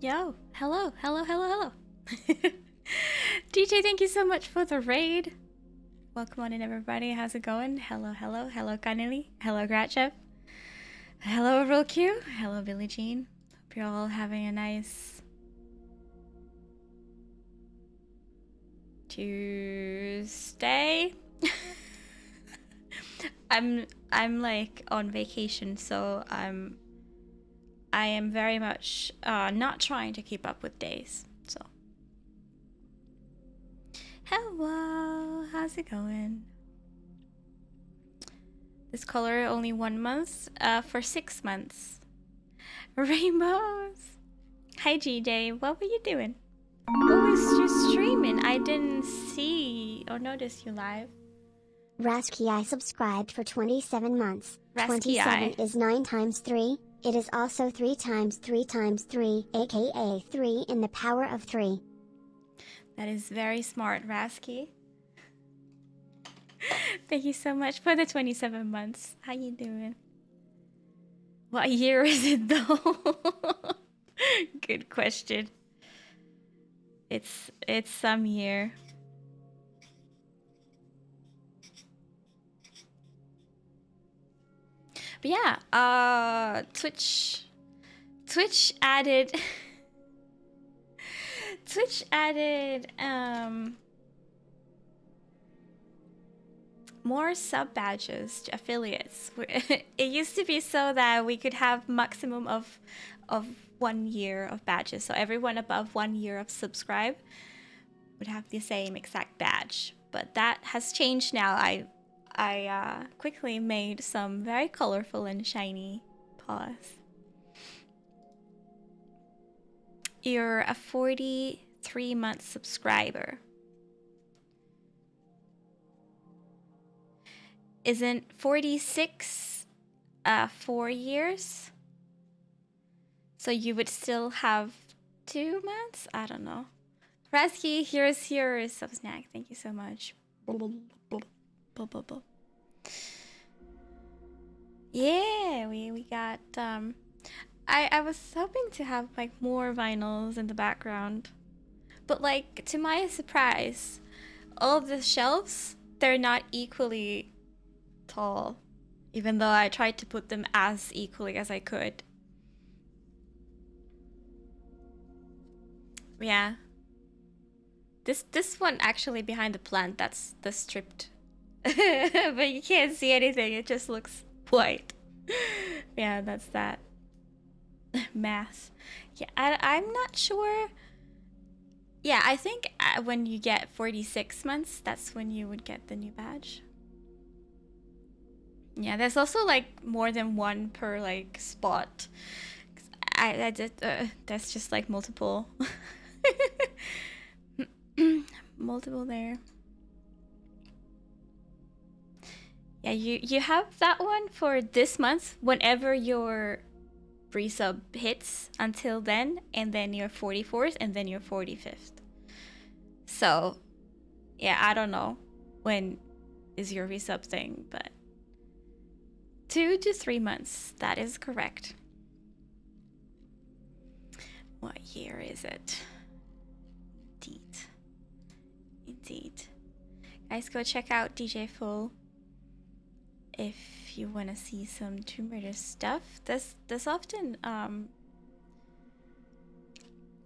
Yo, hello, hello, hello, hello. DJ, thank you so much for the raid. Welcome on in, everybody. How's it going? Hello, hello, hello, Kanili. Hello, Gratchev. Hello, Real Q. Hello, Billie Jean. Hope you're all having a nice Tuesday. I'm like on vacation, so I am very much not trying to keep up with days. So hello, how's it going? This color only 1 month, for 6 months. Rainbows. Hi GJ, what were you doing? What was you streaming? I didn't see or notice you live. Rasky, I subscribed for 27 months. Rasky 27 is 9 times 3. It is also 3 times 3 times 3, aka 3 in the power of 3. That is very smart, Rasky. Thank you so much for the 27 months. How you doing? What year is it though? Good question. It's some year. But yeah, Twitch added more sub badges to affiliates. It used to be so that we could have maximum of 1 year of badges. So everyone above 1 year of subscribe would have the same exact badge. But that has changed now. I quickly made some very colorful and shiny paws. You're a 43-month subscriber. Isn't 46 4 years? So you would still have 2 months? I don't know. Rasky, here's your sub snack. Thank you so much. Yeah, we got I was hoping to have like more vinyls in the background. But like to my surprise, all of the shelves, they're not equally tall, even though I tried to put them as equally as I could. Yeah. This one actually behind the plant, that's the stripped. But you can't see anything, it just looks white. Yeah, that's that. Math. Yeah, I'm not sure. Yeah, I think when you get 46 months, that's when you would get the new badge. Yeah, there's also like more than one per like spot. I did that's just like multiple. Multiple there. Yeah, you have that one for this month whenever your resub hits until then, and then your 44th, and then your 45th. So, yeah, I don't know when is your resub thing, but 2 to 3 months, that is correct. What year is it? Indeed. Guys, go check out DJ Full if you want to see some Tomb Raider stuff. There's often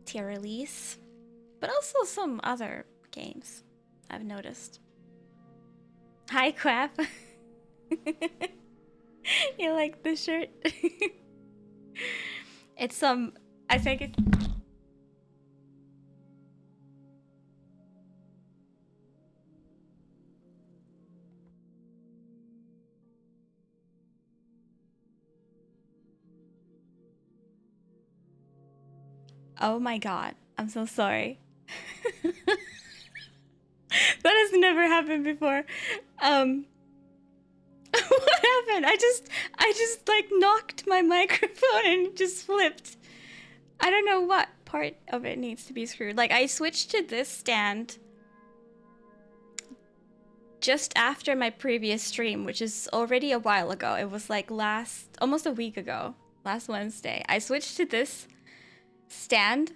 tier release, but also some other games I've noticed. Hi, Quap. You like the shirt? It's I think it. Oh my god, I'm so sorry. That has never happened before. What happened? I just like knocked my microphone and it just flipped. I don't know what part of it needs to be screwed. Like I switched to this stand just after my previous stream, which is already a while ago. It was like almost a week ago, last Wednesday. I switched to this stand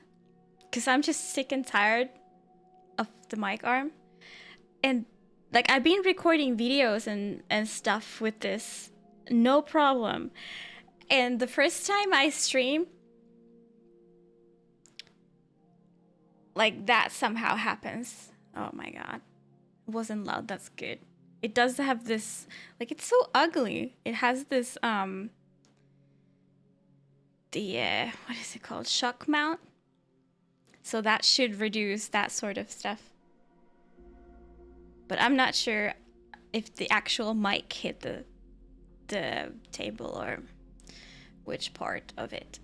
because I'm just sick and tired of the mic arm. And like I've been recording videos and stuff with this, no problem. And the first time I stream, like that somehow happens. Oh my god. It wasn't loud, that's good. It does have this, like it's so ugly. It has this what is it called? Shock mount. So that should reduce that sort of stuff. But I'm not sure if the actual mic hit the table or which part of it.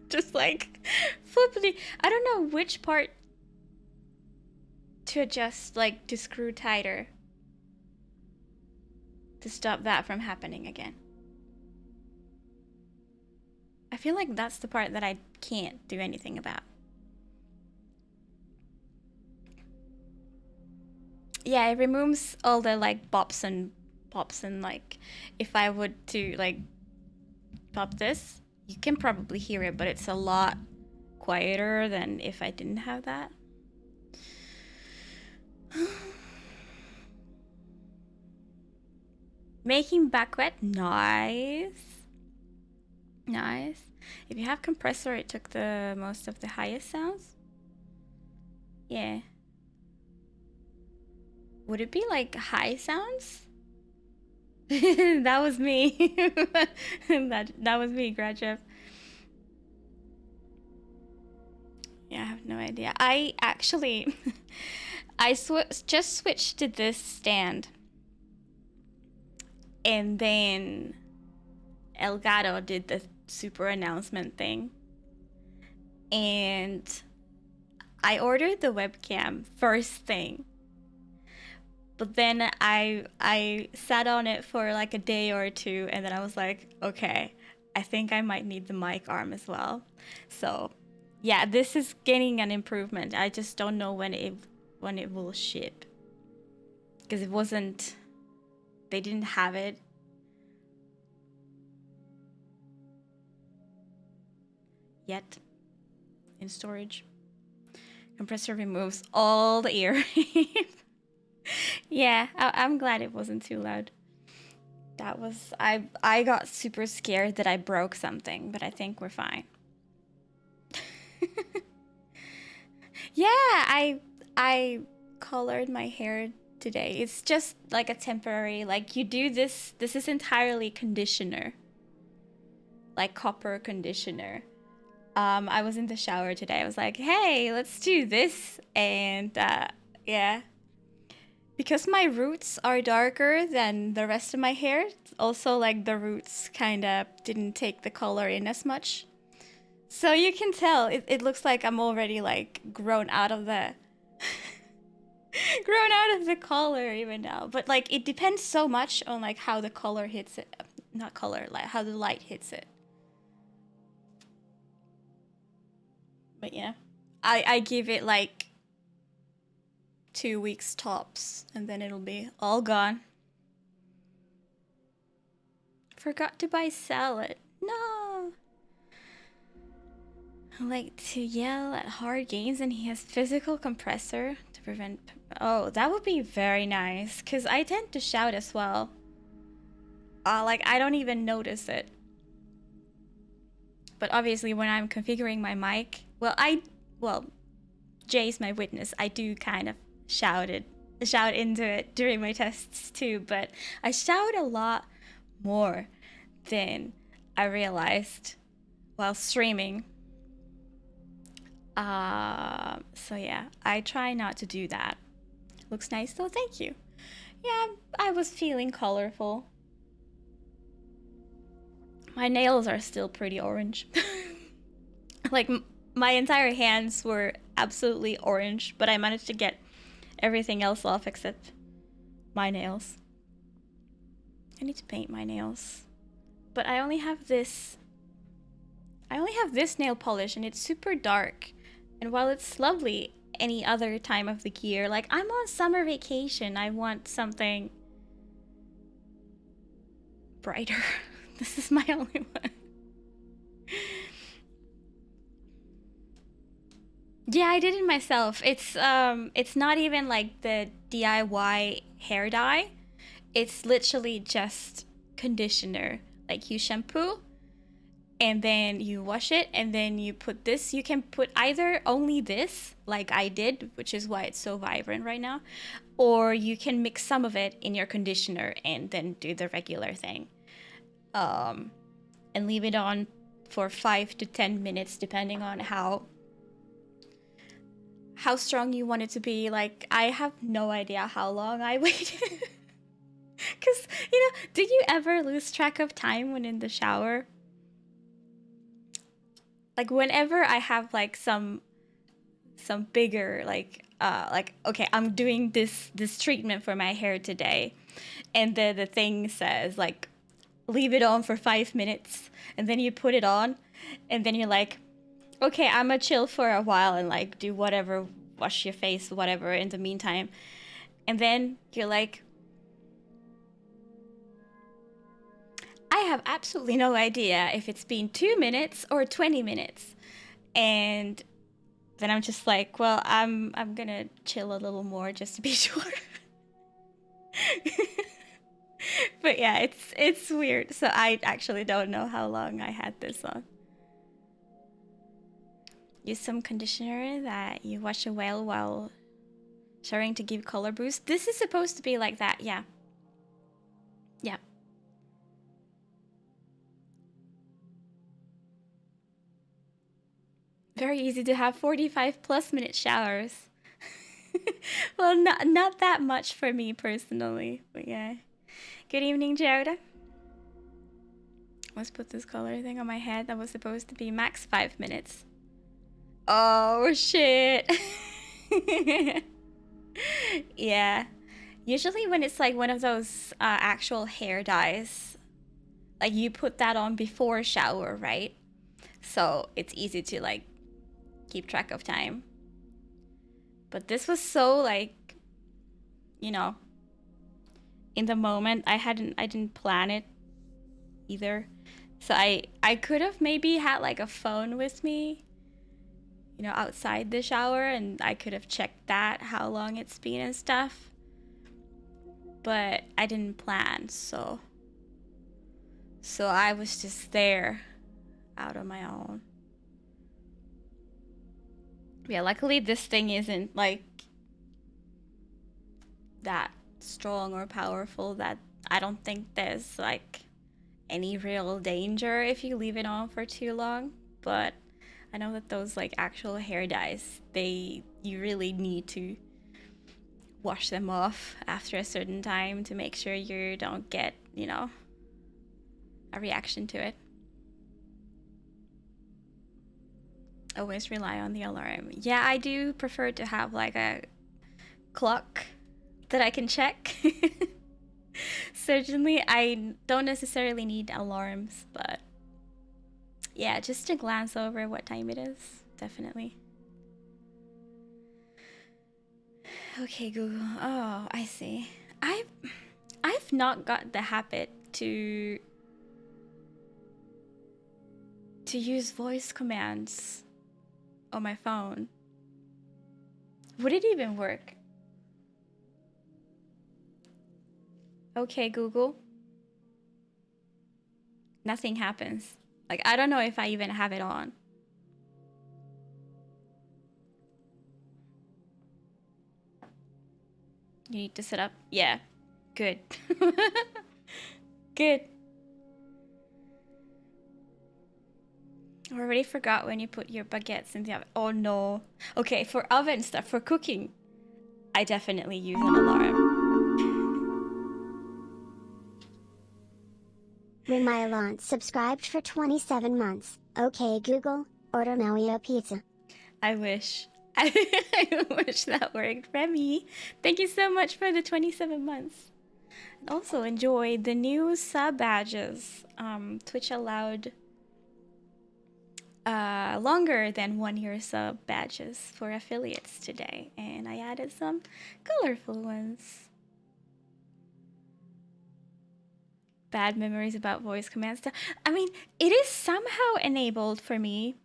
Just like flippity. I don't know which part to adjust, like to screw tighter to stop that from happening again. I feel like that's the part that I can't do anything about. Yeah, it removes all the like bops and pops, and like if I would to like pop this, you can probably hear it, but it's a lot quieter than if I didn't have that. Making back wet, nice. Nice. If you have compressor, it took the most of the highest sounds. Yeah. Would it be like high sounds? That was me. that was me, Grachev. Yeah, I have no idea. I actually, just switched to this stand, and then Elgato did the super announcement thing, and I ordered the webcam first thing. But then I sat on it for like a day or two, and then I was like, okay, I think I might need the mic arm as well. So yeah, this is getting an improvement. I just don't know when it will ship, because it wasn't, they didn't have it yet in storage. Compressor removes all the ear. Yeah, I'm glad it wasn't too loud. That was, I got super scared that I broke something, but I think we're fine. Yeah, I colored my hair today. It's just like a temporary, like you do this is entirely conditioner. Like copper conditioner. I was in the shower today. I was like, hey, let's do this. And yeah. Because my roots are darker than the rest of my hair, also like the roots kind of didn't take the color in as much. So you can tell, it looks like I'm already like grown out of the grown out of the color even now. But like it depends so much on like how the color hits it. Not color, like how the light hits it. But yeah. I give it like 2 weeks tops, and then it'll be all gone. Forgot to buy salad. No. I like to yell at hard games, and he has physical compressor to prevent. Oh, that would be very nice, because I tend to shout as well. Like I don't even notice it. But obviously when I'm configuring my mic, well, Jay's my witness. I do kind of shout into it during my tests too, but I shout a lot more than I realized while streaming. So yeah, I try not to do that. Looks nice though, thank you. Yeah, I was feeling colorful. My nails are still pretty orange. Like my entire hands were absolutely orange, but I managed to get everything else off except my nails. I need to paint my nails. But I only have this nail polish, and it's super dark. And while it's lovely any other time of the year, like I'm on summer vacation, I want something brighter. This is my only one. Yeah, I did it myself. It's not even like the DIY hair dye. It's literally just conditioner. Like you shampoo and then you wash it and then you put this. You can put either only this, like I did, which is why it's so vibrant right now, or you can mix some of it in your conditioner and then do the regular thing. Um, and leave it on for 5 to 10 minutes, depending on how strong you want it to be. Like, I have no idea how long I waited. Because, do you ever lose track of time when in the shower? Like, whenever I have, like, some bigger, like, okay, I'm doing this treatment for my hair today. And the thing says, like, leave it on for 5 minutes. And then you put it on. And then you're like, okay, I'm gonna chill for a while and like do whatever, wash your face, whatever in the meantime. And then you're like, I have absolutely no idea if it's been 2 minutes or 20 minutes. And then I'm just like, well, I'm gonna chill a little more just to be sure. But yeah, it's weird. So I actually don't know how long I had this on. Use some conditioner that you wash away while showering to give color boost. This is supposed to be like that, yeah. Yeah. Very easy to have 45 plus minute showers. Well, not that much for me personally, but yeah. Good evening, Joda. Let's put this color thing on my head. That was supposed to be max 5 minutes. Oh, shit. Yeah. Usually when it's like one of those actual hair dyes, like you put that on before shower, right? So it's easy to like keep track of time. But this was so like, you know, in the moment. I didn't plan it either. So I could have maybe had like a phone with me, outside the shower, and I could have checked that how long it's been and stuff. But I didn't plan, so I was just there out on my own. Yeah, luckily this thing isn't like that strong or powerful that I don't think there's like any real danger if you leave it on for too long. But I know that those like actual hair dyes, you really need to wash them off after a certain time to make sure you don't get, a reaction to it. Always rely on the alarm. Yeah, I do prefer to have like a clock that I can check. Certainly, I don't necessarily need alarms, but yeah, just to glance over what time it is, definitely. Okay, Google. Oh, I see. I've not got the habit to use voice commands on my phone. Would it even work? Okay, Google. Nothing happens. Like, I don't know if I even have it on. You need to set up? Yeah. Good. Good. I already forgot when you put your baguettes in the oven. Oh no. Okay, for oven stuff, for cooking, I definitely use an alarm. Remylon subscribed for 27 months. Okay Google, order Maui a pizza. I wish. I wish that worked. Remy, thank you so much for the 27 months. And also enjoy the new sub badges. Twitch allowed longer than 1 year sub badges for affiliates today, and I added some colorful ones. Bad memories about voice command stuff. I mean, it is somehow enabled for me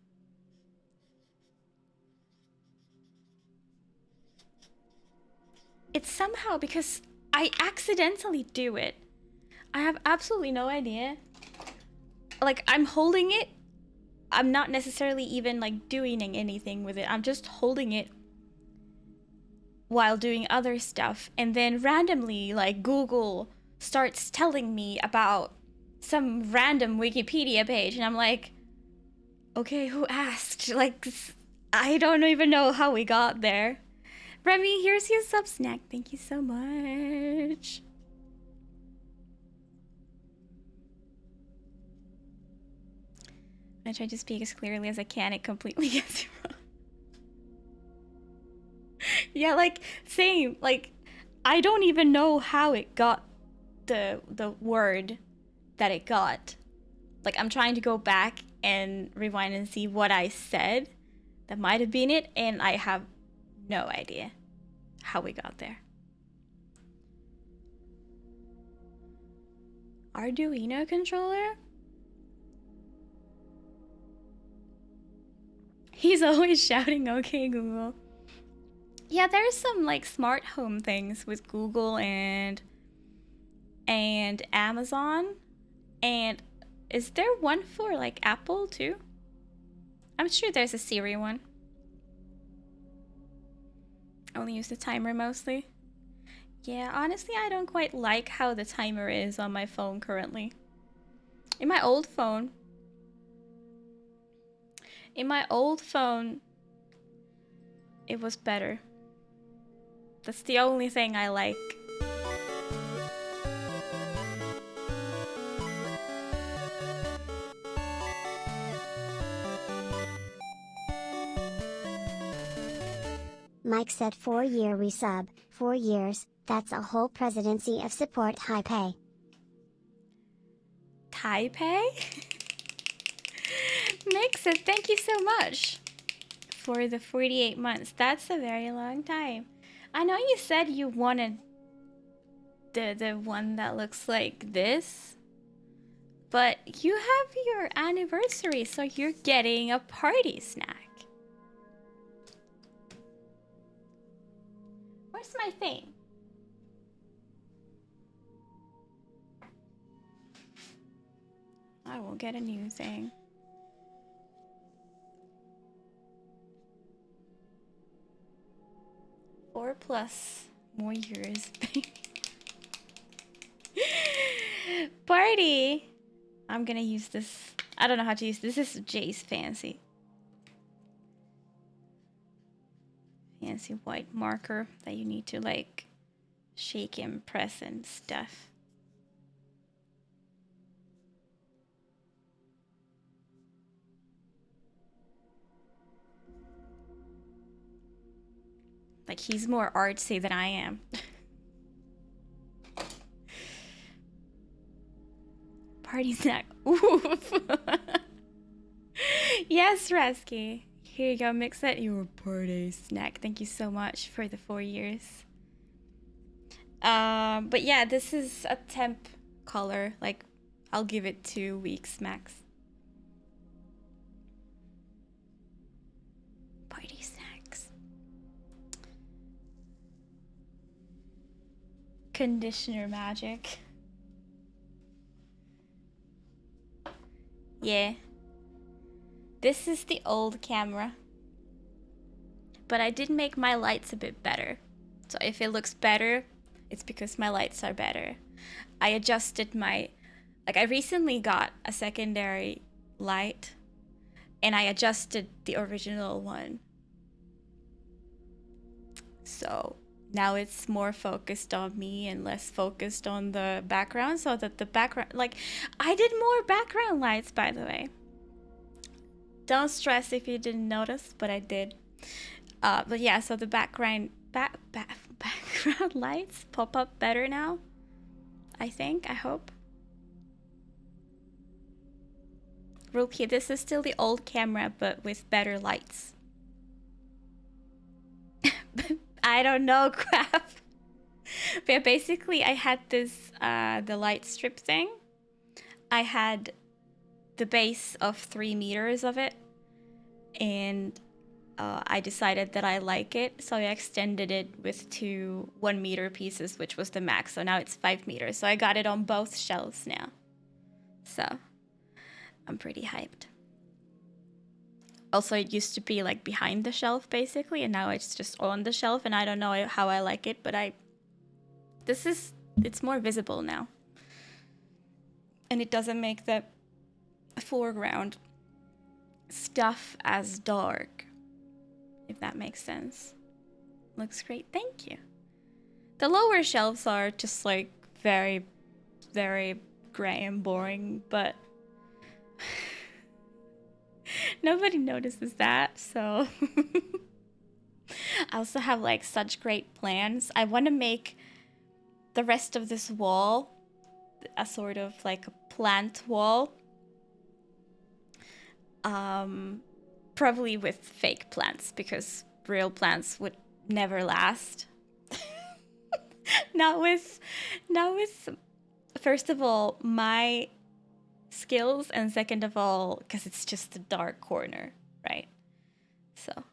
it's somehow because I accidentally do it. I have absolutely no idea. Like, I'm holding it. I'm not necessarily even like doing anything with it. I'm just holding it while doing other stuff. And then randomly, like, Google starts telling me about some random Wikipedia page. And I'm like, okay, who asked? Like, I don't even know how we got there. Remy, here's your sub snack. Thank you so much. I try to speak as clearly as I can. It completely gets you wrong. Yeah, like, same. Like, I don't even know how it got the word that it got. Like, I'm trying to go back and rewind and see what I said that might have been it, and I have no idea how we got there. Arduino controller? He's always shouting, okay, Google. Yeah, there's some like smart home things with Google and Amazon. And is there one for like Apple too? I'm sure there's a Siri one. I only use the timer mostly. Yeah, honestly, I don't quite like how the timer is on my phone currently. In my old phone, it was better. That's the only thing I like. Mike said 4-year resub, 4 years, that's a whole presidency of support. Taipei. Taipei? Makes it. Thank you so much for the 48 months. That's a very long time. I know you said you wanted the one that looks like this, but you have your anniversary, so you're getting a party snack. Where's my thing? I will get a new thing. Four plus more years. Party! I'm gonna use this. I don't know how to use this. This is Jay's fancy white marker that you need to like shake and press and stuff. Like, he's more artsy than I am. Party snack. Oof. Yes, Resky. Here you go, mix it. Your party snack. Thank you so much for the 4 years. But yeah, this is a temp color. Like, I'll give it 2 weeks max. Party snacks. Conditioner magic. Yeah. This is the old camera. But I did make my lights a bit better. So if it looks better, it's because my lights are better. I adjusted my... Like, I recently got a secondary light, and I adjusted the original one. So now it's more focused on me and less focused on the background, so that the background... Like, I did more background lights, by the way. Don't stress if you didn't notice, but I did. But yeah, so the background lights pop up better now. I think, I hope. Rookie, this is still the old camera, but with better lights. I don't know, crap. But basically, I had this, the light strip thing. I had the base of 3 meters of it, and I decided that I like it, so I extended it with two 1 meter pieces, which was the max. So now it's 5 meters. So I got it on both shelves now. So I'm pretty hyped. Also, it used to be like behind the shelf basically, and now it's just on the shelf, and I don't know how I like it, but it's more visible now. And it doesn't make the foreground stuff as dark, if that makes sense. Looks great, thank you. The lower shelves are just like very, very gray and boring, but nobody notices that, so. I also have like such great plans. I want to make the rest of this wall a sort of like a plant wall. Probably with fake plants, because real plants would never last. not with first of all my skills, and second of all because it's just a dark corner, right? So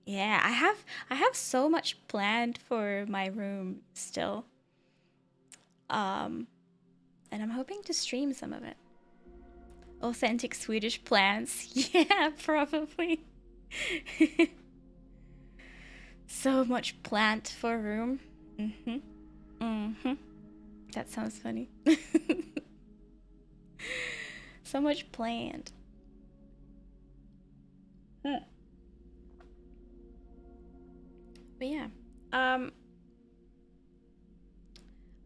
yeah, I have so much planned for my room still. And I'm hoping to stream some of it. Authentic Swedish plants. Yeah, probably. So much plant for room. Mm-hmm. Mm-hmm. That sounds funny. So much planned. But yeah. I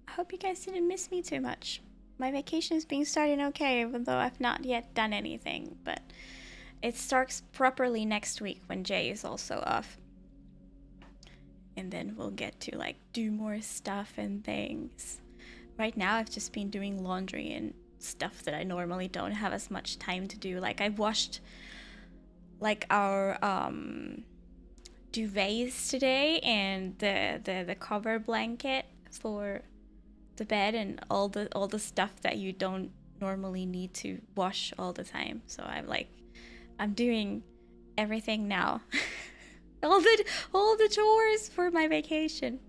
hope you guys didn't miss me too much. My vacation is being started okay, even though I've not yet done anything, but it starts properly next week when Jay is also off. And then we'll get to like do more stuff and things. Right now I've just been doing laundry and stuff that I normally don't have as much time to do. Like I washed like our duvets today, and the cover blanket for the bed, and all the stuff that you don't normally need to wash all the time. So I'm doing everything now. all the chores for my vacation.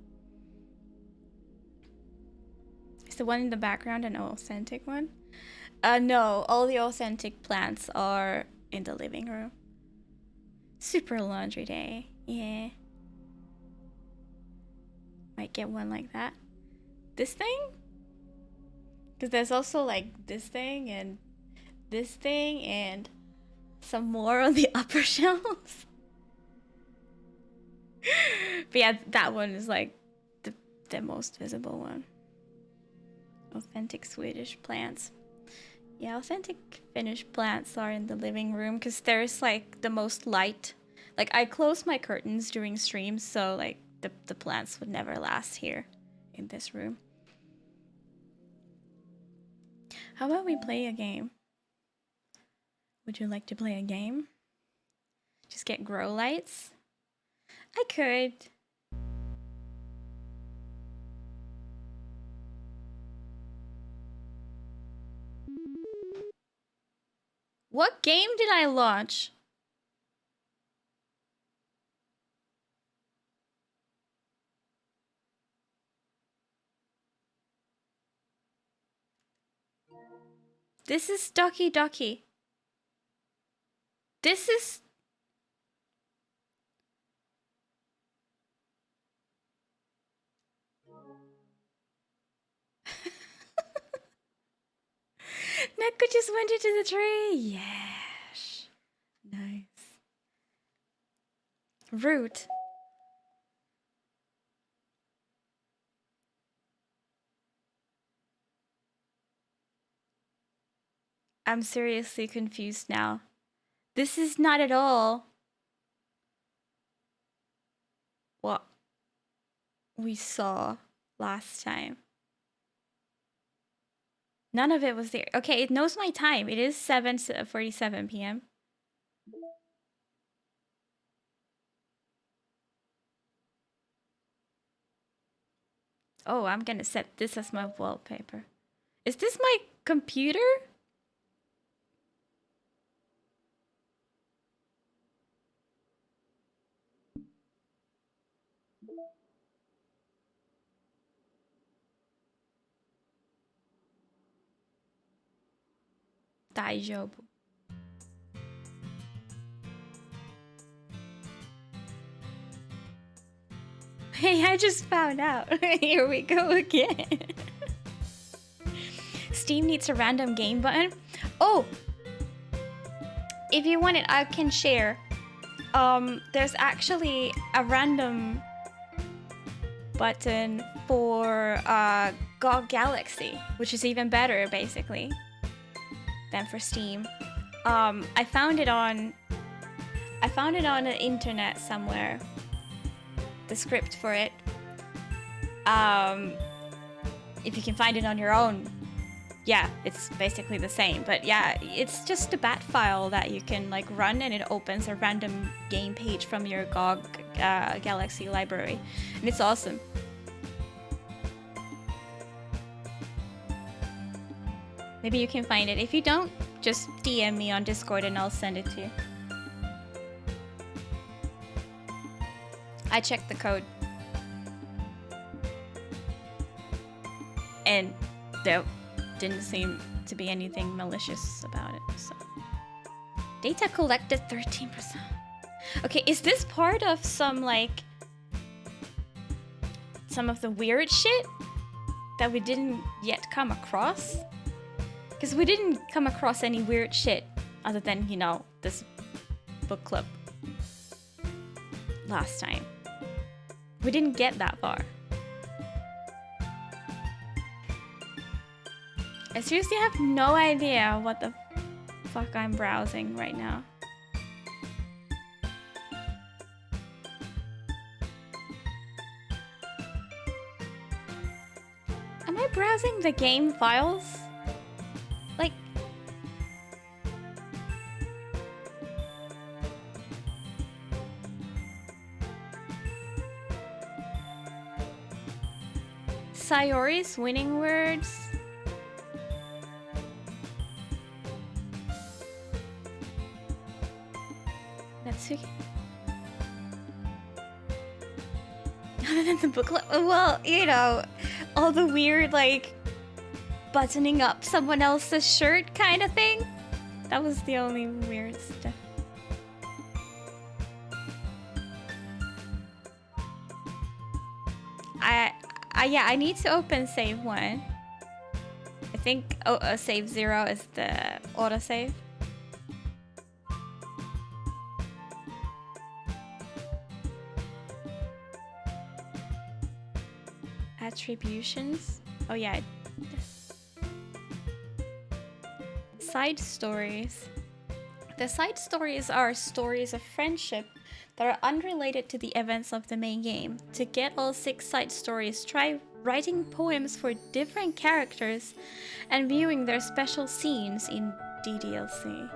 Is the one in the background an authentic one? No, all the authentic plants are in the living room. Super laundry day. Yeah. Might get one like that. This thing? Because there's also like this thing and some more on the upper shelves. But yeah, that one is like the most visible one. Authentic Swedish plants. Yeah, authentic Finnish plants are in the living room because there's like the most light. Like I close my curtains during streams, so like the plants would never last here in this room. How about we play a game? Would you like to play a game? Just get grow lights? I could. What game did I launch? This is Doki Doki. This is... Neko just went into the tree. Yes. Nice. Root. I'm seriously confused now. This is not at all what we saw last time. None of it was there. Okay, it knows my time. It is 7:47 p.m. Oh, I'm gonna set this as my wallpaper. Is this my computer? Daijoubu. Hey, I just found out. Here we go again. Steam needs a random game button. Oh! If you want it, I can share. There's actually a random button for GOG Galaxy, which is even better, basically, than for Steam. I found it on the internet somewhere. The script for it. If you can find it on your own, yeah, it's basically the same. But yeah, it's just a bat file that you can like run, and it opens a random game page from your GOG Galaxy library, and it's awesome. Maybe you can find it. If you don't, just DM me on Discord and I'll send it to you. I checked the code. And there didn't seem to be anything malicious about it, so. Data collected 13%. Okay, is this part of some of the weird shit that we didn't yet come across? Because we didn't come across any weird shit other than, you know, this book club last time. We didn't get that far. I seriously have no idea what the fuck I'm browsing right now. Am I browsing the game files? Like... Sayori's winning words? Natsuki? Other than the booklet? Well, you know, all the weird, like, buttoning up someone else's shirt kind of thing. That was the only weird stuff. Yeah, I need to open save 1. I think save 0 is the autosave. Attributions? Oh yeah. Side stories. The side stories are stories of friendship that are unrelated to the events of the main game. To get all 6 side stories, try writing poems for different characters and viewing their special scenes in DDLC.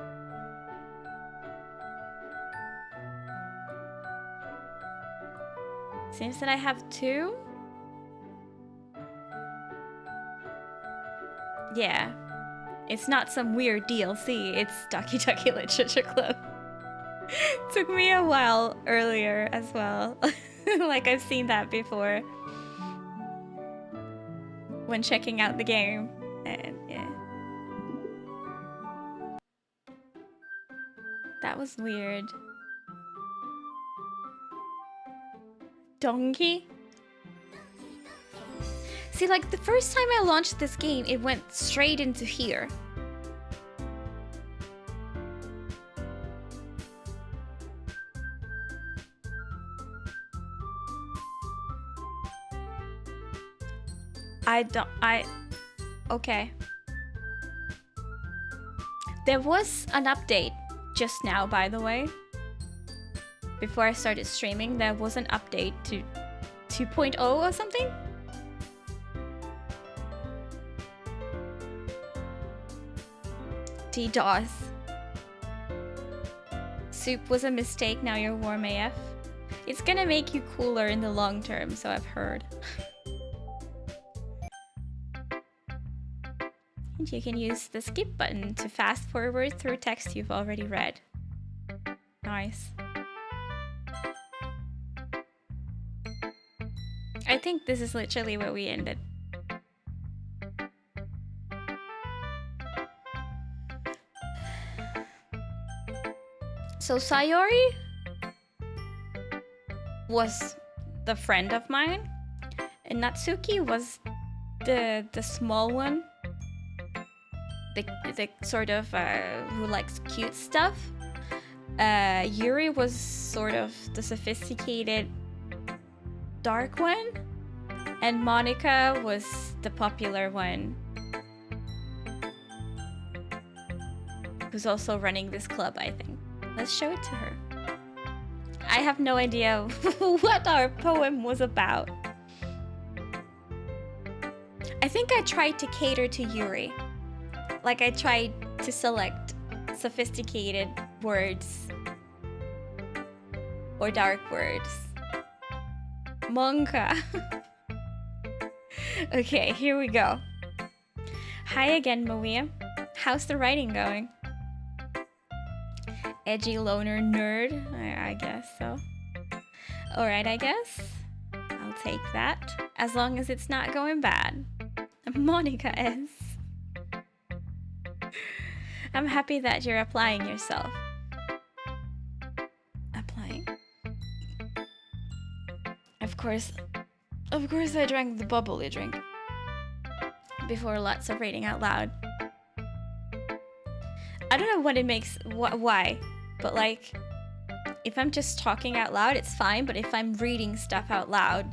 Seems that I have 2. Yeah. It's not some weird DLC, it's Doki Doki Literature Club. Took me a while earlier as well. Like I've seen that before. When checking out the game. And yeah. That was weird. Donkey? See, like the first time I launched this game, it went straight into here. Okay. There was an update just now, by the way. Before I started streaming, there was an update to 2.0 or something. DDoS. Soup was a mistake, now you're warm AF. It's gonna make you cooler in the long term, so I've heard. And you can use the skip button to fast forward through text you've already read. Nice. I think this is literally where we ended. So Sayori was the friend of mine, and Natsuki was the small one, the sort of who likes cute stuff. Yuri was sort of the sophisticated dark one, and Monica was the popular one, who's also running this club, I think. Let's show it to her. I have no idea what our poem was about. I think I tried to cater to Yuri. Like, I tried to select sophisticated words or dark words. Monka. Okay, here we go. Hi again, Maria. How's the writing going? Edgy loner nerd? I guess so. Alright, I guess. I'll take that. As long as it's not going bad. Monica S. I'm happy that you're applying yourself. Applying? Of course I drank the bubbly drink before lots of reading out loud. I don't know what it makes, why, but like, if I'm just talking out loud, it's fine, but if I'm reading stuff out loud,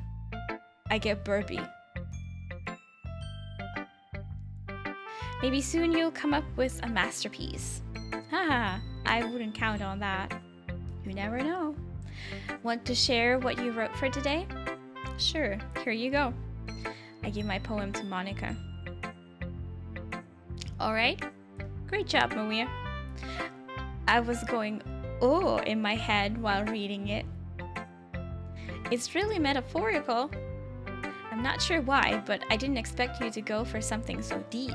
I get burpy. Maybe soon you'll come up with a masterpiece. Haha, I wouldn't count on that. You never know. Want to share what you wrote for today? Sure, here you go. I give my poem to Monica. Alright, great job, Maria. I was going, oh, in my head while reading it. It's really metaphorical. I'm not sure why, but I didn't expect you to go for something so deep.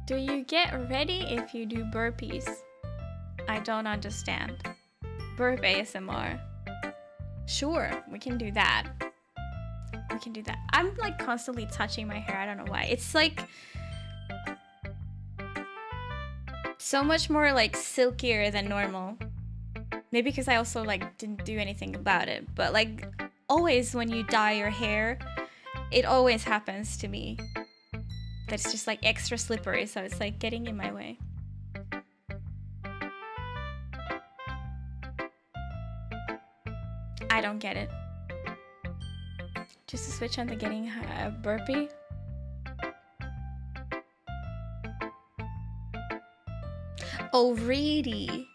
Do you get ready if you do burpees? I don't understand. Burp ASMR. Sure, we can do that. We can do that. I'm like constantly touching my hair. I don't know why. It's like so much more like silkier than normal. Maybe because I also like didn't do anything about it. But like always when you dye your hair, it always happens to me. That's just like extra slippery, so it's like getting in my way. I don't get it. Just to switch on the getting burpee. Oh, ready.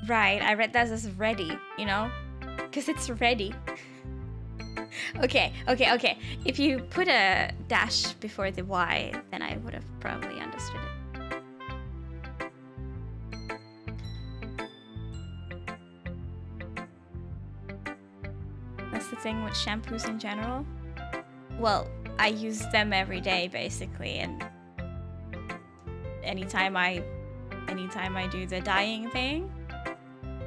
Right, I read that as ready, you know? Because it's ready. Okay. If you put a dash before the Y, then I would have probably understood it. That's the thing with shampoos in general. Well, I use them every day basically, and anytime I do the dyeing thing,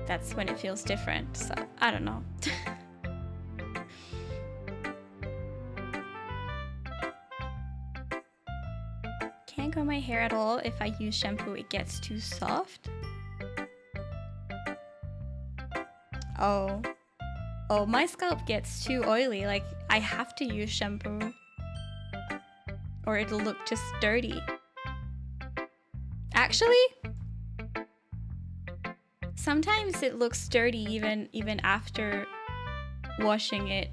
that's when it feels different. So I don't know. Can't comb my hair at all. If I use shampoo, it gets too soft. Oh, my scalp gets too oily. Like, I have to use shampoo or it'll look just dirty. Actually, sometimes it looks dirty even after washing it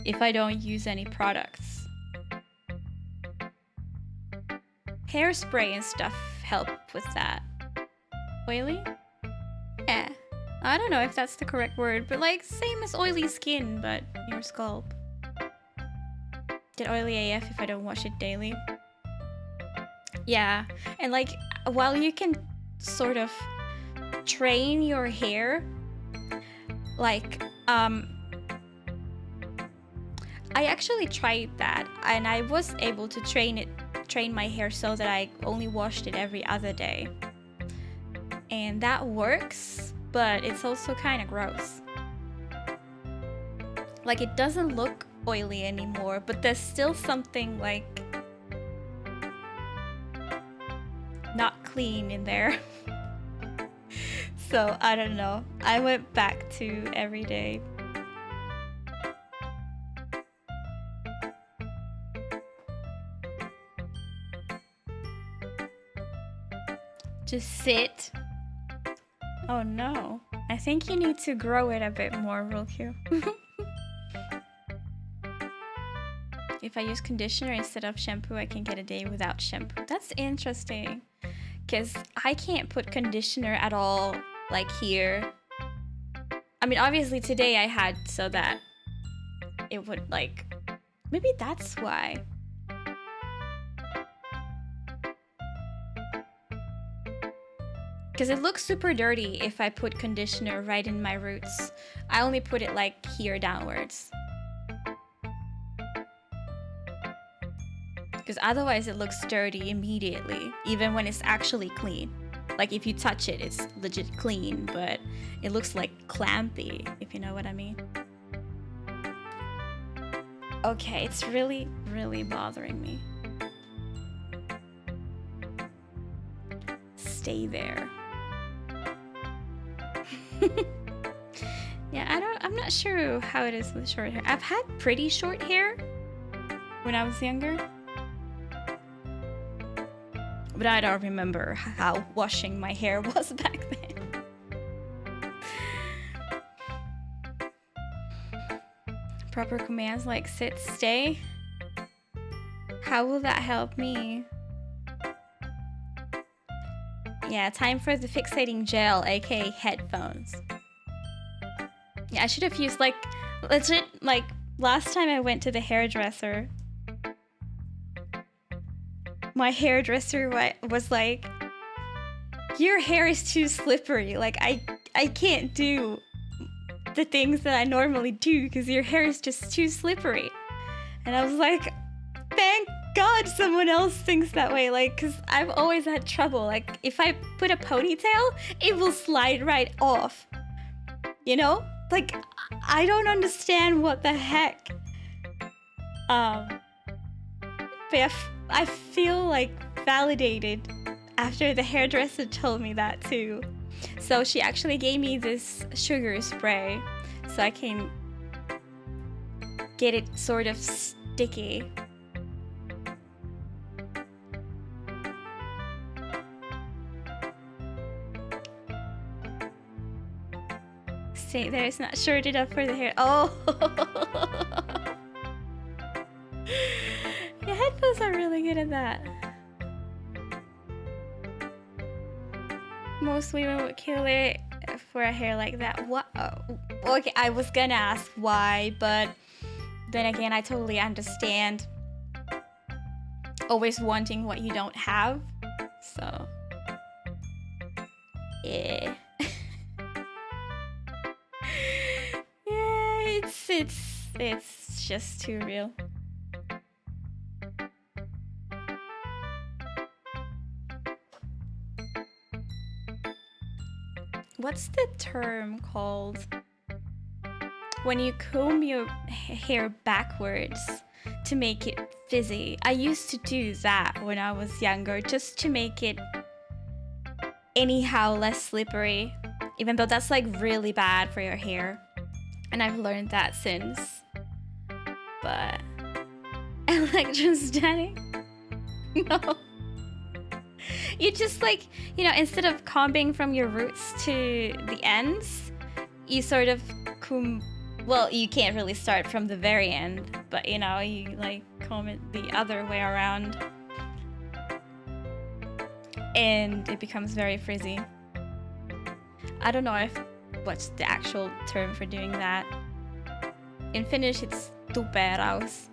if I don't use any products. Hairspray and stuff help with that. Oily? Yeah. I don't know if that's the correct word, but like same as oily skin, but your scalp. Get oily AF if I don't wash it daily. Yeah, and like while you can sort of train your hair, like I actually tried that and I was able to train my hair so that I only washed it every other day. And that works, but it's also kind of gross. Like it doesn't look oily anymore, but there's still something like clean in there. So I don't know. I went back to every day. Just sit. Oh no. I think you need to grow it a bit more, Roku. If I use conditioner instead of shampoo, I can get a day without shampoo. That's interesting. Because I can't put conditioner at all, like here. I mean, obviously today I had so that it would like... Maybe that's why. Because it looks super dirty if I put conditioner right in my roots. I only put it like here downwards. Because otherwise it looks dirty immediately, even when it's actually clean. Like if you touch it, it's legit clean, but it looks like clampy, if you know what I mean. Okay, it's really, really bothering me. Stay there. Yeah, I'm not sure how it is with short hair. I've had pretty short hair when I was younger. But I don't remember how washing my hair was back then. Proper commands like sit, stay. How will that help me? Yeah, time for the fixating gel, aka headphones. Yeah, I should have used like legit, like last time I went to the hairdresser, my hairdresser was like, your hair is too slippery. Like I can't do the things that I normally do because your hair is just too slippery. And I was like, thank God someone else thinks that way. Like, because I've always had trouble. Like, if I put a ponytail, it will slide right off. You know? Like, I don't understand what the heck. But I feel like validated after the hairdresser told me that too. So she actually gave me this sugar spray so I can get it sort of sticky. Stay there, it's not shorted up for the hair. Oh! Your headphones are really good at that. Most women would kill it for a hair like that. What? Oh, okay, I was gonna ask why, but then again, I totally understand. Always wanting what you don't have. So, yeah. Yeah, it's just too real. What's the term called when you comb your hair backwards to make it frizzy? I used to do that when I was younger just to make it anyhow less slippery, even though that's like really bad for your hair. And I've learned that since. But electrostatic? No. You just like, you know, instead of combing from your roots to the ends, you sort of comb, well, you can't really start from the very end, but you know, you like comb it the other way around. And it becomes very frizzy. I don't know what's the actual term for doing that. In Finnish, it's tuperaus.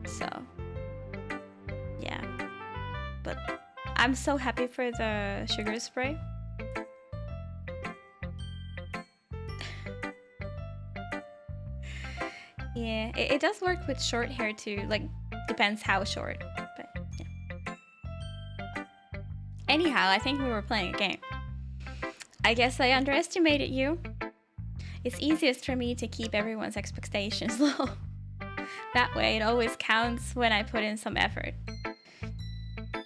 So, yeah. But I'm so happy for the sugar spray. Yeah, it does work with short hair too. Like, depends how short. But yeah. Anyhow, I think we were playing a game. I guess I underestimated you. It's easiest for me to keep everyone's expectations low. That way, it always counts when I put in some effort.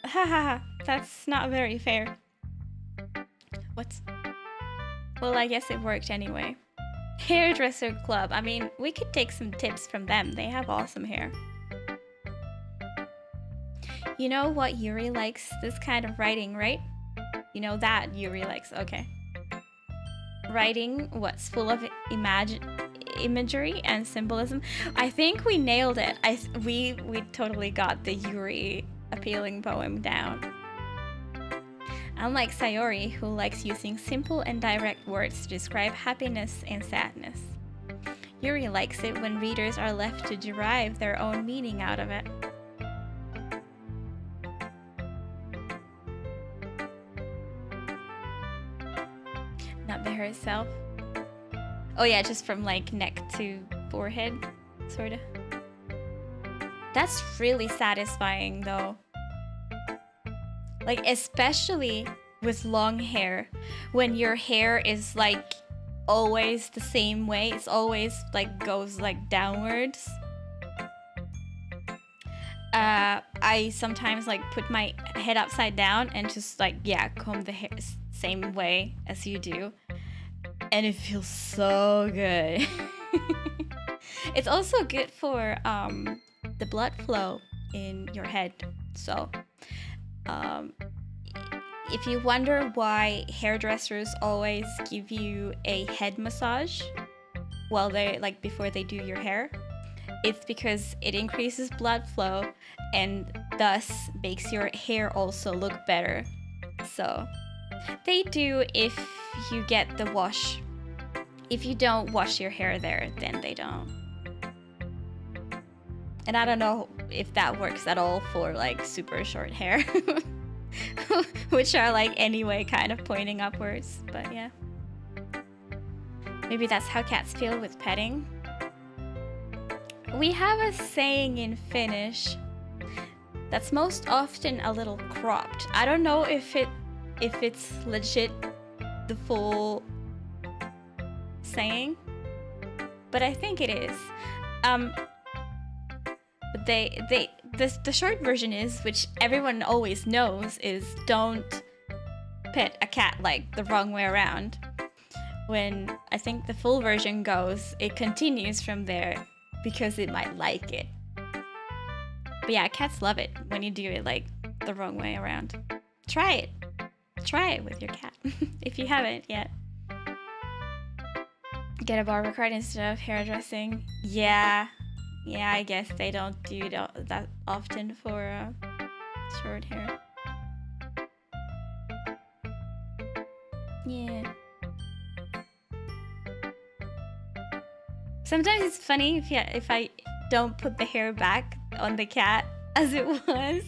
Haha, That's not very fair. What? Well, I guess it worked anyway. Hairdresser Club. I mean, we could take some tips from them. They have awesome hair. You know what Yuri likes? This kind of writing, right? You know that Yuri likes. Okay. Writing what's full of imagery and symbolism. I think we nailed it. We totally got the Yuri appealing poem down. Unlike Sayori, who likes using simple and direct words to describe happiness and sadness, Yuri likes it when readers are left to derive their own meaning out of it. Not the hair itself. Oh yeah, just from like neck to forehead, sorta. That's really satisfying though. Like, especially with long hair, when your hair is like always the same way, it's always like goes like downwards. I sometimes like put my head upside down and just like, yeah, comb the hair same way as you do. And it feels so good. It's also good for the blood flow in your head. So if you wonder why hairdressers always give you a head massage while they like before they do your hair, it's because it increases blood flow and thus makes your hair also look better. So they do if you get the wash. If you don't wash your hair there, then they don't. And I don't know if that works at all for like super short hair. Which are like anyway kind of pointing upwards, but yeah. Maybe that's how cats feel with petting. We have a saying in Finnish that's most often a little cropped. I don't know if it's legit the full saying, but I think it is. But the short version is, which everyone always knows, is don't pet a cat like the wrong way around. When I think the full version goes, it continues from there because it might like it. But yeah, cats love it when you do it like the wrong way around. Try it. Try it with your cat if you haven't yet. Get a barber card instead of hairdressing. Yeah, I guess they don't do that often for short hair. Yeah. Sometimes it's funny if I don't put the hair back on the cat as it was.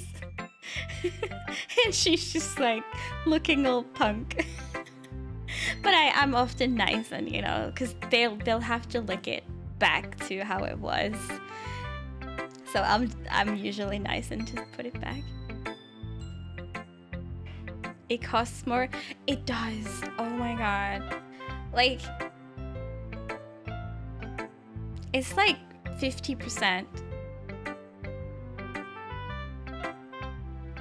And she's just like looking all punk. But I'm often nice, and you know, because they'll have to lick it back to how it was. So I'm usually nice and just put it back. It costs more. It does. Oh my god. Like, it's like 50%.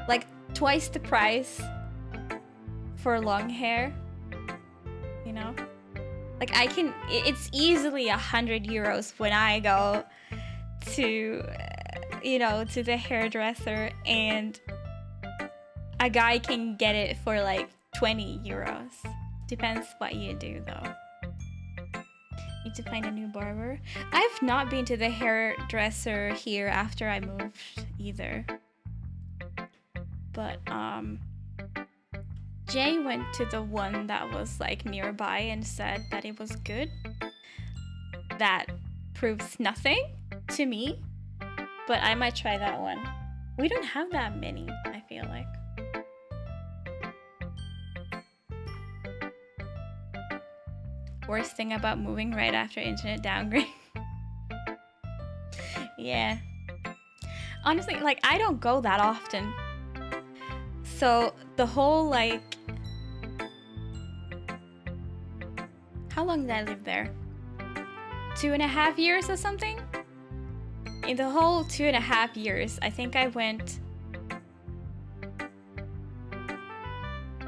Like twice the price for long hair. You know? Like it's easily 100 euros when I go to, you know, to the hairdresser, and a guy can get it for like 20 euros. Depends what you do though. Need to find a new barber. I've not been to the hairdresser here after I moved either. But Jay went to the one that was like nearby and said that it was good. That proves nothing to me, but I might try that one. We don't have that many, I feel like. Worst thing about moving right after internet downgrade. Yeah. Honestly, like, I don't go that often. So the whole like, how long did I live there? 2.5 years or something? In the whole 2.5 years, I think I went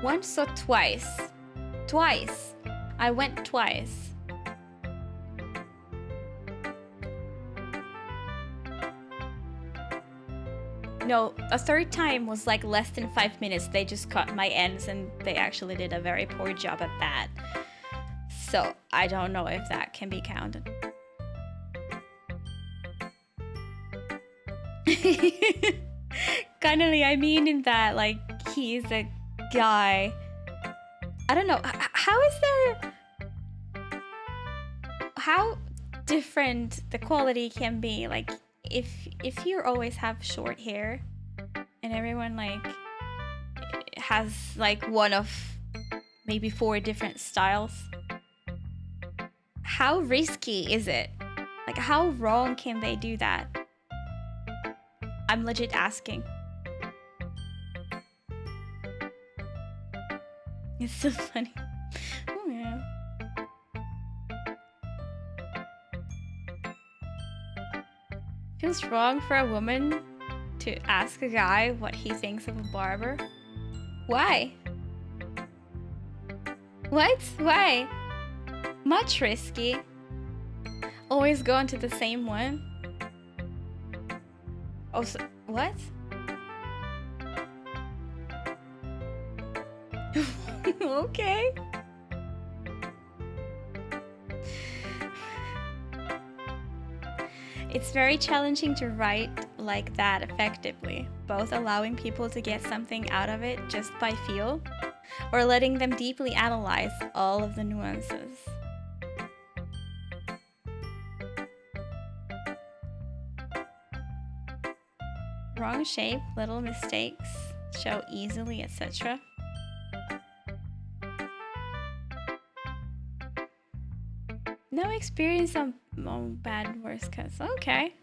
Once or twice? Twice. I went twice. No, a third time was like less than 5 minutes. They just cut my ends and they actually did a very poor job at that. So I don't know if that can be counted. Kindly, I mean in that like he's a guy. I don't know. How is there... How different the quality can be. Like if you always have short hair and everyone like has like one of maybe 4 different styles, how risky is it? Like how wrong can they do that? I'm legit asking. It's so funny. Oh yeah. Feels wrong for a woman to ask a guy what he thinks of a barber. Why? What? Why? Much risky. Always going to the same one. Oh, so, what? Okay. It's very challenging to write like that effectively, both allowing people to get something out of it just by feel, or letting them deeply analyze all of the nuances. Wrong shape, little mistakes, show easily, etc. No experience on bad worst cuts. Okay.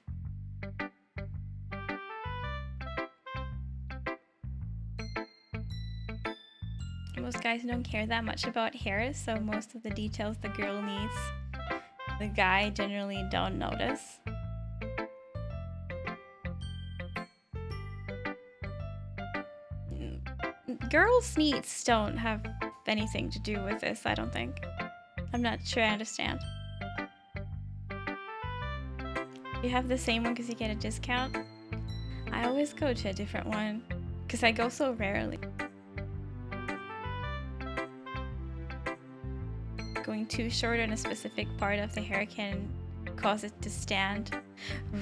Most guys don't care that much about hair, so most of the details the girl needs, the guy generally don't notice. Girls' needs don't have anything to do with this, I don't think. I'm not sure I understand. You have the same one because you get a discount? I always go to a different one because I go so rarely. Going too short on a specific part of the hair can cause it to stand.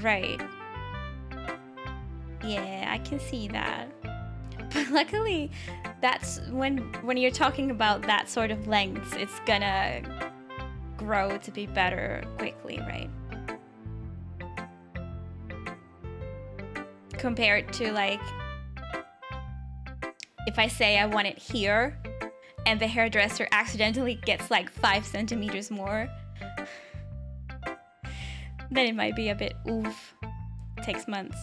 Right. Yeah, I can see that. But luckily, that's when you're talking about that sort of length, it's gonna grow to be better quickly, right? Compared to like, if I say I want it here, and the hairdresser accidentally gets like 5 centimeters more, then it might be a bit oof. It takes months.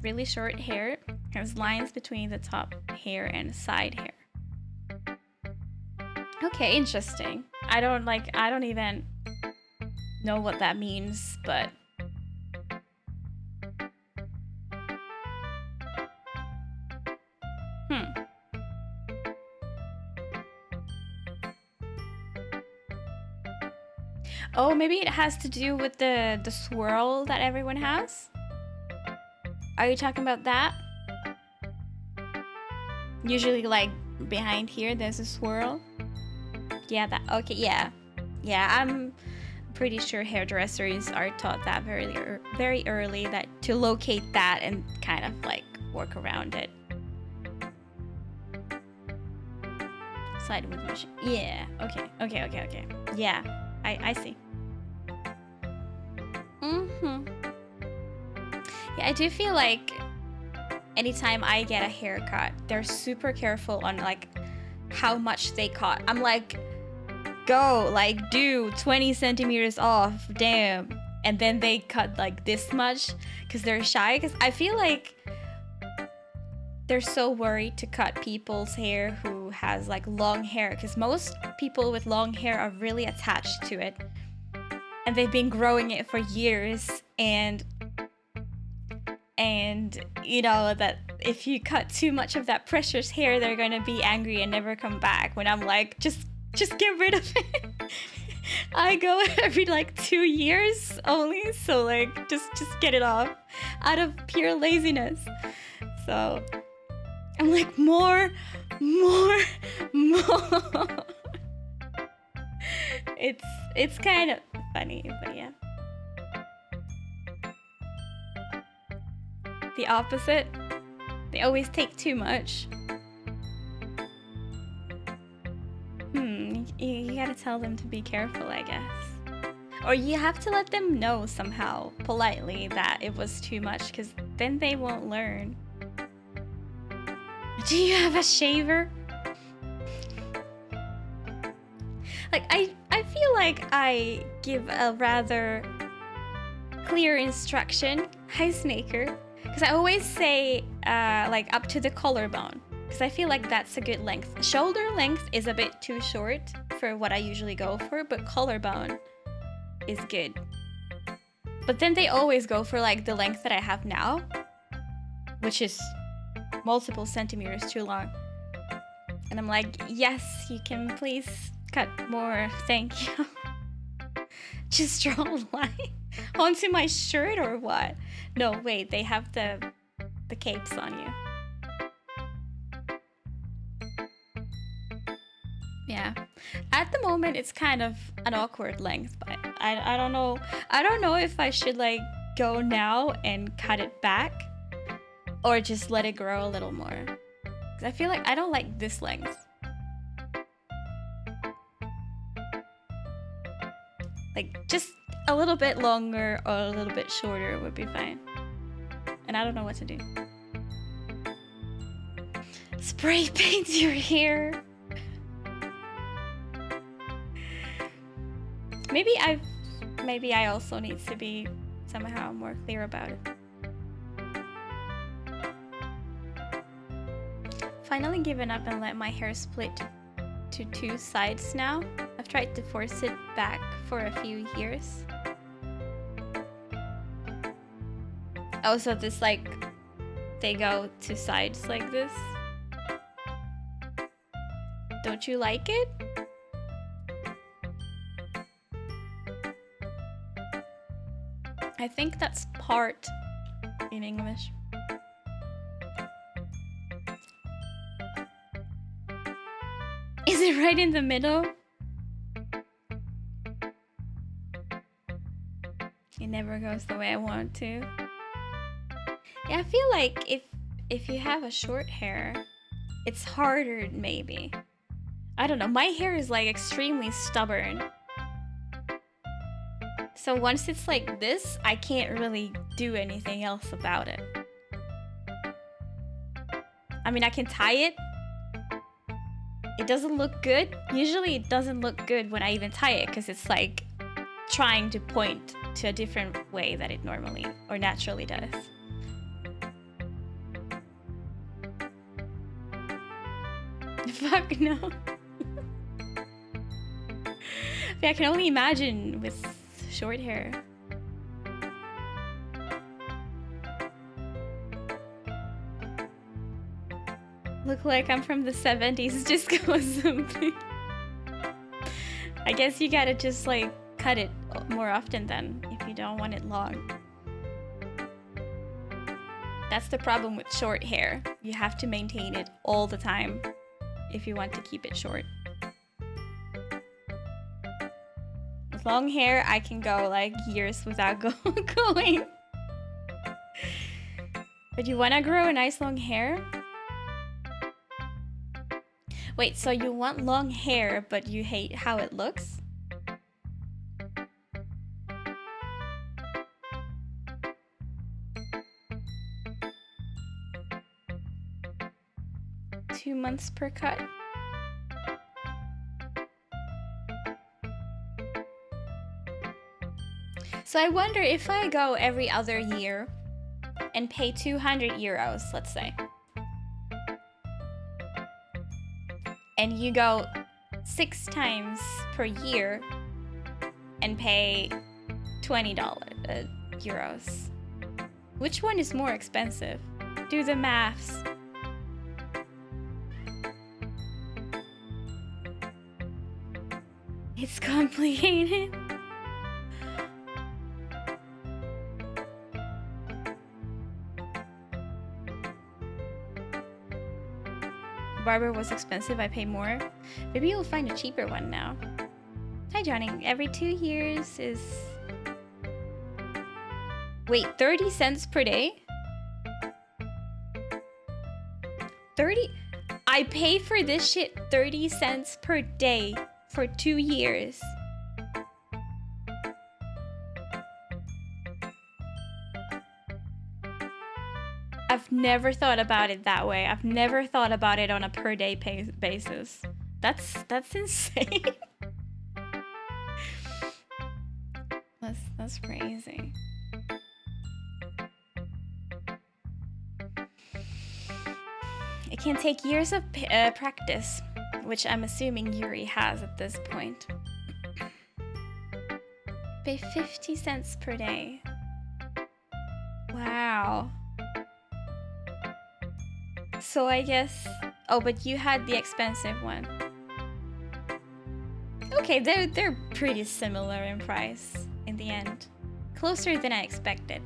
Really short hair has lines between the top hair and side hair. Okay, interesting. I don't even know what that means, but oh, maybe it has to do with the swirl that everyone has? Are you talking about that? Usually like behind here there's a swirl. Yeah, that okay, yeah. Yeah, I'm pretty sure hairdressers are taught that very early, that to locate that and kind of like work around it. Slide with machine. Yeah, okay. Yeah, I see. Yeah, I do feel like anytime I get a haircut, they're super careful on like how much they cut. I'm like, go, like do 20 centimeters off, damn. And then they cut like this much because they're shy. Because I feel like they're so worried to cut people's hair who has like long hair, because most people with long hair are really attached to it. And they've been growing it for years, and and you know that if you cut too much of that precious hair, they're gonna be angry and never come back. When I'm like, just get rid of it. I go every like 2 years only, so like just get it off out of pure laziness. So I'm like more. It's kind of funny, but yeah. The opposite. They always take too much. You gotta tell them to be careful, I guess. Or you have to let them know somehow, politely, that it was too much, because then they won't learn. Do you have a shaver? Like, I feel like I give a rather clear instruction. Hi, Snaker. Because I always say, like, up to the collarbone. Because I feel like that's a good length. Shoulder length is a bit too short for what I usually go for, but collarbone is good. But then they always go for, like, the length that I have now, which is multiple centimeters too long. And I'm like, yes, you can please cut more, thank you. Just draw a line onto my shirt or what? No, wait, they have the capes on you. Yeah. At the moment, it's kind of an awkward length, but I don't know. I don't know if I should like go now and cut it back or just let it grow a little more. 'Cause I feel like I don't like this length. Like just a little bit longer or a little bit shorter would be fine. And I don't know what to do. Spray paint your hair. Maybe I also need to be somehow more clear about it. Finally given up and let my hair split to two sides now. I've tried to force it back for a few years. Oh, so this like they go to sides like this. Don't you like it? I think that's part in English. Is it right in the middle? It never goes the way I want to. Yeah, I feel like if you have a short hair, it's harder maybe. I don't know, my hair is like extremely stubborn. So once it's like this, I can't really do anything else about it. I mean, I can tie it. It doesn't look good. Usually it doesn't look good when I even tie it because it's like trying to point to a different way that it normally or naturally does. Fuck no. I can only imagine with short hair. Look like I'm from the 70s, just go something. I guess you gotta just like cut it more often then if you don't want it long. That's the problem with short hair. You have to maintain it all the time if you want to keep it short. With long hair, I can go like years without going. But you wanna grow a nice long hair? Wait, so you want long hair, but you hate how it looks? $2 months per cut? So I wonder if I go every other year and pay 200 euros, let's say. And you go 6 times per year and pay $20 euros. Which one is more expensive? Do the maths. It's complicated. Barber was expensive, I pay more. Maybe you'll find a cheaper one now. Hi Johnny, every 2 years is... Wait, 30 cents per day? 30? I pay for this shit 30 cents per day for 2 years. I've never thought about it that way. I've never thought about it on a per day basis. That's insane. That's crazy. It can take years of practice, which I'm assuming Yuri has at this point. Pay 50 cents per day. Wow. So I guess... Oh, but you had the expensive one. Okay, they're pretty similar in price in the end. Closer than I expected.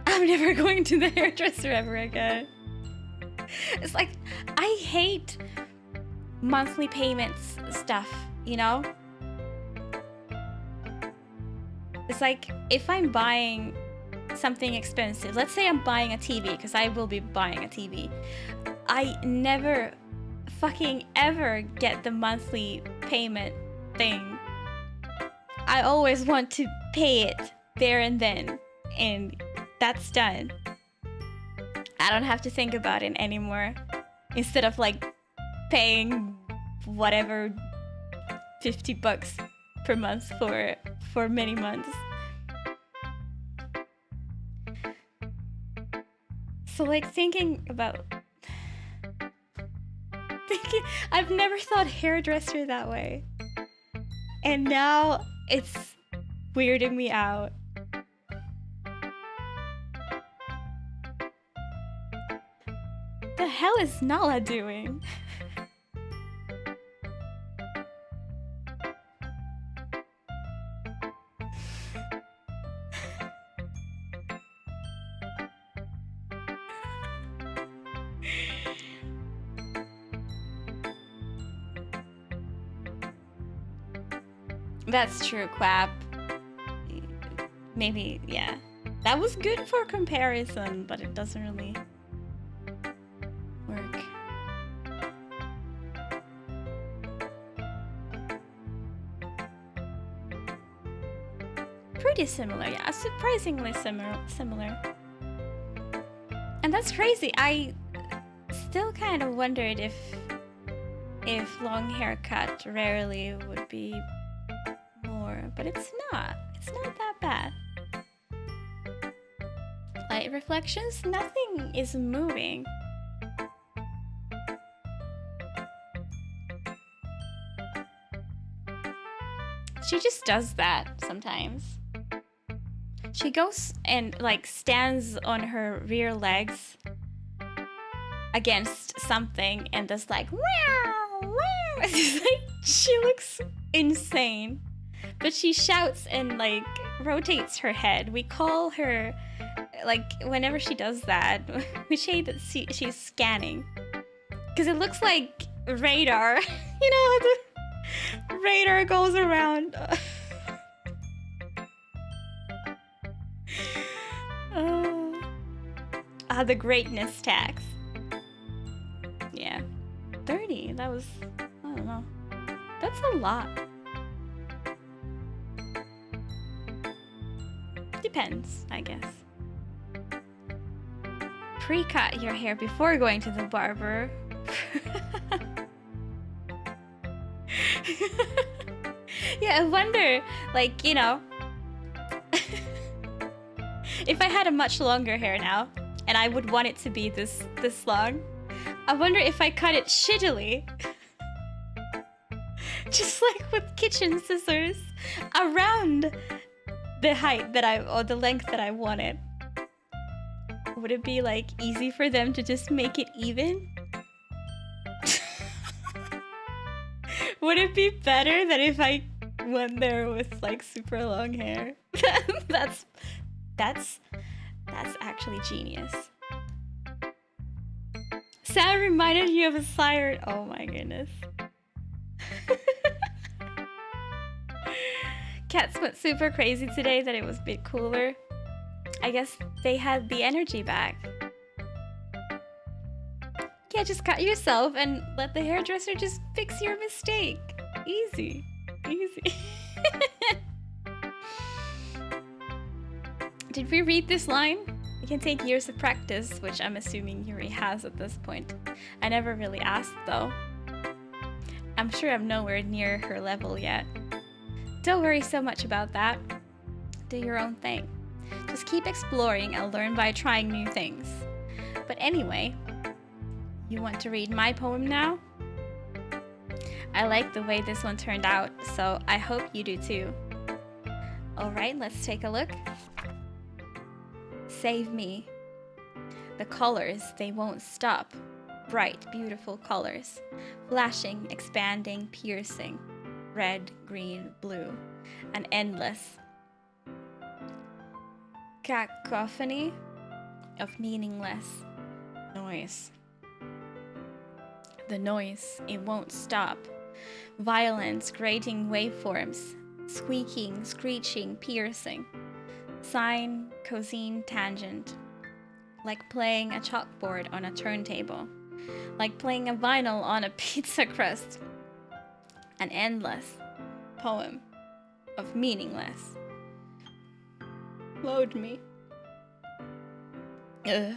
I'm never going to the hairdresser ever again. It's like, I hate monthly payments stuff, you know? It's like, if I'm buying something expensive, let's say I'm buying a TV, because I will be buying a TV, I never fucking ever get the monthly payment thing. I always want to pay it there and then, and that's done. I don't have to think about it anymore. Instead of like paying whatever 50 bucks per month for many months. So like I've never thought hairdresser that way. And now it's weirding me out. The hell is Nala doing? That's true, Quap. Maybe, yeah. That was good for comparison, but it doesn't really work. Pretty similar, yeah. Surprisingly similar. And that's crazy. I still kind of wondered if long haircut rarely would be more, but it's not. It's not that bad. Light reflections, nothing is moving. She just does that sometimes. She goes and like stands on her rear legs against something and does like wow, wow. It's like, she looks insane. But she shouts and like rotates her head. We call her, like, whenever she does that, we say that she's scanning. Because it looks like radar. You know, the radar goes around. The greatness tax. Yeah. 30, that was, I don't know. That's a lot. Depends, I guess. Pre-cut your hair before going to the barber. Yeah, I wonder, like, you know, if I had a much longer hair now, and I would want it to be this long, I wonder if I cut it shittily. Just like with kitchen scissors, around the height that or the length that I wanted. Would it be like easy for them to just make it even? Would it be better than if I went there with like super long hair? that's actually genius. Sam reminded you of a siren. Oh my goodness. Cats went super crazy today that it was a bit cooler. I guess they had the energy back. Yeah, just cut yourself and let the hairdresser just fix your mistake. Easy. Easy. Did we read this line? It can take years of practice, which I'm assuming Yuri has at this point. I never really asked though. I'm sure I'm nowhere near her level yet. Don't worry so much about that. Do your own thing. Just keep exploring and learn by trying new things. But anyway, you want to read my poem now? I like the way this one turned out, so I hope you do too. Alright, let's take a look. Save me. The colors, they won't stop. Bright, beautiful colors. Flashing, expanding, piercing. Red, green, blue. And endless. Cacophony of meaningless noise. The noise, it won't stop. Violence, grating waveforms. Squeaking, screeching, piercing. Sine, cosine, tangent. Like playing a chalkboard on a turntable. Like playing a vinyl on a pizza crust. An endless poem of meaningless. Load me. Ugh.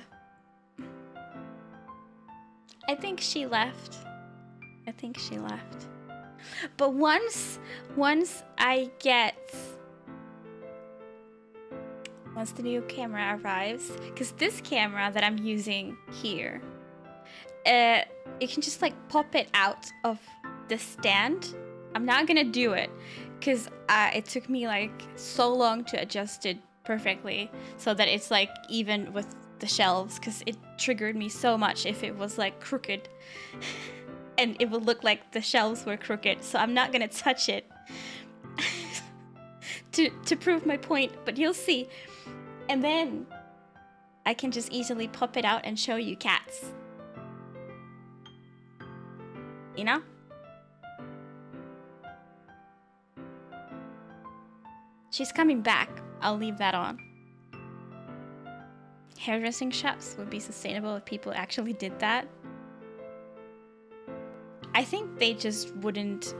I think she left. But once the new camera arrives, because this camera that I'm using here, you can just like pop it out of the stand. I'm not gonna do it because it took me like so long to adjust it perfectly so that it's like even with the shelves, because it triggered me so much if it was like crooked and it would look like the shelves were crooked. So I'm not gonna touch it to prove my point, but you'll see. And then I can just easily pop it out and show you cats. You know? She's coming back. I'll leave that on. Hairdressing shops would be sustainable if people actually did that. I think they just wouldn't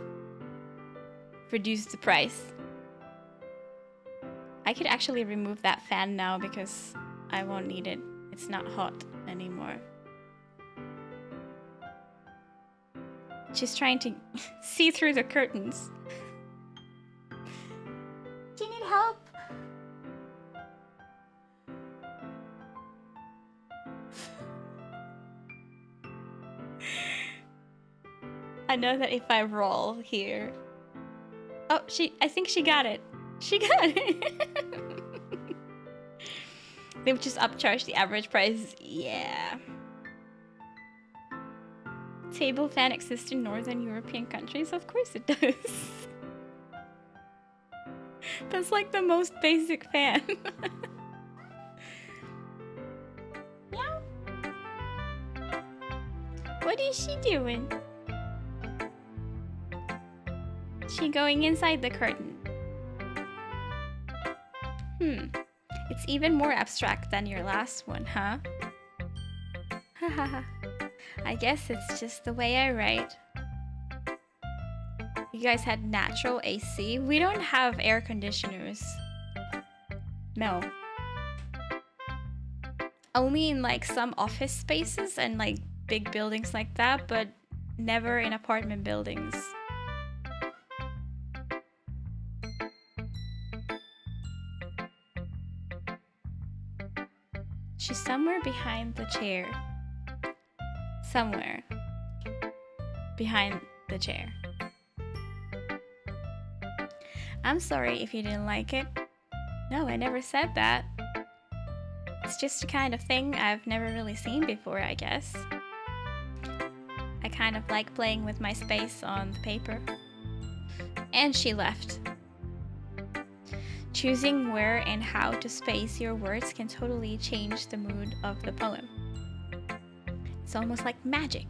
reduce the price. I could actually remove that fan now because I won't need it. It's not hot anymore. She's trying to see through the curtains. Do you need help? I know that if I roll here... Oh, I think she got it. She got it. They would just upcharge the average price. Yeah. Table fan exists in Northern European countries? Of course it does. That's like the most basic fan. Meow. What is she doing? She going inside the curtain. It's even more abstract than your last one, huh? Hahaha. I guess it's just the way I write. You guys had natural AC? We don't have air conditioners. No. Only in like some office spaces and like big buildings like that, but never in apartment buildings. She's somewhere behind the chair. Somewhere behind the chair. I'm sorry if you didn't like it. No, I never said that. It's just a kind of thing I've never really seen before, I guess. I kind of like playing with my space on the paper. And she left. Choosing where and how to space your words can totally change the mood of the poem. It's almost like magic.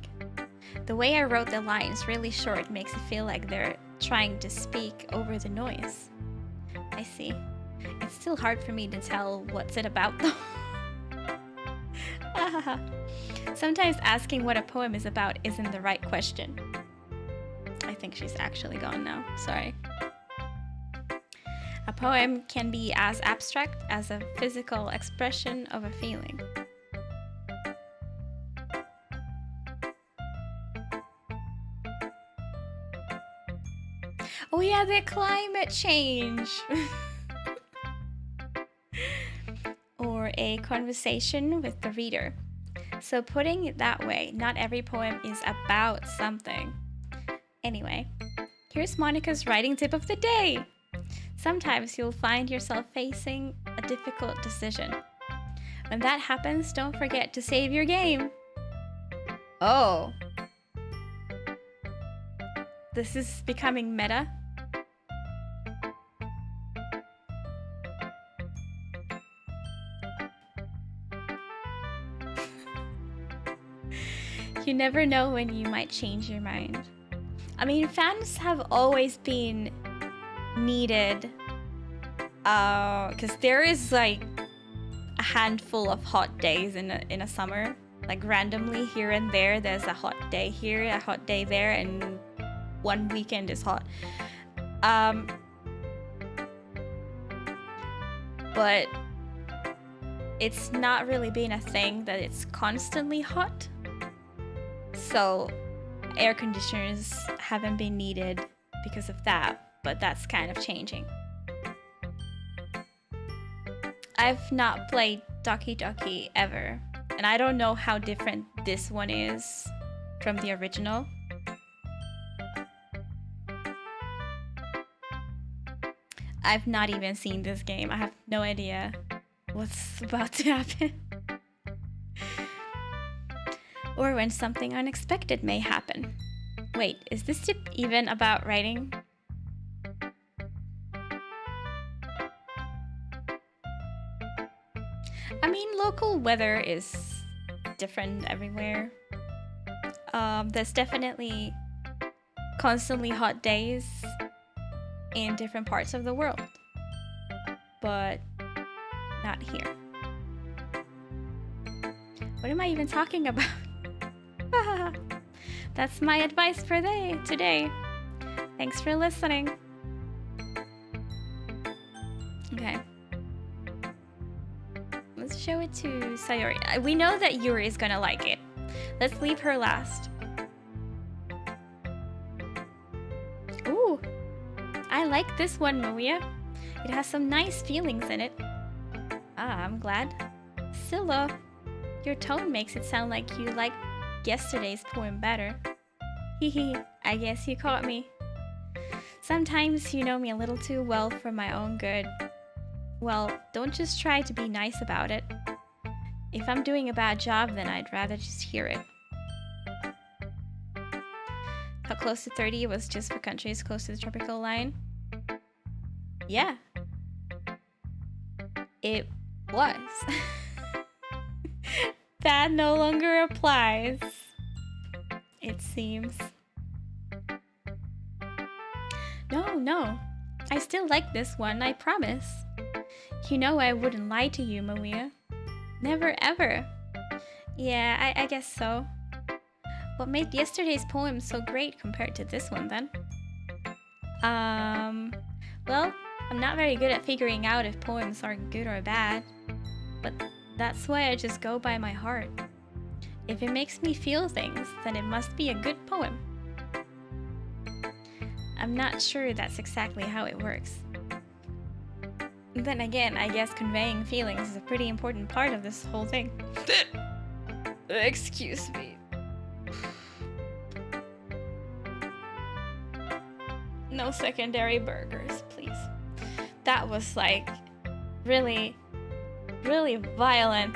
The way I wrote the lines really short makes it feel like they're trying to speak over the noise. I see. It's still hard for me to tell what's it about though. Sometimes asking what a poem is about isn't the right question. I think she's actually gone now. Sorry. A poem can be as abstract as a physical expression of a feeling. Oh yeah, the climate change! Or a conversation with the reader. So putting it that way, not every poem is about something. Anyway, here's Monica's writing tip of the day. Sometimes you'll find yourself facing a difficult decision. When that happens, don't forget to save your game. Oh. This is becoming meta. You never know when you might change your mind. I mean, fans have always been needed because there is like a handful of hot days in a summer. Like randomly here and there, there's a hot day here, a hot day there, and one weekend is hot. But it's not really been a thing that it's constantly hot. So air conditioners haven't been needed because of that, but that's kind of changing. I've not played Doki ever, and I don't know how different this one is from the original. I've not even seen this game. I have no idea what's about to happen. Or when something unexpected may happen. Wait, is this tip even about writing? I mean, local weather is different everywhere. There's definitely constantly hot days in different parts of the world, but not here. What am I even talking about? That's my advice for today. Thanks for listening. Okay. Let's show it to Sayori. We know that Yuri is gonna like it. Let's leave her last. Ooh. I like this one, Maria. It has some nice feelings in it. Ah, I'm glad. Scylla, your tone makes it sound like you like yesterday's poem better. Hehe, I guess you caught me. Sometimes you know me a little too well for my own good. Well, don't just try to be nice about it. If I'm doing a bad job, then I'd rather just hear it. How close to 30 was just for countries close to the tropical line? Yeah. It was. That no longer applies, it seems. No. I still like this one, I promise. You know I wouldn't lie to you, Maria. Never ever. Yeah, I guess so. What made yesterday's poem so great compared to this one then? Well, I'm not very good at figuring out if poems are good or bad. But that's why I just go by my heart. If it makes me feel things, then it must be a good poem. I'm not sure that's exactly how it works. Then again, I guess conveying feelings is a pretty important part of this whole thing. Excuse me. No secondary burgers, please. That was like really, really violent.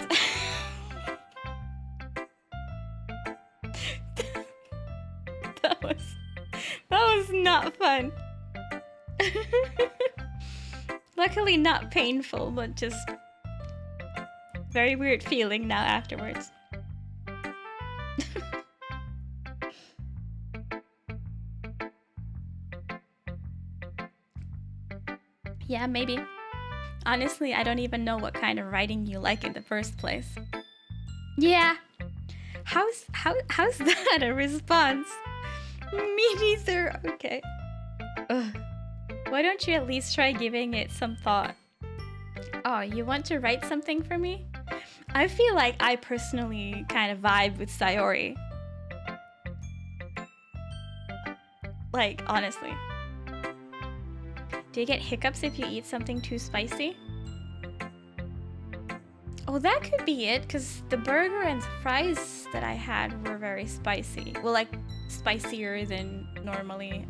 that was that was not fun. Luckily not painful, but just very weird feeling now afterwards. Yeah, maybe. Honestly, I don't even know what kind of writing you like in the first place. Yeah. How's that a response? Me neither. Okay. Ugh. Why don't you at least try giving it some thought? Oh, you want to write something for me? I feel like I personally kind of vibe with Sayori. Like, honestly. Do you get hiccups if you eat something too spicy? Oh, that could be it, because the burger and fries that I had were very spicy. Well, like, spicier than normally.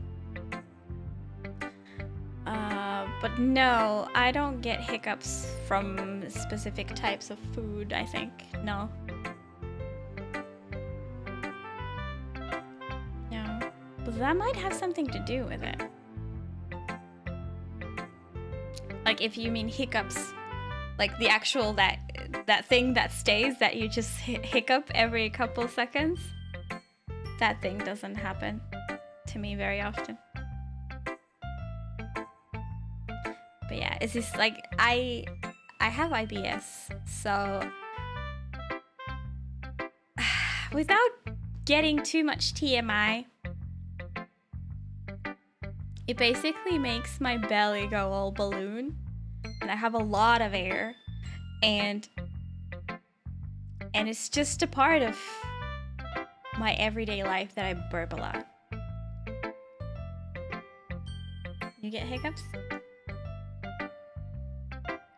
But no, I don't get hiccups from specific types of food, I think. No. No. But that might have something to do with it. Like, if you mean hiccups, like the actual that thing that stays that you just hiccup every couple seconds, that thing doesn't happen to me very often. But yeah, it's just like I have IBS, so without getting too much TMI, it basically makes my belly go all balloon, and I have a lot of air, and it's just a part of my everyday life that I burp a lot. You get hiccups?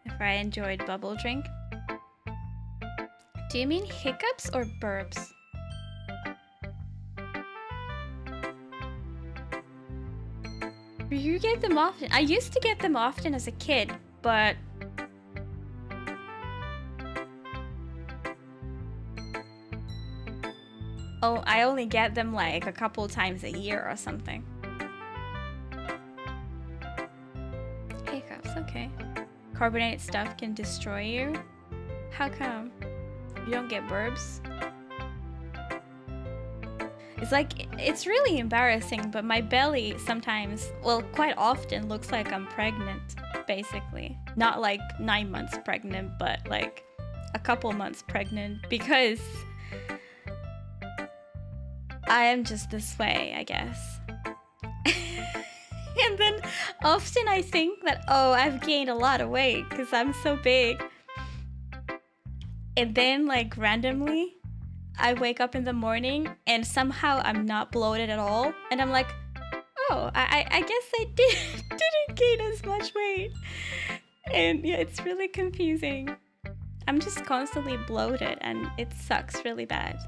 If I enjoyed bubble drink? Do you mean hiccups or burps? You get them often. I used to get them often as a kid, but oh, I only get them like a couple times a year or something. Hiccups, okay. Carbonated stuff can destroy you? How come? You don't get burps? It's like, it's really embarrassing, but my belly sometimes, well, quite often looks like I'm pregnant, basically. Not like 9 months pregnant, but like a couple months pregnant, because I am just this way, I guess. And then often I think that, oh, I've gained a lot of weight because I'm so big. And then like randomly, I wake up in the morning and somehow I'm not bloated at all. And I'm like, oh, I guess I didn't gain as much weight. And yeah, it's really confusing. I'm just constantly bloated and it sucks really bad.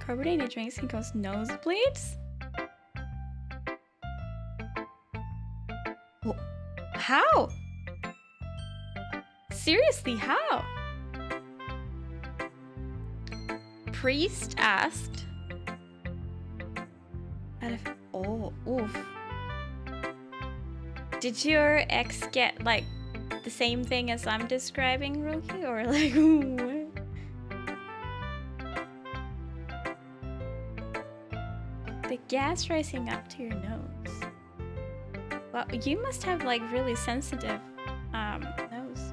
Carbonated drinks can cause nosebleeds? How? Seriously, how? Priest asked. Oh, oof. Did your ex get like the same thing as I'm describing, Roki? Or like what? The gas rising up to your nose. Well, you must have like really sensitive nose.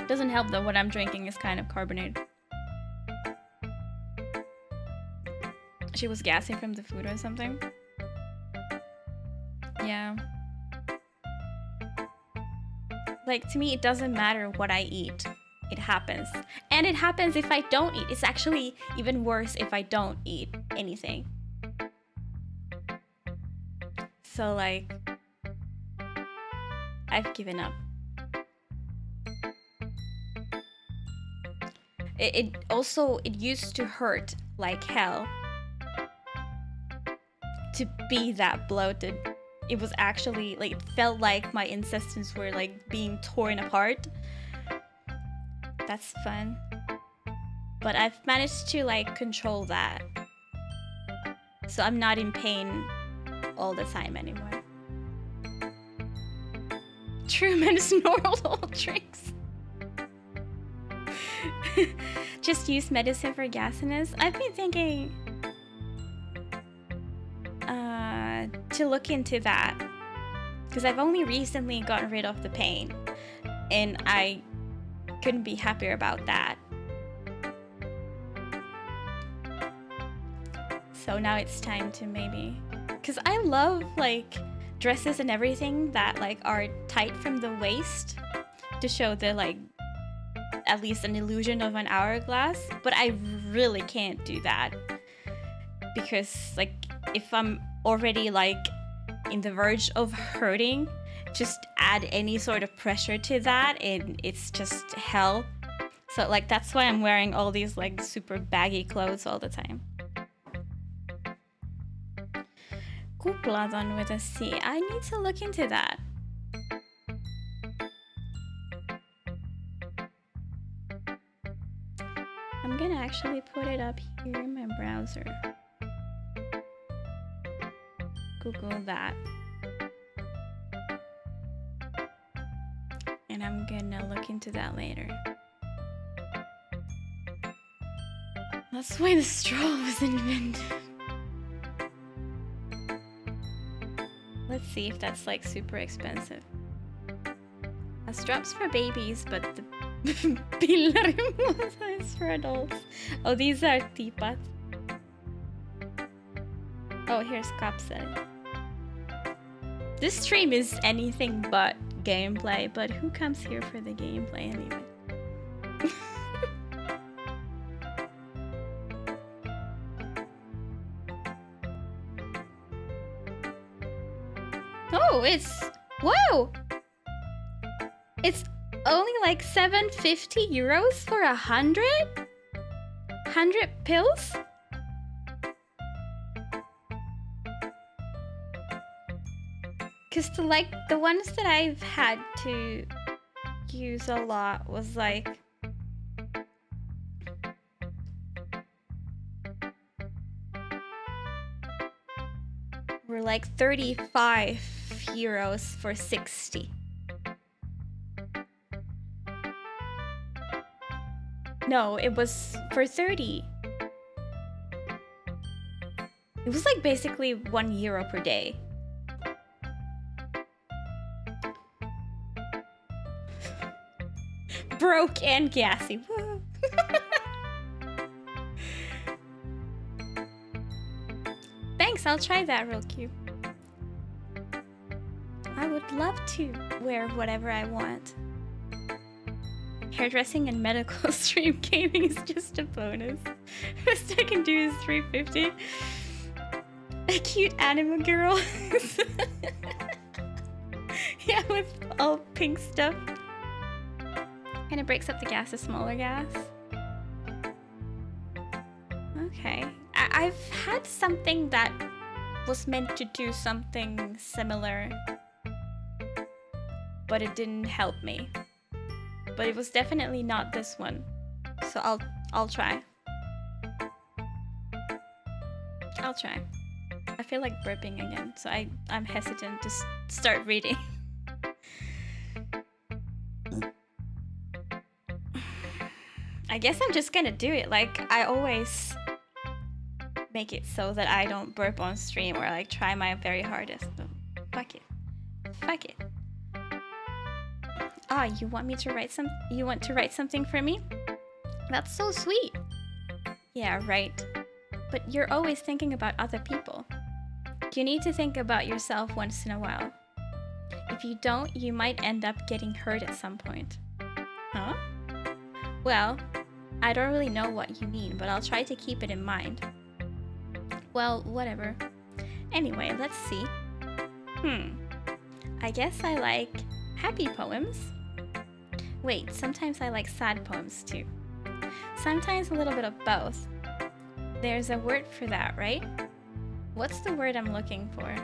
Doesn't help though, what I'm drinking is kind of carbonated. She was gassing from the food or something. Yeah. Like, to me, it doesn't matter what I eat. It happens. And it happens if I don't eat. It's actually even worse if I don't eat anything. So, like, I've given up. It used to hurt like hell to be that bloated. It was actually like, it felt like my intestines were like being torn apart. That's fun. But I've managed to like control that. So I'm not in pain all the time anymore. Truman's normal drinks. Just use medicine for gasiness. I've been thinking to look into that, because I've only recently gotten rid of the pain and I couldn't be happier about that. So now it's time to maybe, because I love like dresses and everything that like are tight from the waist to show the like at least an illusion of an hourglass, but I really can't do that because like if I'm already like in the verge of hurting, just add any sort of pressure to that and it's just hell. So like that's why I'm wearing all these like super baggy clothes all the time. Kupladon with a C. I need to look into that. I'm gonna actually put it up here in my browser. Google that. And I'm gonna look into that later. That's why the straw was invented. Let's see if that's like super expensive. Straps for babies, but the pillar is for adults. Oh, these are tipat. Oh, here's capsule. This stream is anything but gameplay, but who comes here for the gameplay anyway? Oh, it's... Whoa! It's only like 750 euros for 100? 100 pills? Cause the ones that I've had to use a lot was like were like 35 euros for 60. No, it was for 30. It was like basically €1 per day. Broke and gassy. Woo. Thanks, I'll try that real cute. I would love to wear whatever I want. Hairdressing and medical stream gaming is just a bonus. Best I can do is 350. A cute anime girl. Yeah, with all pink stuff. And it breaks up the gas to smaller gas. Okay. I've had something that was meant to do something similar, but it didn't help me. But it was definitely not this one. So I'll try. I'll try. I feel like burping again, so I'm hesitant to start reading. I guess I'm just gonna do it. Like, I always make it so that I don't burp on stream or like try my very hardest. So, fuck it. Fuck it. Ah, you want me to write you want to write something for me? That's so sweet. Yeah, right. But you're always thinking about other people. You need to think about yourself once in a while. If you don't, you might end up getting hurt at some point. Huh? Well, I don't really know what you mean, but I'll try to keep it in mind. Well, whatever. Anyway, let's see. I guess I like happy poems. Wait, sometimes I like sad poems too. Sometimes a little bit of both. There's a word for that, right? What's the word I'm looking for?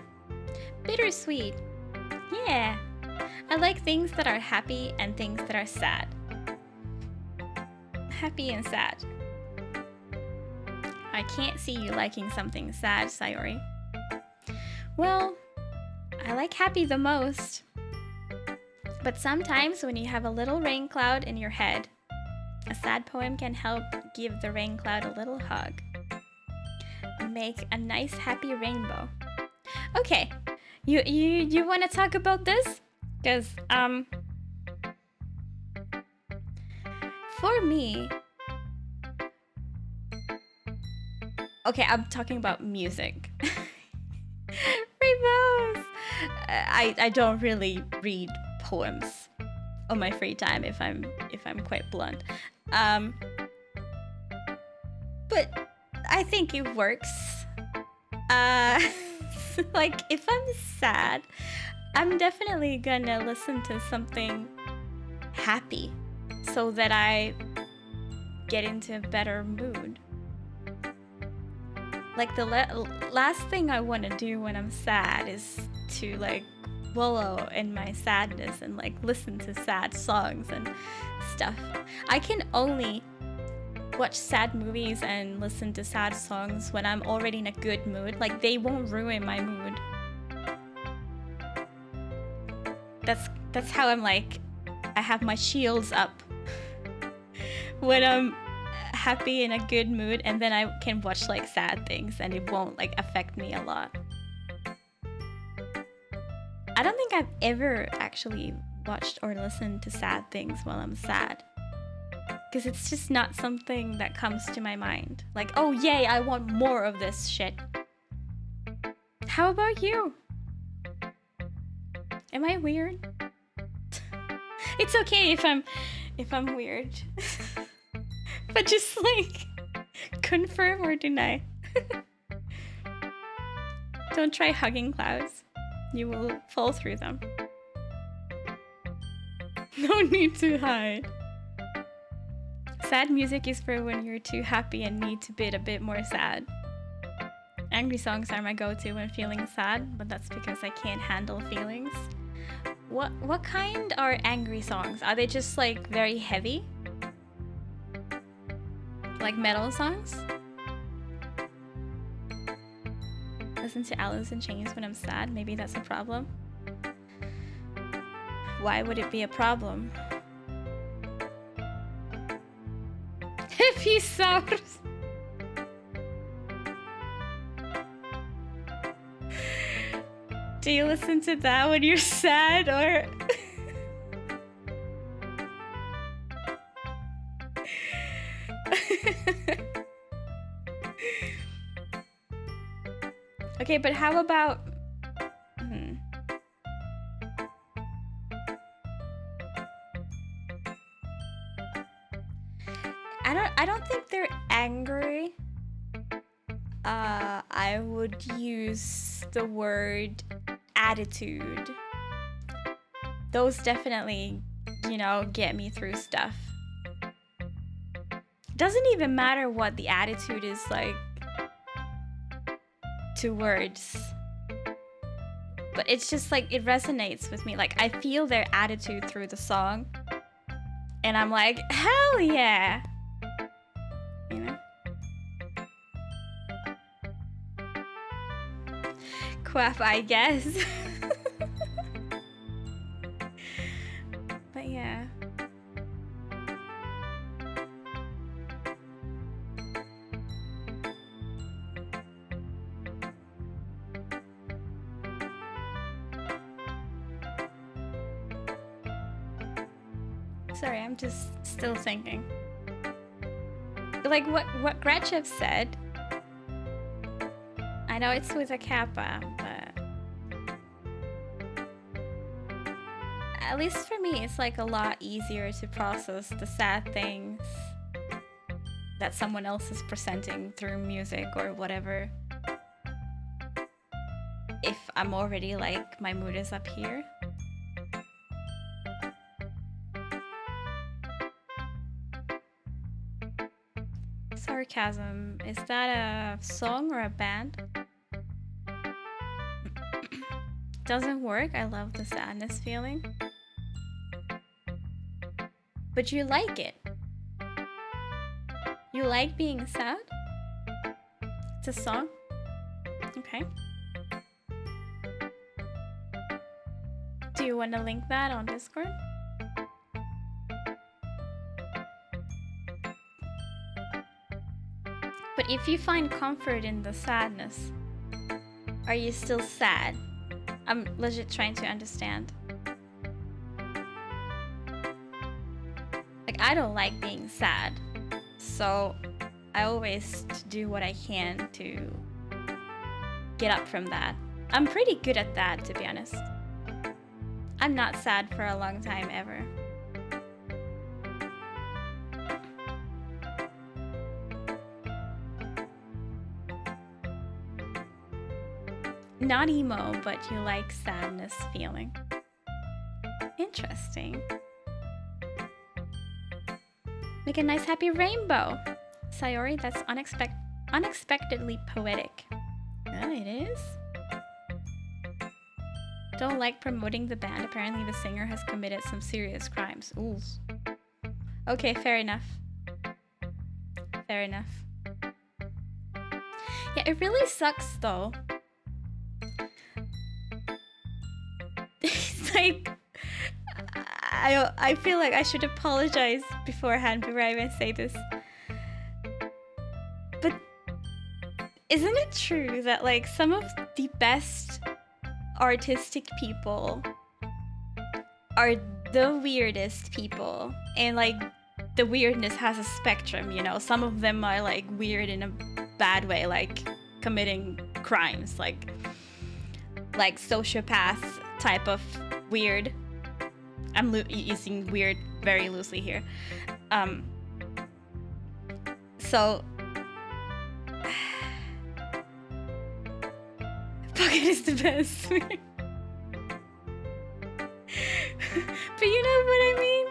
Bittersweet. Yeah. I like things that are happy and things that are sad. Happy and sad. I can't see you liking something sad, Sayori. Well, I like happy the most. But sometimes when you have a little rain cloud in your head, a sad poem can help give the rain cloud a little hug. Make a nice happy rainbow. Okay, you want to talk about this? Because for me, okay, I'm talking about music. Rainbows. I don't really read poems on my free time if I'm quite blunt. But I think it works. Like if I'm sad, I'm definitely gonna listen to something happy so that I get into a better mood. Like the last thing I want to do when I'm sad is to like wallow in my sadness and like listen to sad songs and stuff. I can only watch sad movies and listen to sad songs when I'm already in a good mood. Like they won't ruin my mood. That's how I'm like, I have my shields up when I'm happy in a good mood, and then I can watch like sad things and it won't like affect me a lot. I don't think I've ever actually watched or listened to sad things while I'm sad. Because it's just not something that comes to my mind. Like, oh yay, I want more of this shit. How about you? Am I weird? It's okay if I'm weird. But just like confirm or deny. Don't try hugging clouds. You will fall through them. No need to hide. Sad music is for when you're too happy and need to be a bit more sad. Angry songs are my go-to when feeling sad, but that's because I can't handle feelings. What kind are angry songs? Are they just like very heavy? Like metal songs? Listen to Alice in Chains when I'm sad. Maybe that's a problem. Why would it be a problem? Episaurus. Do you listen to that when you're sad or? Okay, but how about I don't think they're angry. I would use the word attitude. Those definitely, get me through stuff. Doesn't even matter what the attitude is like towards, but it's just like it resonates with me. Like I feel their attitude through the song and I'm like, hell yeah, Quaff, I guess. But yeah. Sorry, I'm just still thinking. Like what Gretchev said. I know it's with a kappa, but at least for me, it's like a lot easier to process the sad things that someone else is presenting through music or whatever. If I'm already like, my mood is up here. Sarcasm, is that a song or a band? doesn't work. I love the sadness feeling. But you like it. You like being sad? It's a song? Okay. Do you want to link that on Discord? But if you find comfort in the sadness, are you still sad? I'm legit trying to understand. Like, I don't like being sad, so I always do what I can to get up from that. I'm pretty good at that, to be honest. I'm not sad for a long time ever. Not emo, but you like sadness feeling. Interesting. Make a nice happy rainbow. Sayori, that's unexpectedly poetic. Oh, it is? Don't like promoting the band. Apparently the singer has committed some serious crimes. Ooh. Okay, fair enough. Fair enough. Yeah, it really sucks though. It's like, I feel like I should apologize beforehand before I even say this. But isn't it true that like some of the best artistic people are the weirdest people? And like the weirdness has a spectrum, you know? Some of them are like weird in a bad way, like committing crimes, like sociopath type of weird. I'm using weird very loosely here. So Pocket is the best. But you know what I mean?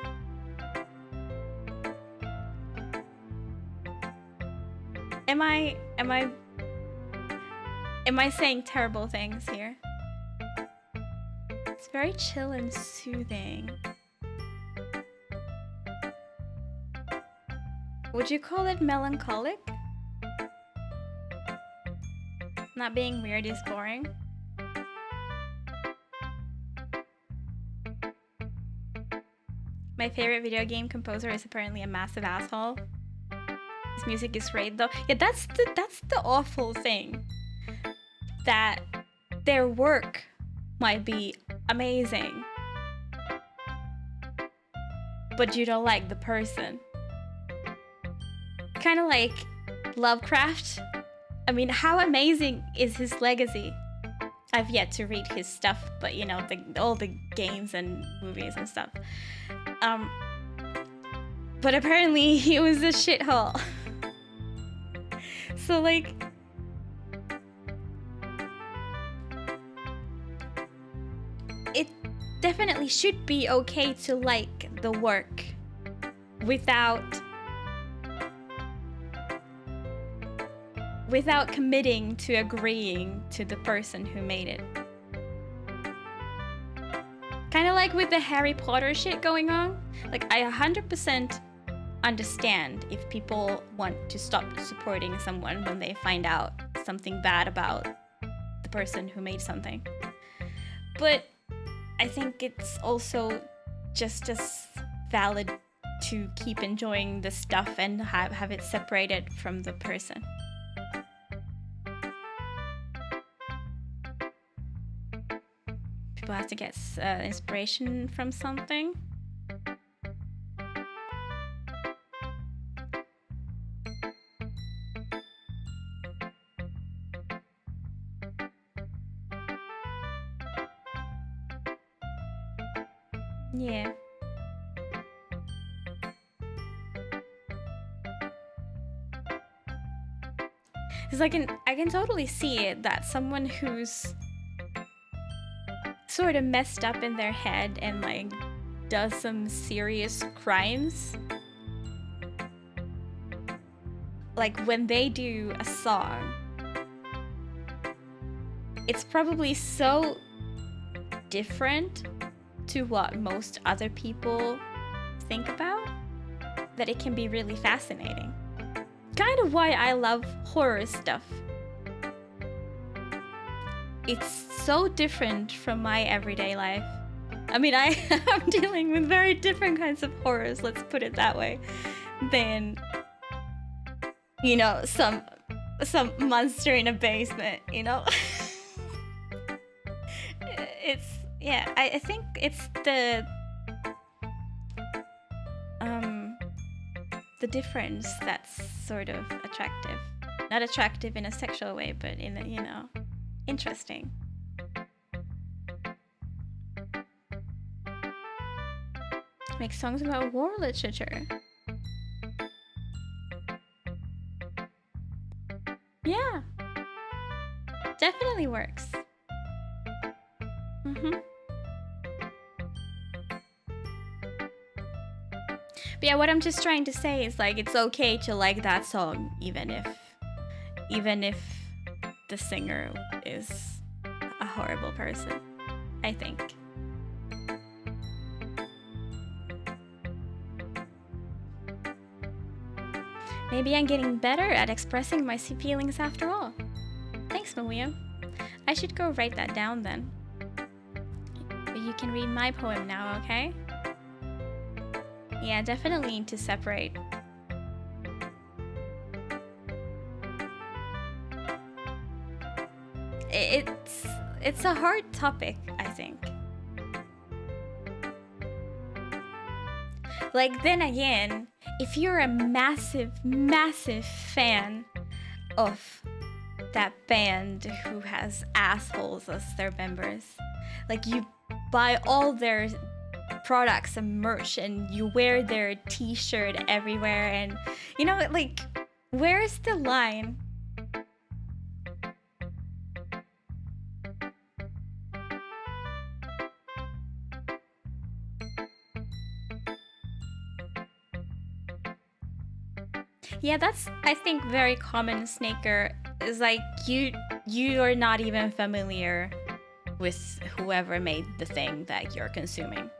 Am I saying terrible things here? It's very chill and soothing. Would you call it melancholic? Not being weird is boring. My favorite video game composer is apparently a massive asshole. His music is great though. Yeah, that's the awful thing. That their work might be amazing, but you don't like the person. Kind of like Lovecraft. I mean, how amazing is his legacy? I've yet to read his stuff, but you know, all the games and movies and stuff. But apparently he was a shithole. So like, it definitely should be okay to like the work without committing to agreeing to the person who made it. Kind of like with the Harry Potter shit going on. Like, I 100% understand if people want to stop supporting someone when they find out something bad about the person who made something. But I think it's also just as valid to keep enjoying the stuff and have it separated from the person. People have to get inspiration from something. Yeah. It's like I can totally see it that someone who's sort of messed up in their head and like does some serious crimes, like when they do a song, it's probably so different to what most other people think about that it can be really fascinating. Kind of why I love horror stuff. It's so different from my everyday life. I mean, I am dealing with very different kinds of horrors, let's put it that way, than, you know, some monster in a basement, you know? Yeah, I think it's the difference that's sort of attractive. Not attractive in a sexual way, but in a, you know, interesting. Make songs about war literature. Yeah. Definitely works. But yeah, what I'm just trying to say is, like, it's okay to like that song even if the singer is a horrible person, I think. Maybe I'm getting better at expressing my feelings after all. Thanks, Malia. I should go write that down then. But you can read my poem now, okay? Yeah, definitely need to separate. It's a hard topic, I think. Like, then again, if you're a massive fan of that band who has assholes as their members, like, you buy all their products and merch and you wear their t-shirt everywhere, and, you know, like, where's the line? Yeah, that's, I think, very common, Snaker. Is like you are not even familiar with whoever made the thing that you're consuming.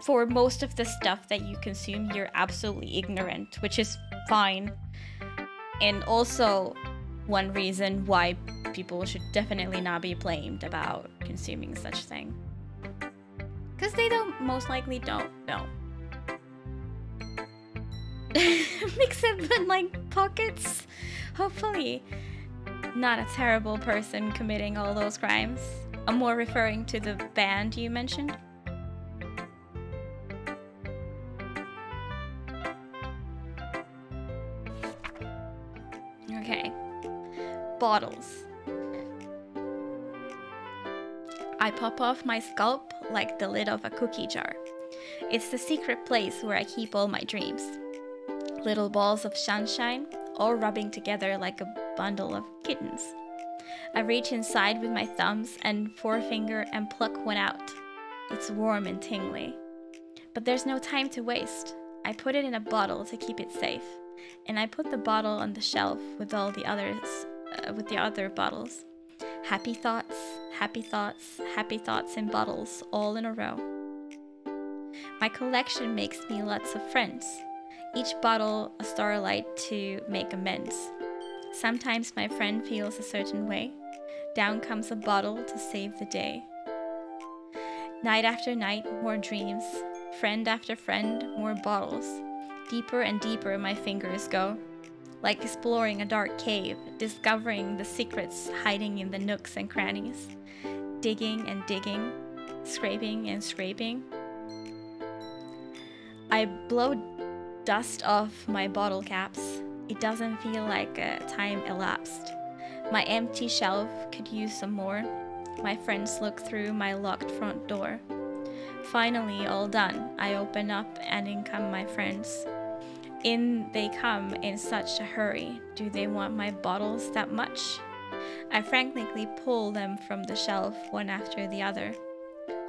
For most of the stuff that you consume, you're absolutely ignorant, which is fine. And also one reason why people should definitely not be blamed about consuming such thing. Because they most likely don't know. Mix it in, like, pockets. Hopefully not a terrible person committing all those crimes. I'm more referring to the band you mentioned. Okay. Bottles. I pop off my scalp like the lid of a cookie jar. It's the secret place where I keep all my dreams. Little balls of sunshine, all rubbing together like a bundle of kittens. I reach inside with my thumbs and forefinger and pluck one out. It's warm and tingly. But there's no time to waste. I put it in a bottle to keep it safe, and I put the bottle on the shelf with all the others, with the other bottles. Happy thoughts, happy thoughts, happy thoughts in bottles, all in a row. My collection makes me lots of friends. Each bottle a starlight to make amends. Sometimes my friend feels a certain way. Down comes a bottle to save the day. Night after night, more dreams. Friend after friend, more bottles. Deeper and deeper my fingers go. Like exploring a dark cave, discovering the secrets hiding in the nooks and crannies. Digging and digging, scraping and scraping. I blow dust off my bottle caps. It doesn't feel like time elapsed. My empty shelf could use some more. My friends look through my locked front door. Finally, all done, I open up and in come my friends. In they come in such a hurry. Do they want my bottles that much? I frankly pull them from the shelf one after the other,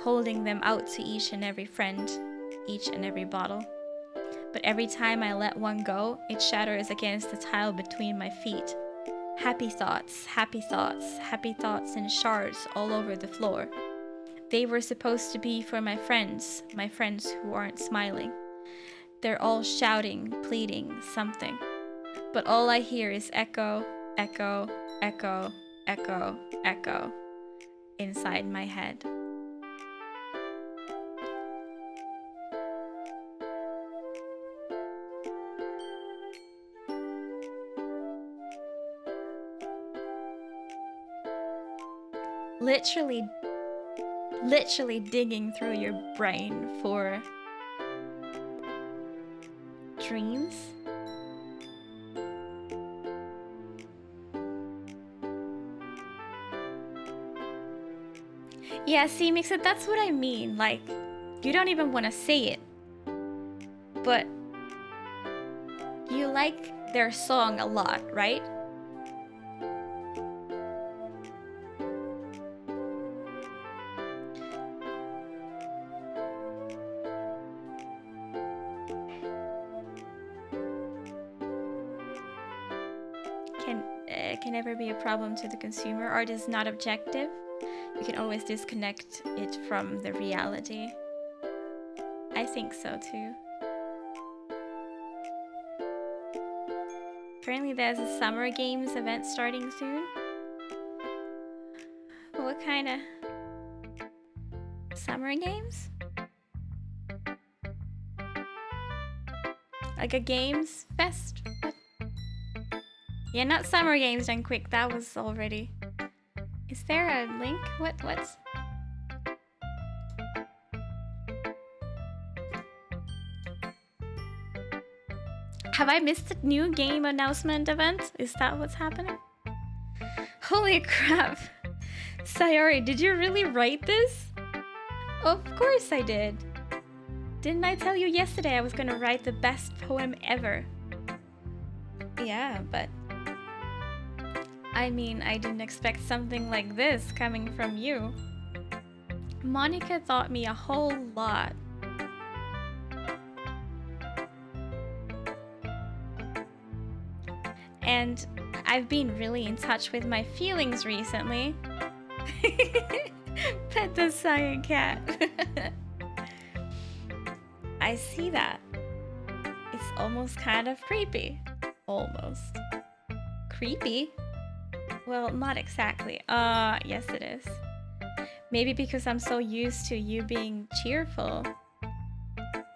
holding them out to each and every friend, each and every bottle. But every time I let one go, it shatters against the tile between my feet. Happy thoughts, happy thoughts, happy thoughts in shards all over the floor. They were supposed to be for my friends who aren't smiling. They're all shouting, pleading, something. But all I hear is echo, echo, echo, echo, echo inside my head. Literally digging through your brain for dreams. Yeah, see, Mixit, that's what I mean. Like, you don't even want to say it, but you like their song a lot, right? Can never be a problem to the consumer. Art is not objective. You can always disconnect it from the reality. I think so too. Apparently there's a Summer Games event starting soon. What kind of Summer Games? Like a games fest? What? Yeah, not Summer Games done quick. That was already. Is there a link? What's? Have I missed a new game announcement event? Is that what's happening? Holy crap. Sayori, did you really write this? Of course I did. Didn't I tell you yesterday I was gonna write the best poem ever? Yeah, but I mean, I didn't expect something like this coming from you. Monica taught me a whole lot. And I've been really in touch with my feelings recently. Pet the cyan cat. I see that. It's almost kind of creepy. Almost. Creepy? Well, not exactly. Yes it is. Maybe because I'm so used to you being cheerful.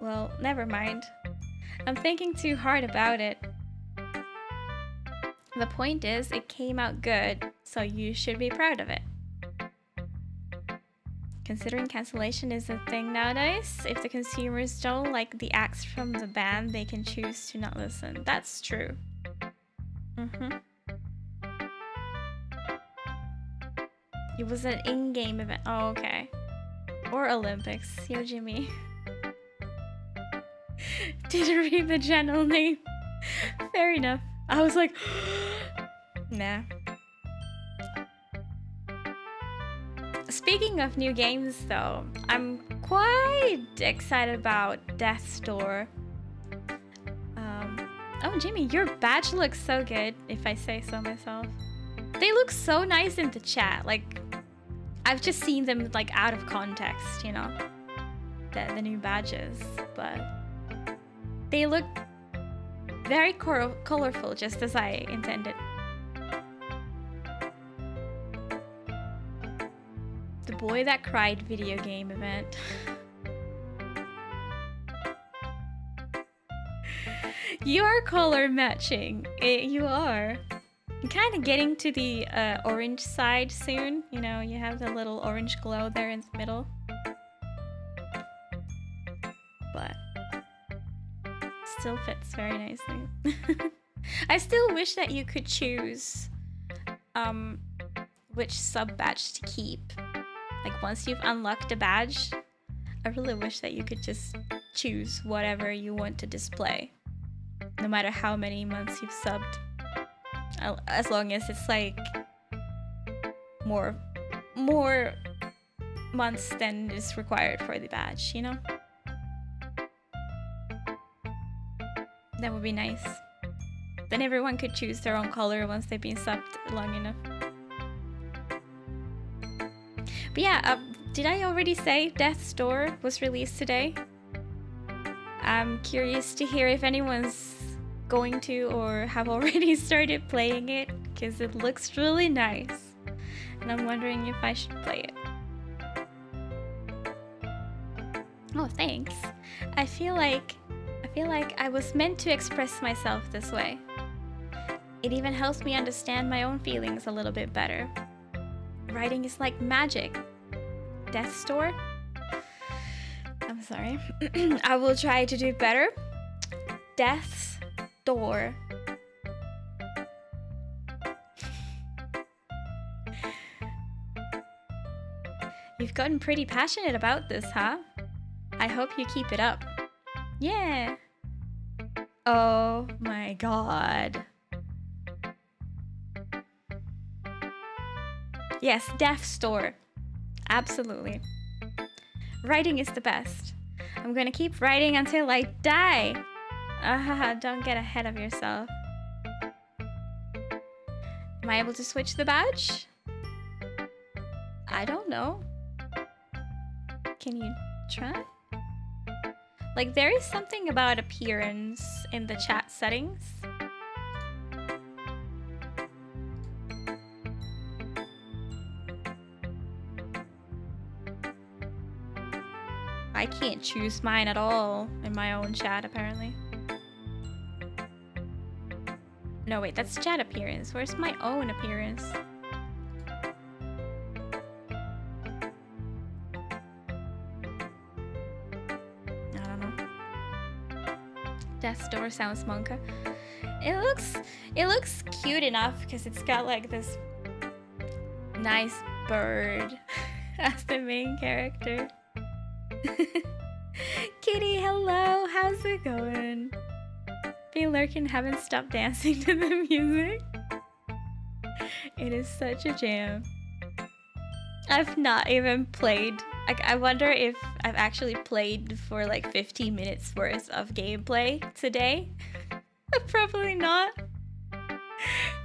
Well, never mind. I'm thinking too hard about it. The point is, it came out good, so you should be proud of it. Considering cancellation is a thing nowadays, if the consumers don't like the acts from the band, they can choose to not listen. That's true. It was an in-game event. Oh, okay. Or Olympics. Yo, Jimmy. Didn't read the channel name. Fair enough. I was like, nah. Speaking of new games though, I'm quite excited about Death's Door. Oh Jimmy, your badge looks so good, if I say so myself. They look so nice in the chat, like, I've just seen them like out of context, you know, the new badges, but they look very colorful, just as I intended. The Boy That Cried video game event. You are color matching. You are. I'm kind of getting to the orange side soon. You know, you have the little orange glow there in the middle. But still fits very nicely. I still wish that you could choose which sub badge to keep. Like once you've unlocked a badge, I really wish that you could just choose whatever you want to display. No matter how many months you've subbed. As long as it's like more months than is required for the badge, you know? That would be nice. Then everyone could choose their own color once they've been subbed long enough. But yeah, did I already say Death's Door was released today? I'm curious to hear if anyone's going to or have already started playing it, because it looks really nice. And I'm wondering if I should play it. Oh, thanks. I feel like I was meant to express myself this way. It even helps me understand my own feelings a little bit better. Writing is like magic. Death's Door? I'm sorry. I will try to do better. Death's Door. You've gotten pretty passionate about this, huh? I hope you keep it up. Yeah. Oh my god. Yes, Death's Door. Absolutely. Writing is the best. I'm gonna keep writing until I die. Don't get ahead of yourself. Am I able to switch the badge? I don't know. Can you try? Like, there is something about appearance in the chat settings. I can't choose mine at all in my own chat, apparently. No, wait, that's chat appearance. Where's my own appearance? I don't know. Death's Door sounds monka. It looks cute enough because it's got like this nice bird as the main character. Kitty, hello, how's it going? Been lurking, haven't stopped dancing to the music. It is such a jam. I've not even played. Like, I wonder if I've actually played for like 15 minutes worth of gameplay today. Probably not.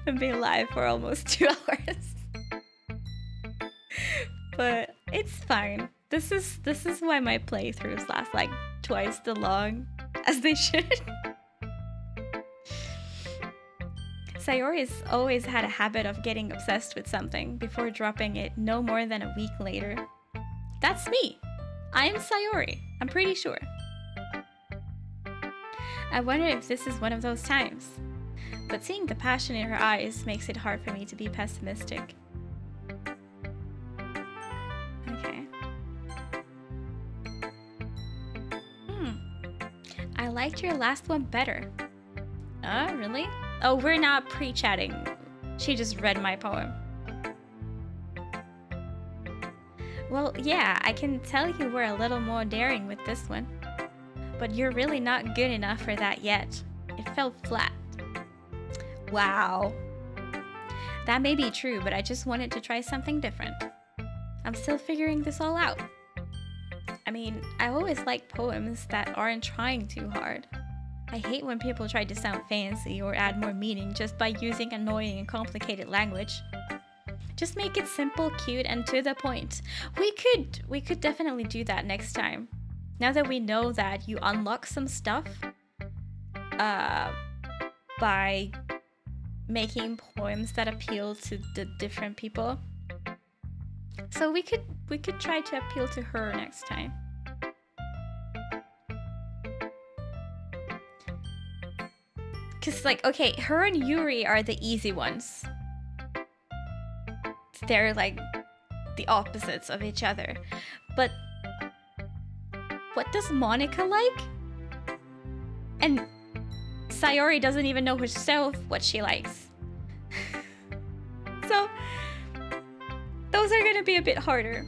I've been live for almost 2 hours. But it's fine. This is why my playthroughs last like twice the long as they should. Sayori's always had a habit of getting obsessed with something before dropping it no more than a week later. That's me. I am Sayori, I'm pretty sure. I wonder if this is one of those times. But seeing the passion in her eyes makes it hard for me to be pessimistic. Okay. I liked your last one better. Really? Oh, we're not pre-chatting. She just read my poem. Well, yeah, I can tell you we're a little more daring with this one. But you're really not good enough for that yet. It fell flat. Wow. That may be true, but I just wanted to try something different. I'm still figuring this all out. I mean, I always like poems that aren't trying too hard. I hate when people try to sound fancy or add more meaning just by using annoying and complicated language. Just make it simple, cute, and to the point. We could definitely do that next time. Now that we know that you unlock some stuff by making poems that appeal to the different people. So we could try to appeal to her next time. Cause like, okay, her and Yuri are the easy ones. They're like the opposites of each other. But what does Monica like? And Sayori doesn't even know herself what she likes. So those are gonna be a bit harder.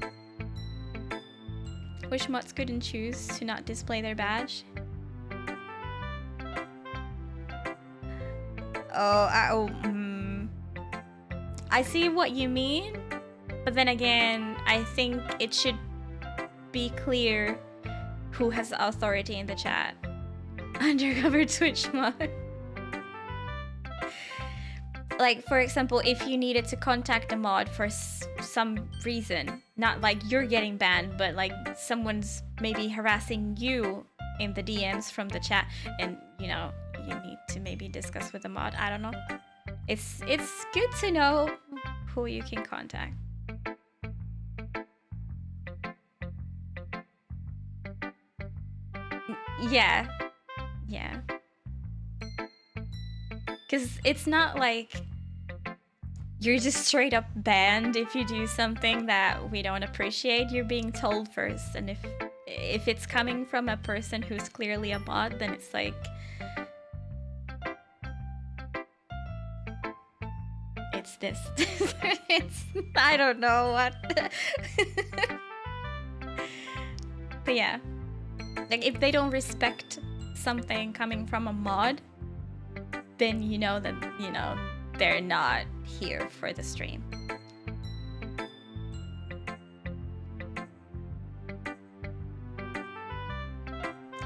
Wish mods couldn't choose to not display their badge. I see what you mean, but then again, I think it should be clear who has authority in the chat. Undercover Twitch mod. like, for example, if you needed to contact a mod for some reason, not like you're getting banned, but like someone's maybe harassing you in the DMs from the chat, and you know, you need to maybe discuss with the mod. I don't know. It's good to know who you can contact. Yeah. Yeah. Because it's not like you're just straight up banned if you do something that we don't appreciate. You're being told first, and if it's coming from a person who's clearly a mod, then it's like, it's this. It's, I don't know what. But yeah, like if they don't respect something coming from a mod, then you know that, you know, they're not here for the stream.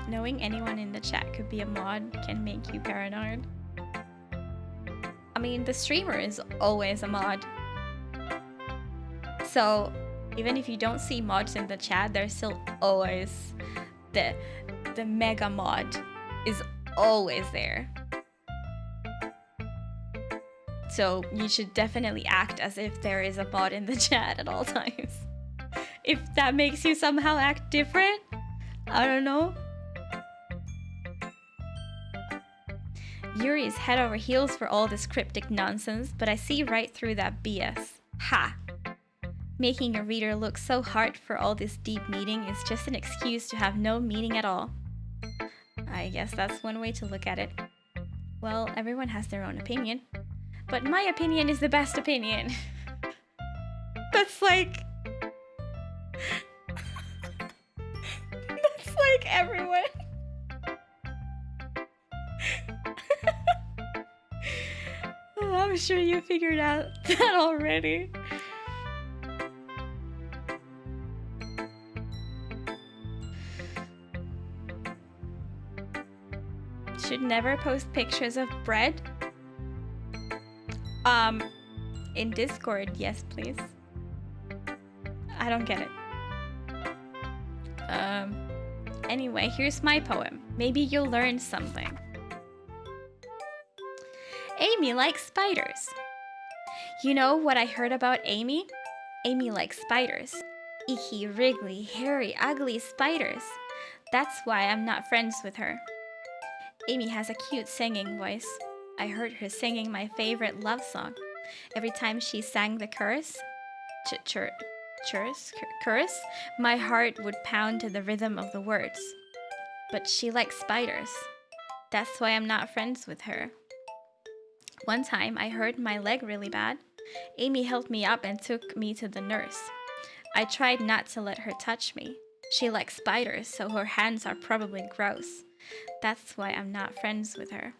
Knowing anyone in the chat could be a mod can make you paranoid. I mean, the streamer is always a mod. So even if you don't see mods in the chat, there's still always the mega mod is always there. So you should definitely act as if there is a mod in the chat at all times. If that makes you somehow act different, I don't know. Yuri is head over heels for all this cryptic nonsense, but I see right through that BS. Ha! Making a reader look so hard for all this deep meaning is just an excuse to have no meaning at all. I guess that's one way to look at it. Well, everyone has their own opinion. But my opinion is the best opinion. That's like... That's like everyone. I'm sure you figured out that already. Should never post pictures of bread. In Discord, yes, please. I don't get it. Anyway, here's my poem. Maybe you'll learn something. Amy likes spiders. You know what I heard about Amy? Amy likes spiders. Icky, wriggly, hairy, ugly spiders. That's why I'm not friends with her. Amy has a cute singing voice. I heard her singing my favorite love song. Every time she sang the chorus, my heart would pound to the rhythm of the words. But she likes spiders. That's why I'm not friends with her. One time, I hurt my leg really bad. Amy helped me up and took me to the nurse. I tried not to let her touch me. She likes spiders, so her hands are probably gross. That's why I'm not friends with her.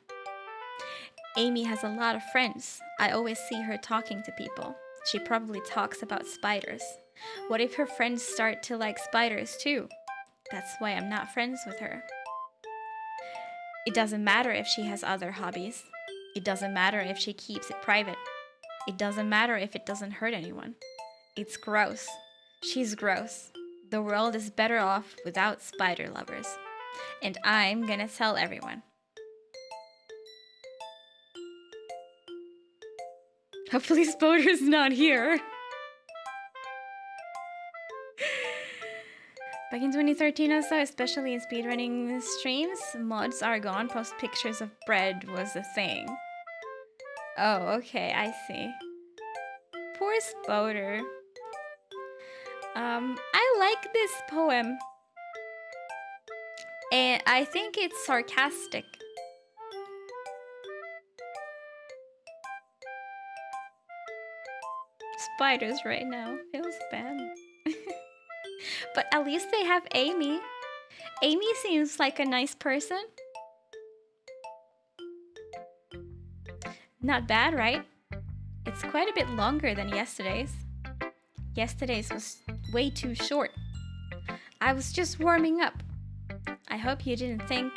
Amy has a lot of friends. I always see her talking to people. She probably talks about spiders. What if her friends start to like spiders too? That's why I'm not friends with her. It doesn't matter if she has other hobbies. It doesn't matter if she keeps it private. It doesn't matter if it doesn't hurt anyone. It's gross. She's gross. The world is better off without spider lovers. And I'm gonna tell everyone. Hopefully Spoder's not here. Back in 2013 or so, especially in speedrunning streams, mods are gone, post pictures of bread was a thing. Oh, okay, I see. Poor Spoder. I like this poem. And I think it's sarcastic. Spiders right now. Feels bad. But at least they have Amy. Amy seems like a nice person. Not bad, right? It's quite a bit longer than yesterday's. Yesterday's was way too short. I was just warming up. I hope you didn't think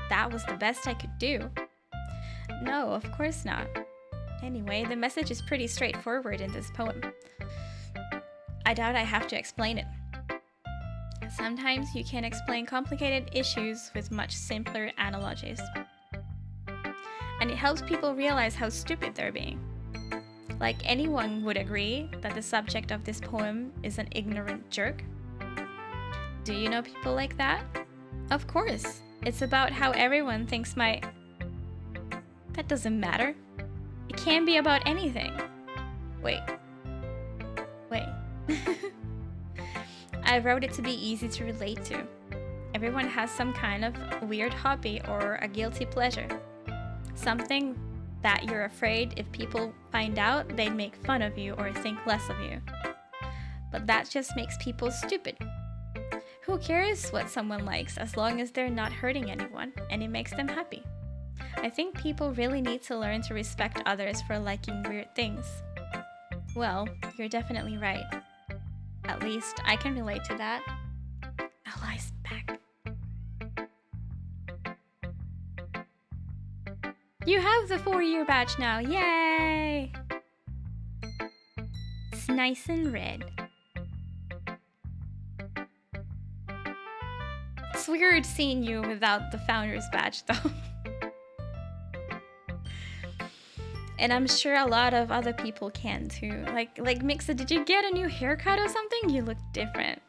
that was the best I could do. No, of course not. Anyway, the message is pretty straightforward in this poem. I doubt I have to explain it. Sometimes you can explain complicated issues with much simpler analogies. And it helps people realize how stupid they're being. Like, anyone would agree that the subject of this poem is an ignorant jerk. Do you know people like that? Of course. It's about how everyone thinks That doesn't matter. It can be about anything. Wait. I wrote it to be easy to relate to. Everyone has some kind of weird hobby or a guilty pleasure. Something that you're afraid if people find out, they'd make fun of you or think less of you. But that just makes people stupid. Who cares what someone likes as long as they're not hurting anyone and it makes them happy? I think people really need to learn to respect others for liking weird things. Well, you're definitely right. At least I can relate to that. Ally's back. You have the 4-year badge now, yay! It's nice and red. It's weird seeing you without the founder's badge though. And I'm sure a lot of other people can too. Like Mixa, did you get a new haircut or something? You look different.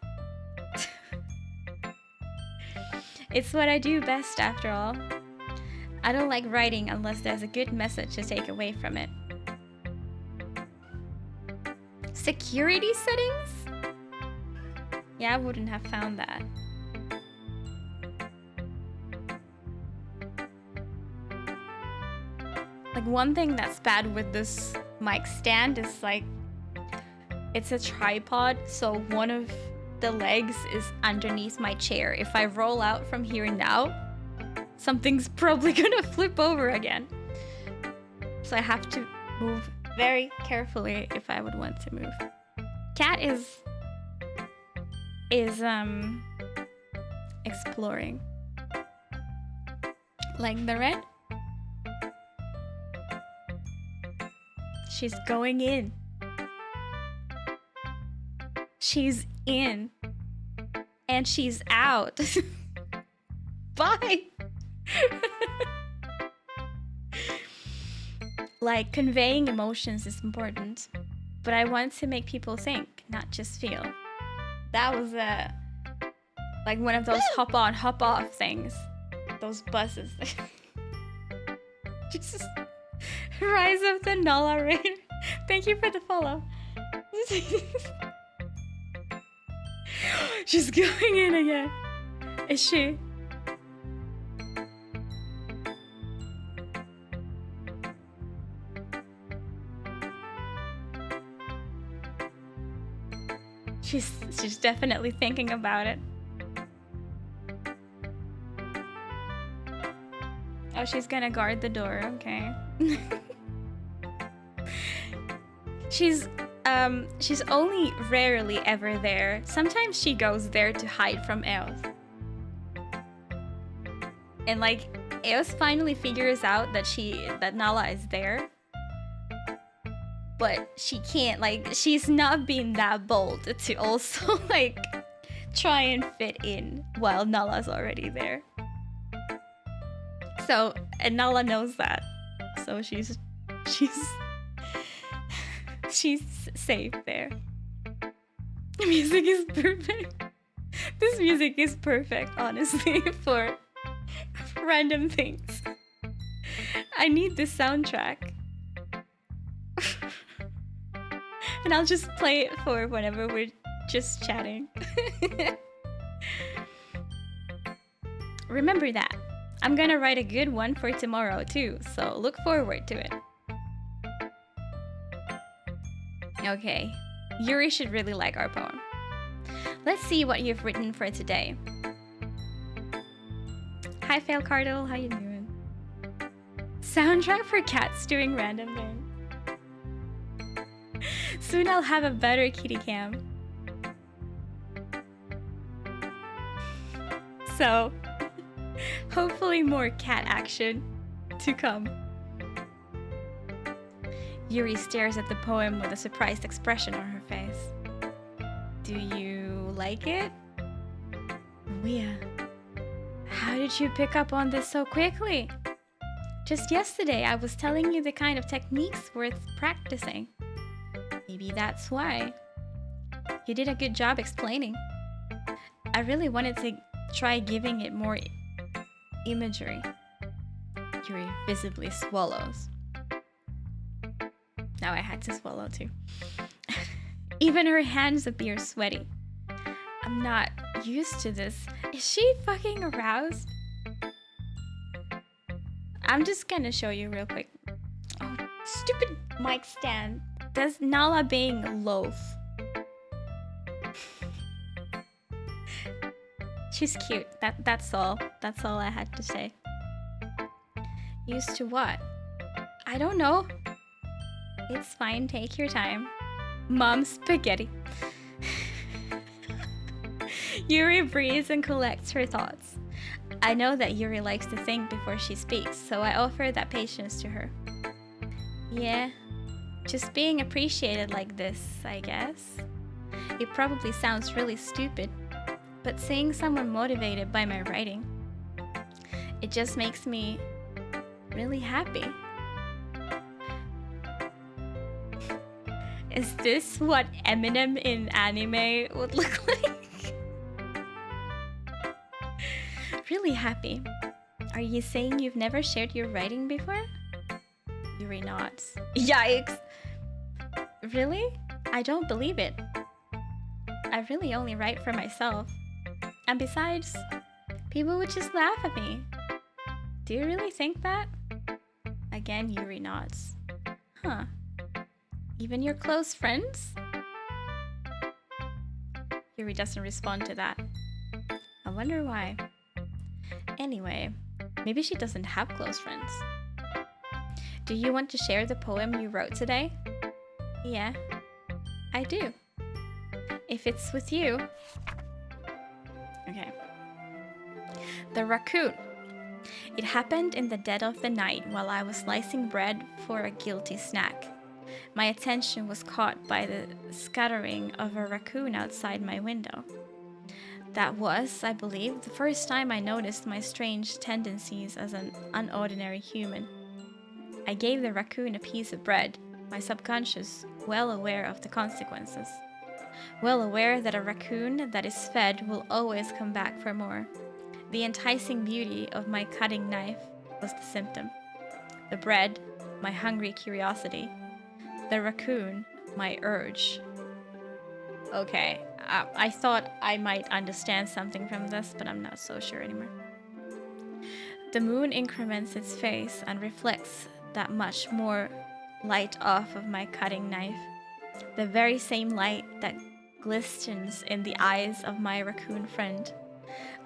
It's what I do best after all. I don't like writing unless there's a good message to take away from it. Security settings? Yeah, I wouldn't have found that. Like, one thing that's bad with this mic stand is like, it's a tripod, so one of the legs is underneath my chair. If I roll out from here now, something's probably gonna flip over again. So I have to move very carefully if I would want to move. Cat is exploring. Like the red? She's going in. She's in. And she's out. Bye! Like, conveying emotions is important, but I want to make people think, not just feel. That was like one of those hop on, hop off things. Those buses. Just Rise of the Nala Rain. Thank you for the follow. She's going in again. Is she? She's definitely thinking about it. Oh, she's gonna guard the door, okay. She's only rarely ever there. Sometimes she goes there to hide from Eos. And like, Eos finally figures out that Nala is there. But she can't, like, she's not being that bold to also, like, try and fit in while Nala's already there. So, and Nala knows that. So she's safe there. The music is perfect. This music is perfect, honestly, for random things. I need this soundtrack. And I'll just play it for whenever we're just chatting. Remember that. I'm gonna write a good one for tomorrow too, so look forward to it. Okay, Yuri should really like our poem. Let's see what you've written for today. Hi Fail Cardinal, how you doing? Soundtrack for cats doing random things. Soon I'll have a better kitty cam. So, hopefully more cat action to come. Yuri stares at the poem with a surprised expression on her face. Do you like it? Mia, how did you pick up on this so quickly? Just yesterday, I was telling you the kind of techniques worth practicing. Maybe that's why. You did a good job explaining. I really wanted to try giving it more imagery. Yuri visibly swallows. Now I had to swallow too. Even her hands appear sweaty. I'm not used to this. Is she fucking aroused? I'm just gonna show you real quick. Oh, stupid mic stand. That's Nala being a loaf. She's cute. That's all. That's all I had to say. Used to what? I don't know. It's fine. Take your time. Mom spaghetti. Yuri breathes and collects her thoughts. I know that Yuri likes to think before she speaks, so I offer that patience to her. Yeah, just being appreciated like this, I guess. It probably sounds really stupid, but seeing someone motivated by my writing, it just makes me really happy. Is this what Eminem in anime would look like? Really happy. Are you saying you've never shared your writing before? Yuri nods. Yikes! Really? I don't believe it. I really only write for myself. And besides, people would just laugh at me. Do you really think that? Again, Yuri nods. Huh. Even your close friends? Yuri doesn't respond to that. I wonder why. Anyway, maybe she doesn't have close friends. Do you want to share the poem you wrote today? Yeah, I do. If it's with you. Okay. The raccoon. It happened in the dead of the night while I was slicing bread for a guilty snack. My attention was caught by the scattering of a raccoon outside my window. That was, I believe, the first time I noticed my strange tendencies as an unordinary human. I gave the raccoon a piece of bread, my subconscious well aware of the consequences. Well aware that a raccoon that is fed will always come back for more. The enticing beauty of my cutting knife was the symptom. The bread, my hungry curiosity. The raccoon, my urge. Okay, I thought I might understand something from this, but I'm not so sure anymore. The moon increments its face and reflects that much more light off of my cutting knife. The very same light that glistens in the eyes of my raccoon friend.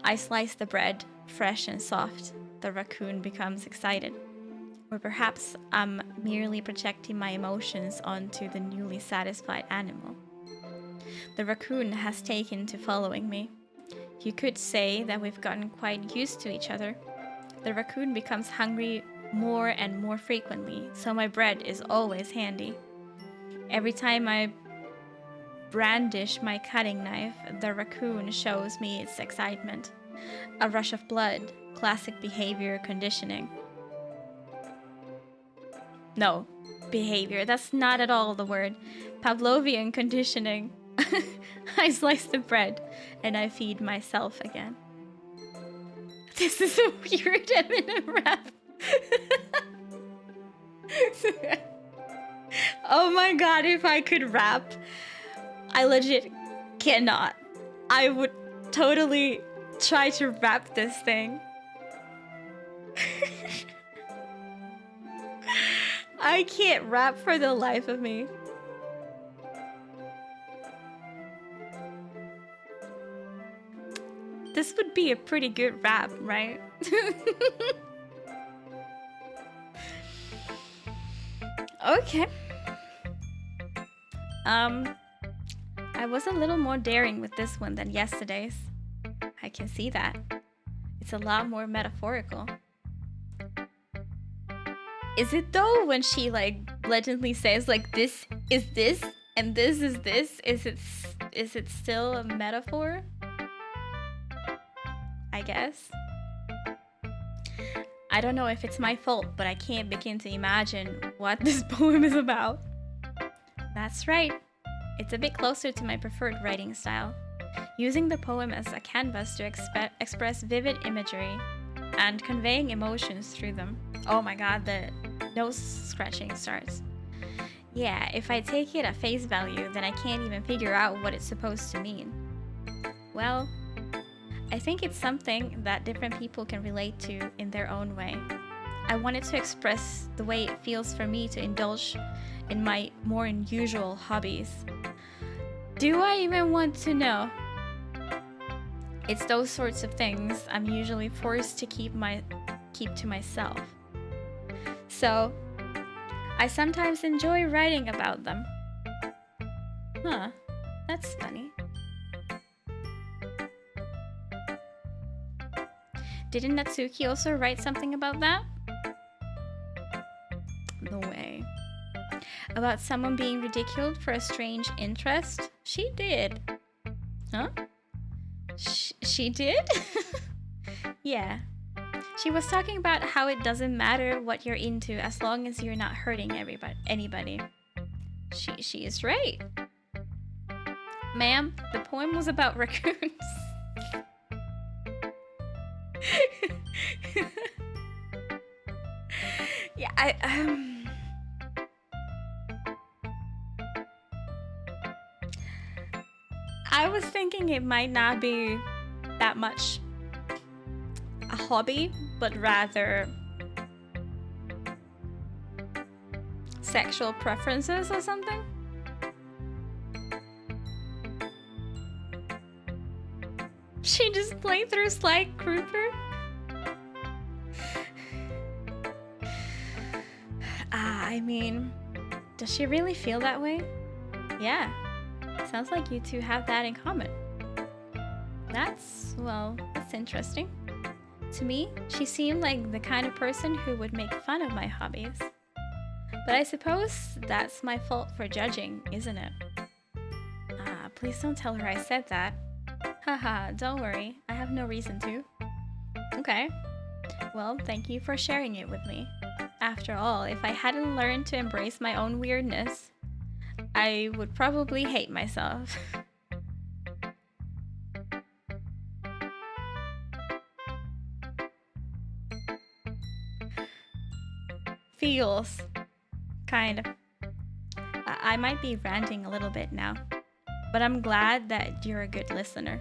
I slice the bread, fresh and soft. The raccoon becomes excited. Or perhaps I'm merely projecting my emotions onto the newly satisfied animal. The raccoon has taken to following me. You could say that we've gotten quite used to each other. The raccoon becomes hungry more and more frequently, so my bread is always handy. Every time I brandish my cutting knife, the raccoon shows me its excitement. A rush of blood, classic behavior conditioning. No, behavior, that's not at all the word. Pavlovian conditioning. I slice the bread and I feed myself again. This is a weird Eminem rap. Oh my god, if I could rap, I legit cannot. I would totally try to rap this thing. I can't rap for the life of me. This would be a pretty good rap, right? Okay. I was a little more daring with this one than yesterday's. I can see that. It's a lot more metaphorical. Is it though when she like blatantly says like this is this and this is this, is it still a metaphor? I guess. I don't know if it's my fault, but I can't begin to imagine what this poem is about. That's right. It's a bit closer to my preferred writing style, using the poem as a canvas to express vivid imagery and conveying emotions through them. Oh my god, the nose scratching starts. Yeah, if I take it at face value, then I can't even figure out what it's supposed to mean. Well, I think it's something that different people can relate to in their own way. I wanted to express the way it feels for me to indulge in my more unusual hobbies. Do I even want to know? It's those sorts of things I'm usually forced to keep to myself. So, I sometimes enjoy writing about them. Huh, that's funny. Didn't Natsuki also write something about that? No way. About someone being ridiculed for a strange interest? She did. Huh? She did? Yeah. She was talking about how it doesn't matter what you're into as long as you're not hurting anybody. She is right. Ma'am, the poem was about raccoons. Yeah, I was thinking it might not be that much a hobby, but rather sexual preferences or something. She just played through Sly Cooper. I mean, does she really feel that way? Yeah, sounds like you two have that in common. That's interesting. To me, she seemed like the kind of person who would make fun of my hobbies. But I suppose that's my fault for judging, isn't it? Please don't tell her I said that. Haha, don't worry, I have no reason to. Okay. Well, thank you for sharing it with me. After all, if I hadn't learned to embrace my own weirdness, I would probably hate myself. Feels. Kind of. I might be ranting a little bit now, but I'm glad that you're a good listener.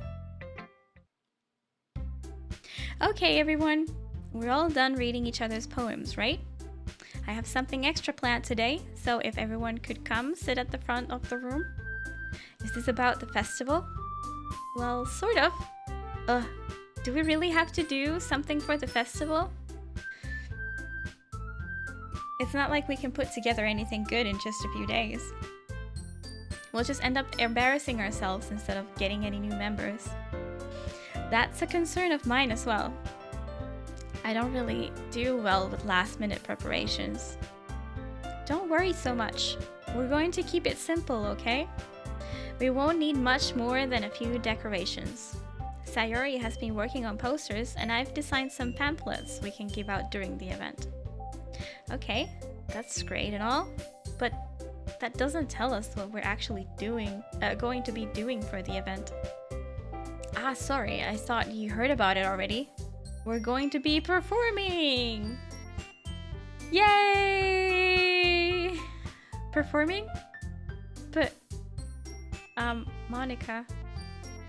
Okay, everyone. We're all done reading each other's poems, right? I have something extra planned today, so if everyone could come sit at the front of the room. Is this about the festival? Well, sort of. Do we really have to do something for the festival? It's not like we can put together anything good in just a few days. We'll just end up embarrassing ourselves instead of getting any new members. That's a concern of mine as well. I don't really do well with last-minute preparations. Don't worry so much. We're going to keep it simple, okay? We won't need much more than a few decorations. Sayori has been working on posters, and I've designed some pamphlets we can give out during the event. Okay, that's great and all, but that doesn't tell us what we're actually going to be doing for the event. Sorry, I thought you heard about it already. We're going to be performing! Yay! Performing? But, Monica.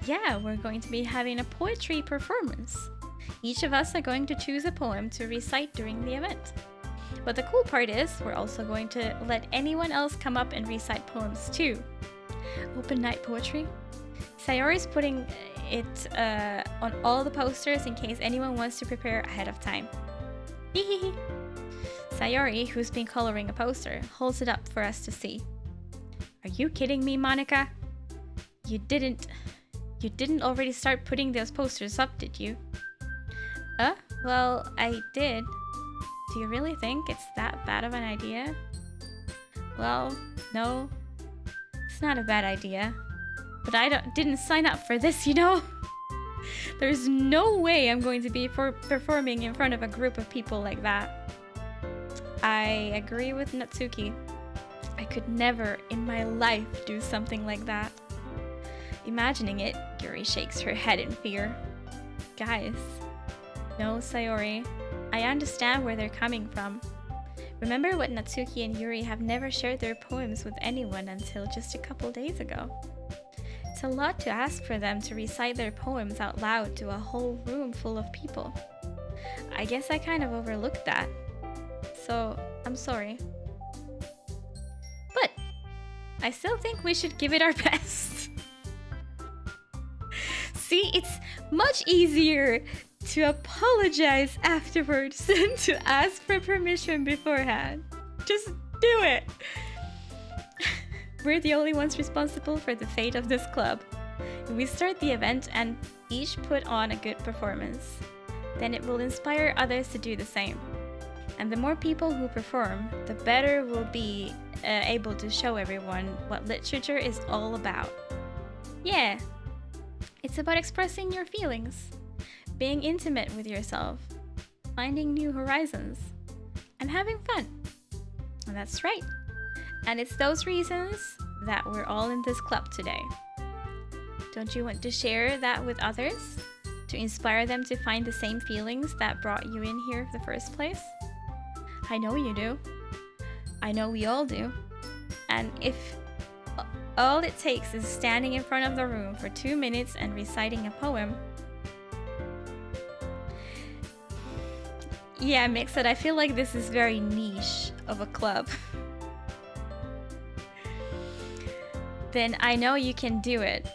Yeah, we're going to be having a poetry performance. Each of us are going to choose a poem to recite during the event. But the cool part is, we're also going to let anyone else come up and recite poems too. Open night poetry? Sayori's putting it on all the posters in case anyone wants to prepare ahead of time. Hehehe. Sayori, who's been coloring a poster, holds it up for us to see. Are you kidding me, Monica? You didn't already start putting those posters up, did you? Well, I did. Do you really think it's that bad of an idea? Well, no, it's not a bad idea. But I didn't sign up for this, you know? There's no way I'm going to be performing in front of a group of people like that. I agree with Natsuki. I could never in my life do something like that. Imagining it, Yuri shakes her head in fear. Guys, no, Sayori. I understand where they're coming from. Remember what Natsuki and Yuri have never shared their poems with anyone until just a couple days ago. It's a lot to ask for them to recite their poems out loud to a whole room full of people. I guess I kind of overlooked that. So, I'm sorry. But I still think we should give it our best. See, it's much easier to apologize afterwards than to ask for permission beforehand. Just do it! We're the only ones responsible for the fate of this club. We start the event and each put on a good performance. Then it will inspire others to do the same. And the more people who perform, the better we'll be able to show everyone what literature is all about. Yeah, it's about expressing your feelings, being intimate with yourself, finding new horizons, and having fun. And that's right. And it's those reasons that we're all in this club today. Don't you want to share that with others? To inspire them to find the same feelings that brought you in here in the first place? I know you do. I know we all do. And if all it takes is standing in front of the room for 2 minutes and reciting a poem. Yeah, Mixed, I feel like this is very niche of a club. Then I know you can do it.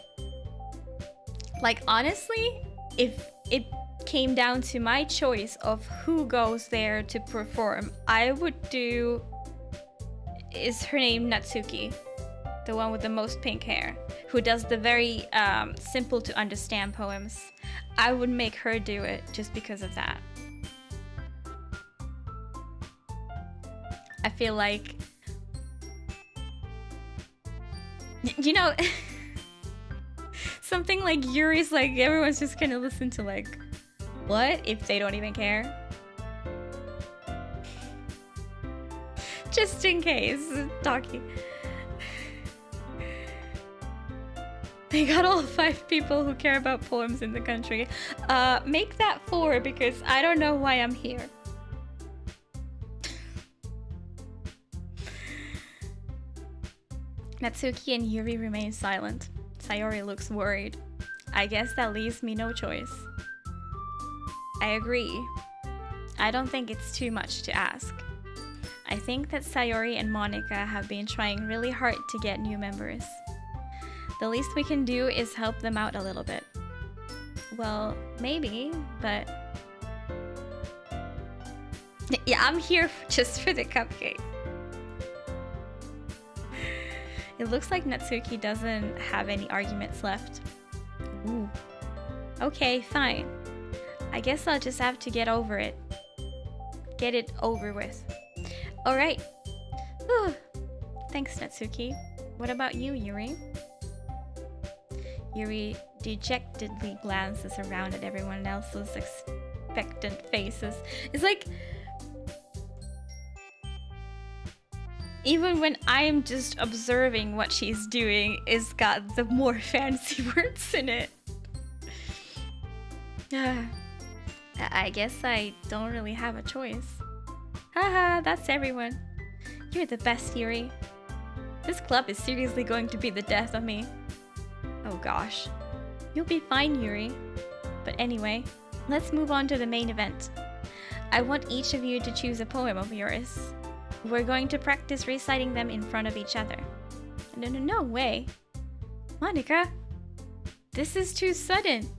Like, honestly, if it came down to my choice of who goes there to perform, I would do... Is her name Natsuki? The one with the most pink hair, who does the very simple to understand poems. I would make her do it just because of that. I feel like... You know, something like Yuri's like, everyone's just gonna listen to like, what if they don't even care? Just in case, Doki. They got all 5 people who care about poems in the country. Make that 4 because I don't know why I'm here. Natsuki and Yuri remain silent. Sayori looks worried. I guess that leaves me no choice. I agree. I don't think it's too much to ask. I think that Sayori and Monica have been trying really hard to get new members. The least we can do is help them out a little bit. Well, maybe, but... Yeah, I'm here just for the cupcake. It looks like Natsuki doesn't have any arguments left. Ooh. Okay, fine. I guess I'll just have to get over it. Get it over with. Alright. Thanks, Natsuki. What about you, Yuri? Yuri dejectedly glances around at everyone else's expectant faces. It's like... Even when I'm just observing what she's doing, it's got the more fancy words in it. I guess I don't really have a choice. Haha, that's everyone. You're the best, Yuri. This club is seriously going to be the death of me. Oh gosh. You'll be fine, Yuri. But anyway, let's move on to the main event. I want each of you to choose a poem of yours. We're going to practice reciting them in front of each other. No way. Monica, this is too sudden.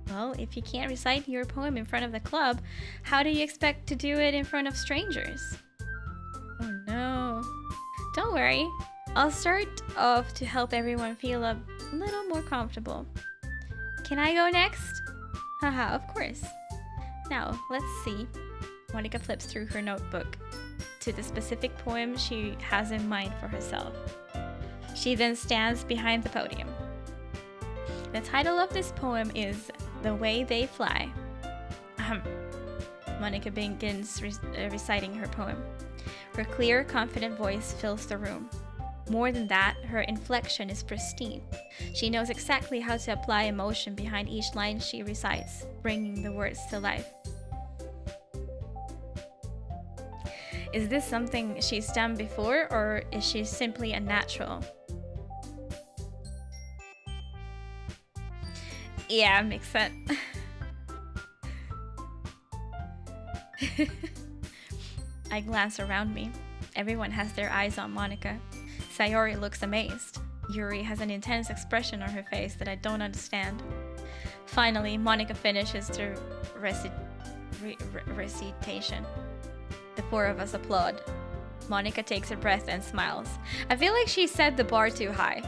Well, if you can't recite your poem in front of the club, how do you expect to do it in front of strangers? Oh no. Don't worry. I'll start off to help everyone feel a little more comfortable. Can I go next? Haha, of course. Now, let's see. Monica flips through her notebook. to the specific poem she has in mind for herself. She then stands behind the podium. The title of this poem is The Way They Fly. Monica begins reciting her poem. Her clear, confident voice fills the room. More than that, her inflection is pristine. She knows exactly how to apply emotion behind each line she recites, bringing the words to life. Is this something she's done before, or is she simply a natural? Yeah, makes sense. I glance around me. Everyone has their eyes on Monica. Sayori looks amazed. Yuri has an intense expression on her face that I don't understand. Finally, Monica finishes the recitation. The four of us applaud. Monica takes a breath and smiles. I feel like she set the bar too high,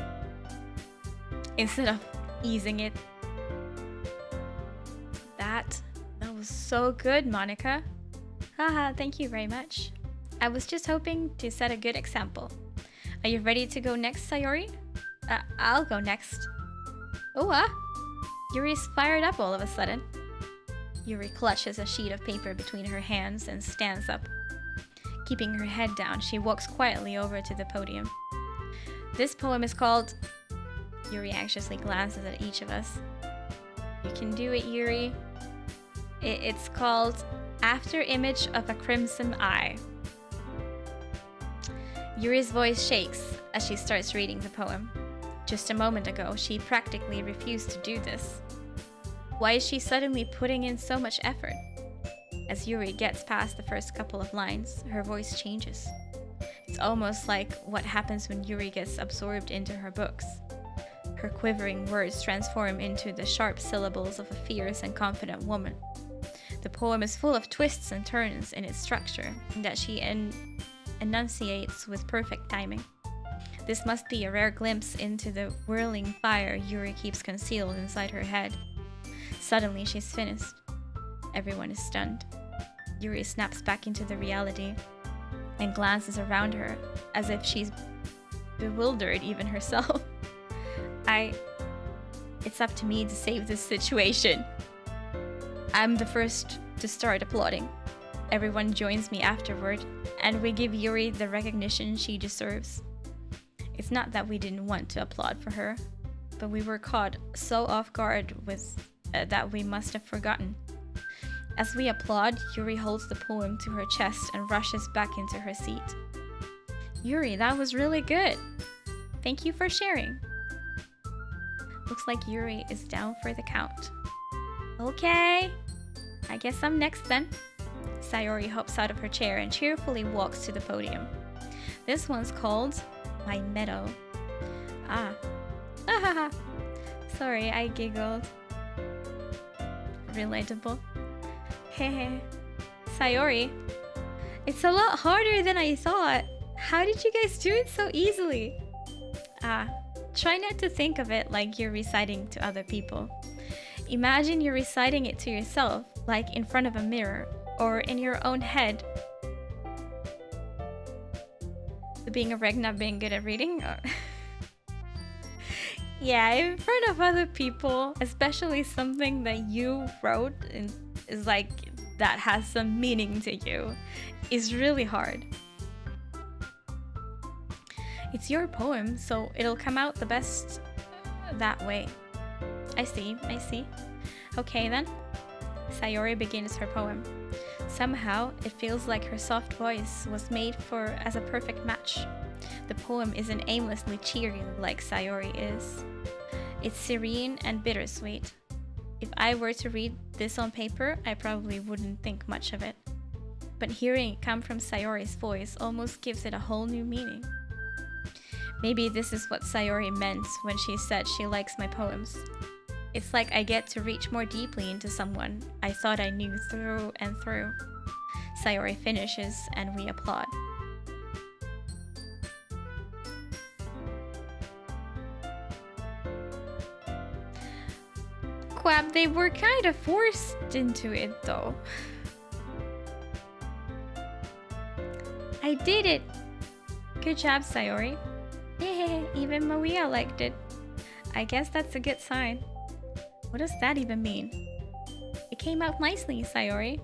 instead of easing it. That was so good, Monica. Haha, thank you very much. I was just hoping to set a good example. Are you ready to go next, Sayori? I'll go next. Oh, Yuri's fired up all of a sudden. Yuri clutches a sheet of paper between her hands and stands up. Keeping her head down, she walks quietly over to the podium. This poem is called... Yuri anxiously glances at each of us. You can do it, Yuri. It's called After Image of a Crimson Eye. Yuri's voice shakes as she starts reading the poem. Just a moment ago, she practically refused to do this. Why is she suddenly putting in so much effort? As Yuri gets past the first couple of lines, her voice changes. It's almost like what happens when Yuri gets absorbed into her books. Her quivering words transform into the sharp syllables of a fierce and confident woman. The poem is full of twists and turns in its structure that she enunciates with perfect timing. This must be a rare glimpse into the whirling fire Yuri keeps concealed inside her head. Suddenly, she's finished. Everyone is stunned. Yuri snaps back into the reality and glances around her as if she's bewildered even herself. It's up to me to save this situation. I'm the first to start applauding. Everyone joins me afterward, and we give Yuri the recognition she deserves. It's not that we didn't want to applaud for her, but we were caught so off guard with that we must have forgotten. As we applaud, Yuri holds the poem to her chest and rushes back into her seat. Yuri, that was really good. Thank you for sharing. Looks like Yuri is down for the count. Okay, I guess I'm next then. Sayori hops out of her chair and cheerfully walks to the podium. This one's called My Meadow. Sorry, I giggled. Relatable. Hehe. Sayori, it's a lot harder than I thought. How did you guys do it so easily? Try not to think of it like you're reciting to other people. Imagine you're reciting it to yourself, like in front of a mirror or in your own head. Being a reg, not being good at reading? Yeah, in front of other people, especially something that you wrote and is like that has some meaning to you, is really hard. It's your poem, so it'll come out the best that way. I see. Okay then. Sayori begins her poem. Somehow, it feels like her soft voice was made as a perfect match. The poem isn't aimlessly cheery like Sayori is. It's serene and bittersweet. If I were to read this on paper, I probably wouldn't think much of it. But hearing it come from Sayori's voice almost gives it a whole new meaning. Maybe this is what Sayori meant when she said she likes my poems. It's like I get to reach more deeply into someone I thought I knew through and through. Sayori finishes and we applaud. Quab, they were kind of forced into it though. I did it! Good job, Sayori. Yay, even Maria liked it. I guess that's a good sign. What does that even mean? It came out nicely, Sayori.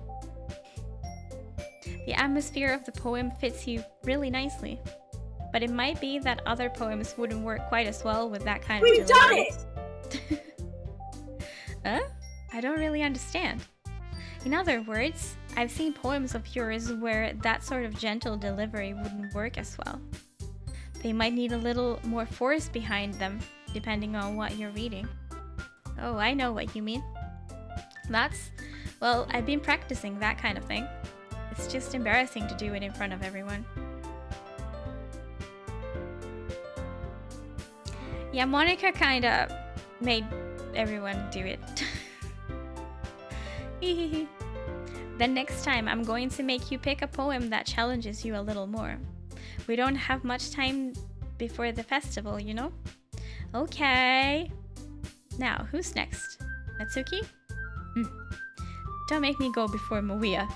The atmosphere of the poem fits you really nicely. But it might be that other poems wouldn't work quite as well with that kind of delivery. We've done it! Huh? I don't really understand. In other words, I've seen poems of yours where that sort of gentle delivery wouldn't work as well. They might need a little more force behind them, depending on what you're reading. Oh, I know what you mean. Well, I've been practicing that kind of thing. It's just embarrassing to do it in front of everyone. Yeah, Monica kinda made everyone do it. Then next time I'm going to make you pick a poem that challenges you a little more. We don't have much time before the festival, you know? Okay. Now, who's next? Natsuki? Don't make me go before Maria.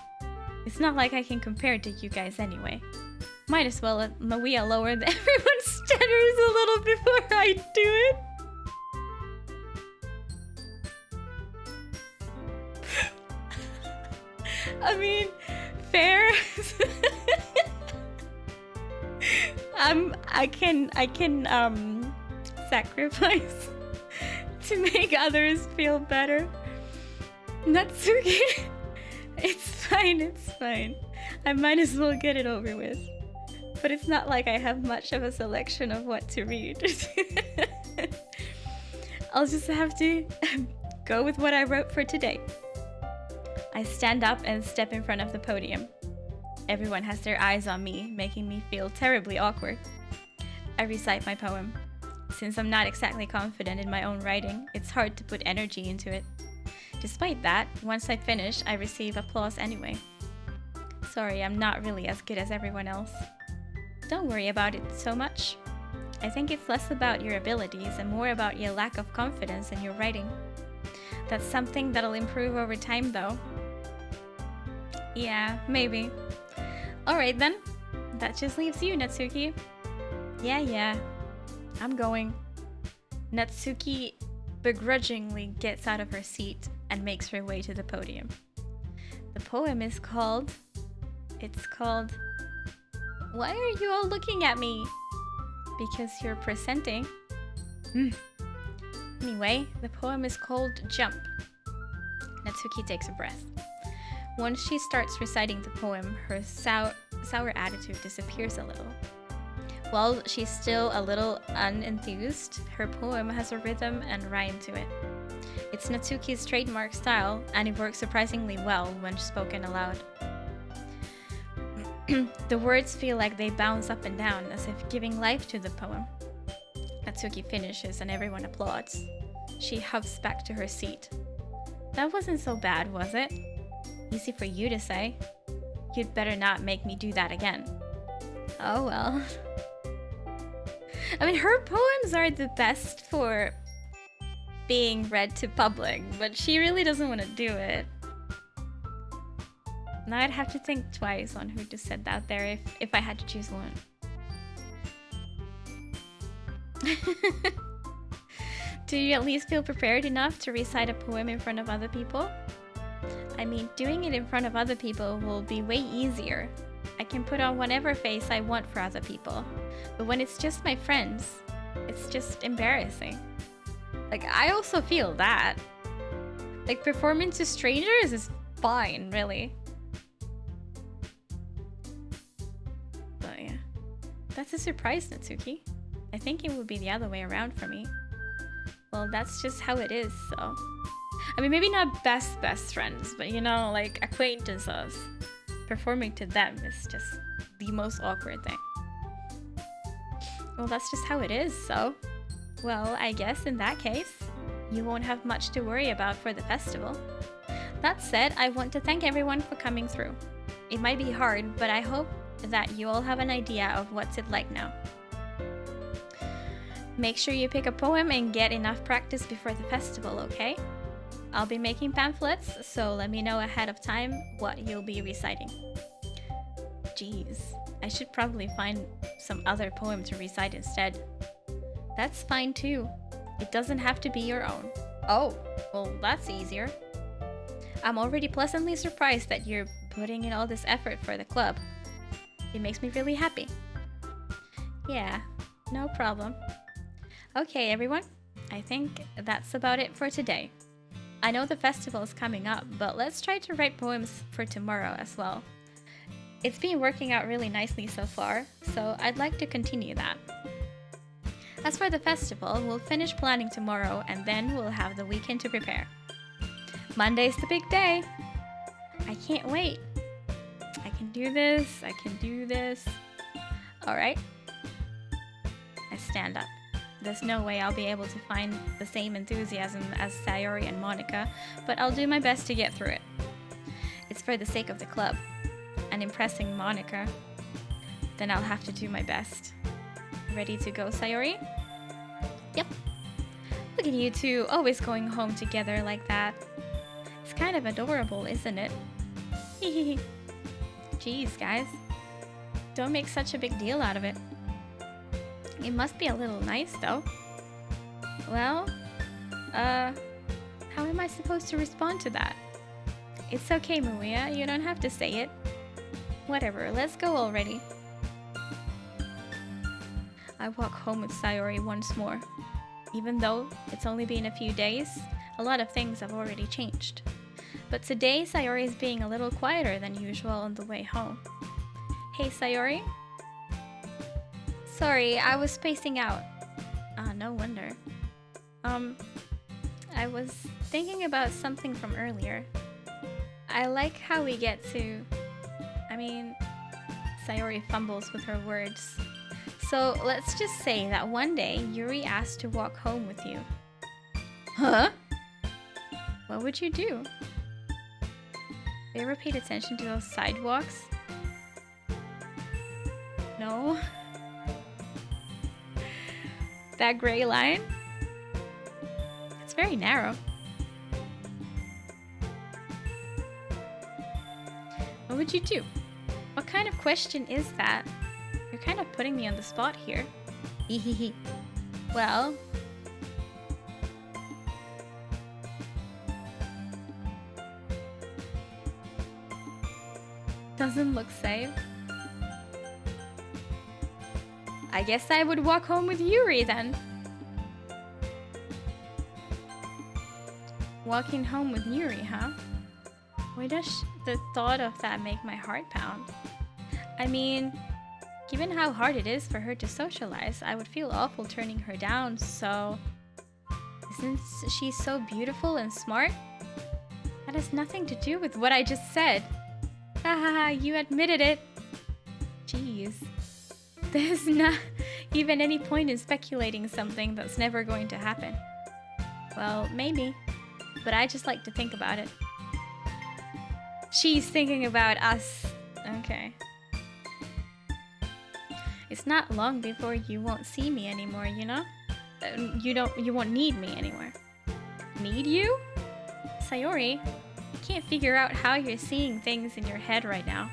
It's not like I can compare to you guys anyway. Might as well let Maria lower everyone's standards a little before I do it. I mean, fair. I can sacrifice to make others feel better. Natsuki, it's fine. I might as well get it over with. But it's not like I have much of a selection of what to read. I'll just have to go with what I wrote for today. I stand up and step in front of the podium. Everyone has their eyes on me, making me feel terribly awkward. I recite my poem. Since I'm not exactly confident in my own writing, it's hard to put energy into it. Despite that, once I finish, I receive applause anyway. Sorry, I'm not really as good as everyone else. Don't worry about it so much. I think it's less about your abilities and more about your lack of confidence in your writing. That's something that'll improve over time though. Yeah, maybe. Alright then. That just leaves you, Natsuki. Yeah. I'm going. Natsuki begrudgingly gets out of her seat and makes her way to the podium. The poem is called... Why are you all looking at me? Because you're presenting. Anyway, the poem is called Jump. Natsuki takes a breath. Once she starts reciting the poem, her sour attitude disappears a little. While she's still a little unenthused, her poem has a rhythm and rhyme to it. It's Natsuki's trademark style, and it works surprisingly well when spoken aloud. The words feel like they bounce up and down, as if giving life to the poem. Natsuki finishes and everyone applauds. She huffs back to her seat. That wasn't so bad, was it? Easy for you to say. You'd better not make me do that again. Oh well. I mean, her poems are the best for being read to public, but she really doesn't want to do it. Now I'd have to think twice on who to set out there if I had to choose one. Do you at least feel prepared enough to recite a poem in front of other people? I mean, doing it in front of other people will be way easier. I can put on whatever face I want for other people. But when it's just my friends, it's just embarrassing. Like, I also feel that. Like, performing to strangers is fine, really. But yeah. That's a surprise, Natsuki. I think it would be the other way around for me. Well, that's just how it is, so... I mean, maybe not best friends, but you know, like, acquaintances. Performing to them is just the most awkward thing. Well, that's just how it is, so... Well, I guess in that case, you won't have much to worry about for the festival. That said, I want to thank everyone for coming through. It might be hard, but I hope that you all have an idea of what's it like now. Make sure you pick a poem and get enough practice before the festival, okay? I'll be making pamphlets, so let me know ahead of time what you'll be reciting. Jeez, I should probably find some other poem to recite instead. That's fine too. It doesn't have to be your own. Oh, well, that's easier. I'm already pleasantly surprised that you're putting in all this effort for the club. It makes me really happy. Yeah, no problem. Okay, everyone. I think that's about it for today. I know the festival is coming up, but let's try to write poems for tomorrow as well. It's been working out really nicely so far, so I'd like to continue that. As for the festival, we'll finish planning tomorrow and then we'll have the weekend to prepare. Monday's the big day. I can't wait. I can do this. I can do this. Alright. I stand up. There's no way I'll be able to find the same enthusiasm as Sayori and Monica, but I'll do my best to get through it. It's for the sake of the club. And impressing Monica. Then I'll have to do my best. Ready to go, Sayori? Yep. Look at you two, always going home together like that. It's kind of adorable, isn't it? Hehehe. Jeez, guys. Don't make such a big deal out of it. It must be a little nice, though. Well, how am I supposed to respond to that? It's okay, Maria, you don't have to say it. Whatever, let's go already. I walk home with Sayori once more. Even though it's only been a few days, a lot of things have already changed. But today, Sayori is being a little quieter than usual on the way home. Hey, Sayori? Sorry, I was spacing out. Ah, no wonder. I was thinking about something from earlier. I like how we get to... Sayori fumbles with her words. So let's just say that one day Yuri asked to walk home with you. Huh? What would you do? Have you ever paid attention to those sidewalks? No? That gray line? It's very narrow. What would you do? What kind of question is that? You're kind of putting me on the spot here. Hehehe. Well... Doesn't look safe. I guess I would walk home with Yuri then. Walking home with Yuri, huh? Why does the thought of that make my heart pound? I mean, given how hard it is for her to socialize, I would feel awful turning her down, so... Isn't she so beautiful and smart? That has nothing to do with what I just said. Haha, you admitted it. Jeez. There's not even any point in speculating something that's never going to happen. Well, maybe. But I just like to think about it. She's thinking about us. Okay. It's not long before you won't see me anymore, you know? You won't need me anymore. Need you? Sayori, I can't figure out how you're seeing things in your head right now.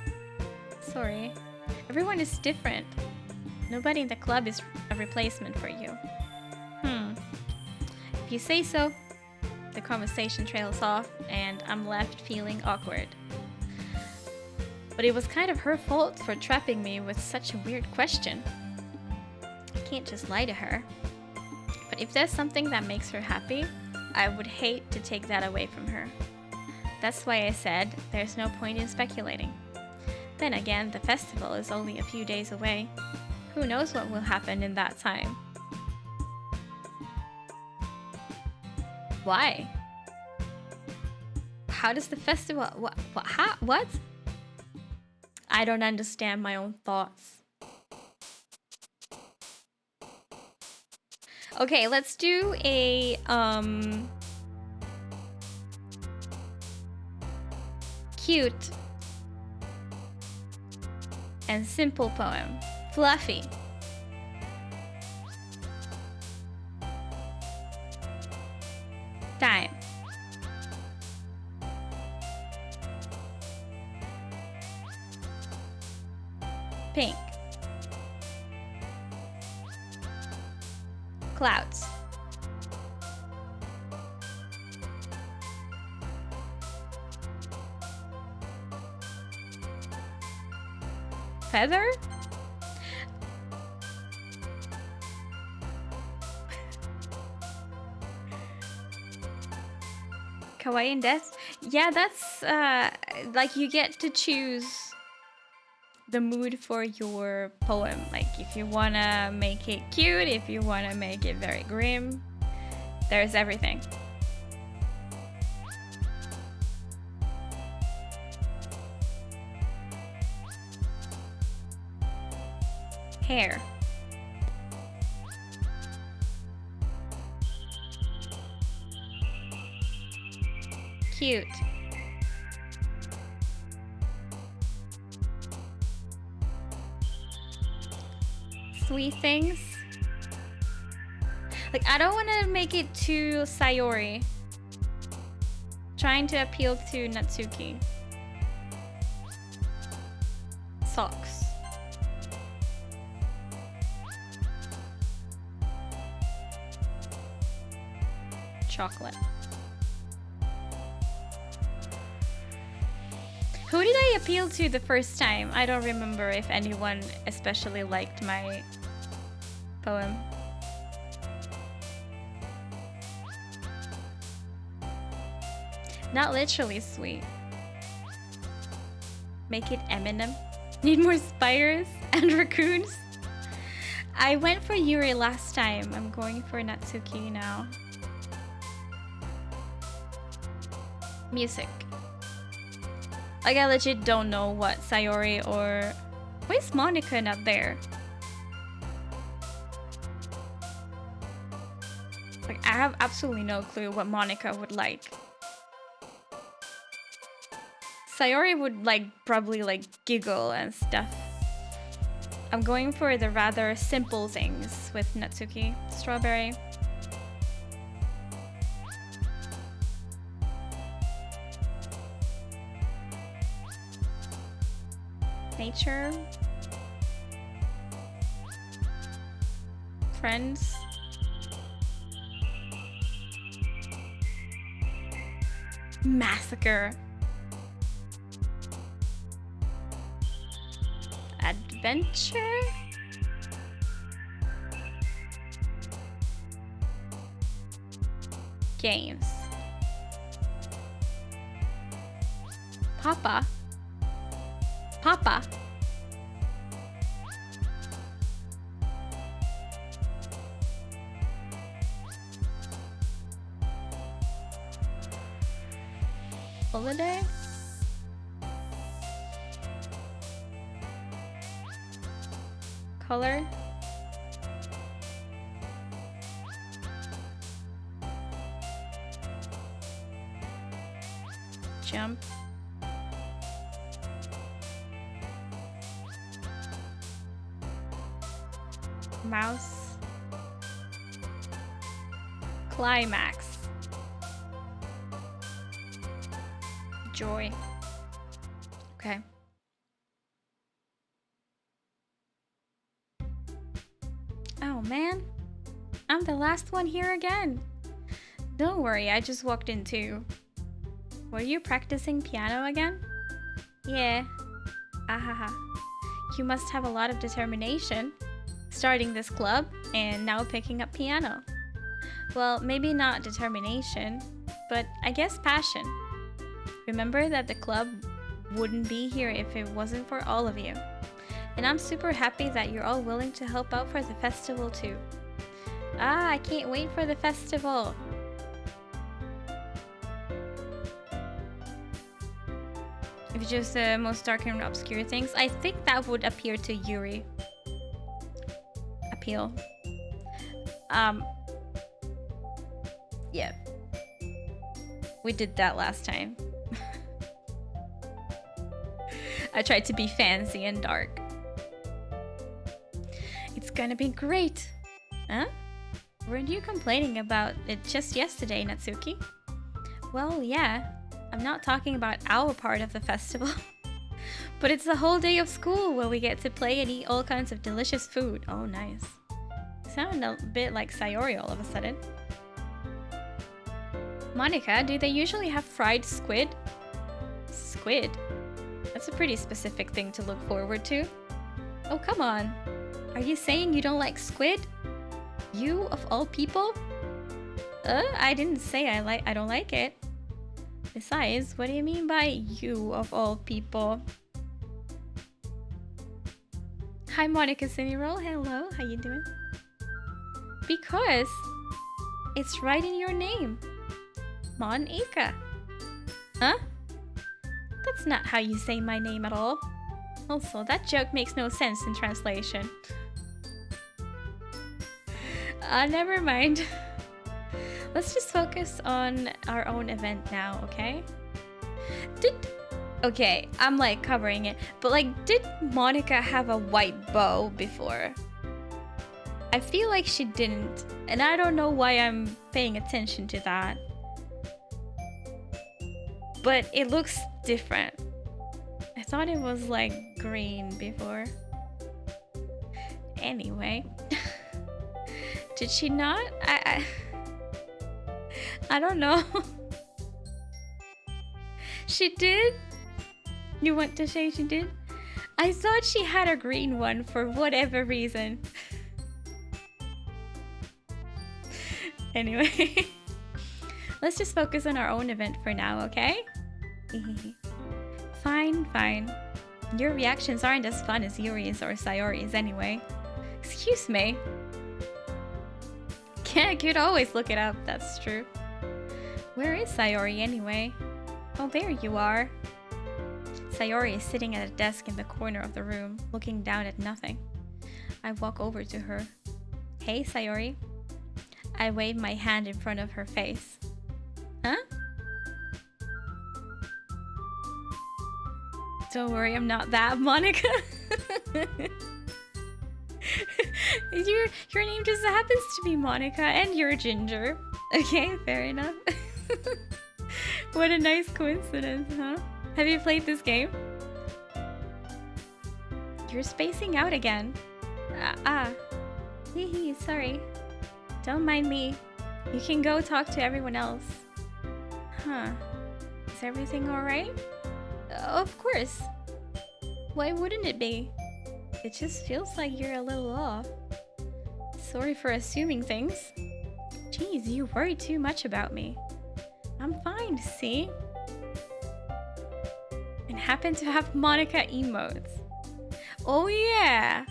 Sorry. Everyone is different. Nobody in the club is a replacement for you. If you say so. The conversation trails off, and I'm left feeling awkward. But it was kind of her fault for trapping me with such a weird question. I can't just lie to her. But if there's something that makes her happy, I would hate to take that away from her. That's why I said there's no point in speculating. Then again, the festival is only a few days away. Who knows what will happen in that time? Why? How does the festival... What? I don't understand my own thoughts. Okay, let's do a... cute and simple poem. Fluffy. Time. Pink. Clouds. Feather? Kawaii and death? Yeah, that's like you get to choose the mood for your poem. Like if you wanna make it cute, if you wanna make it very grim, there's everything. Hair. Cute. Sweet things. Like, I don't want to make it too Sayori. Trying to appeal to Natsuki. Socks. Chocolate. Who did I appeal to the first time? I don't remember if anyone especially liked my poem. Not literally sweet. Make it Eminem. Need more spiders and raccoons. I went for Yuri last time. I'm going for Natsuki now. Music. Like, I legit don't know what Sayori or... Why is Monica not there? Like, I have absolutely no clue what Monica would like. Sayori would, like, probably, like, giggle and stuff. I'm going for the rather simple things with Natsuki. Strawberry. Nature. Friends. Massacre. Adventure. Games. Papa. Papa. Holiday. Color. Jump. Mouse. Climax. Joy. Okay. Oh man, I'm the last one here again. Don't worry, I just walked in too. Were you practicing piano again? Yeah. Ahaha. You must have a lot of determination. Starting this club and now picking up piano. Well, maybe not determination, but I guess passion. Remember that the club wouldn't be here if it wasn't for all of you. And I'm super happy that you're all willing to help out for the festival too. Ah, I can't wait for the festival. If it's just the most dark and obscure things, I think that would appear to Yuri. Appeal. Yeah. We did that last time. I tried to be fancy and dark. It's gonna be great. Huh? Weren't you complaining about it just yesterday, Natsuki? Well, yeah. I'm not talking about our part of the festival. But it's a whole day of school where we get to play and eat all kinds of delicious food. Oh, nice. Sound a bit like Sayori all of a sudden. Monica, do they usually have fried squid? Squid? That's a pretty specific thing to look forward to. Oh, come on. Are you saying you don't like squid? You, of all people? I didn't say I don't like it. Besides, what do you mean by you, of all people? Hi, Monica Cineroll. Hello, how you doing? Because it's right in your name. Monica. Huh? That's not how you say my name at all. Also, that joke makes no sense in translation. Never mind. Let's just focus on our own event now, okay? Okay, I'm like covering it, but like, did Monica have a white bow before? I feel like she didn't, and I don't know why I'm paying attention to that. But it looks different. I thought it was like green before. Anyway. Did she not? I don't know. She did? You want to say she did? I thought she had a green one for whatever reason. Anyway. Let's just focus on our own event for now, okay? Fine, fine. Your reactions aren't as fun as Yuri's or Sayori's anyway. Excuse me. Yeah, could always look it up, that's true. Where is Sayori anyway? Oh, there you are. Sayori is sitting at a desk in the corner of the room, looking down at nothing. I walk over to her. Hey, Sayori. I wave my hand in front of her face. Huh? Don't worry, I'm not that, Monica. Your name just happens to be Monica, and you're Ginger. Okay, fair enough. What a nice coincidence, huh? Have you played this game? You're spacing out again. Hee, sorry. Don't mind me. You can go talk to everyone else. Huh. Is everything alright? Of course. Why wouldn't it be? It just feels like you're a little off. Sorry for assuming things. Jeez, you worry too much about me. I'm fine, see? And happen to have Monica emotes. Oh yeah!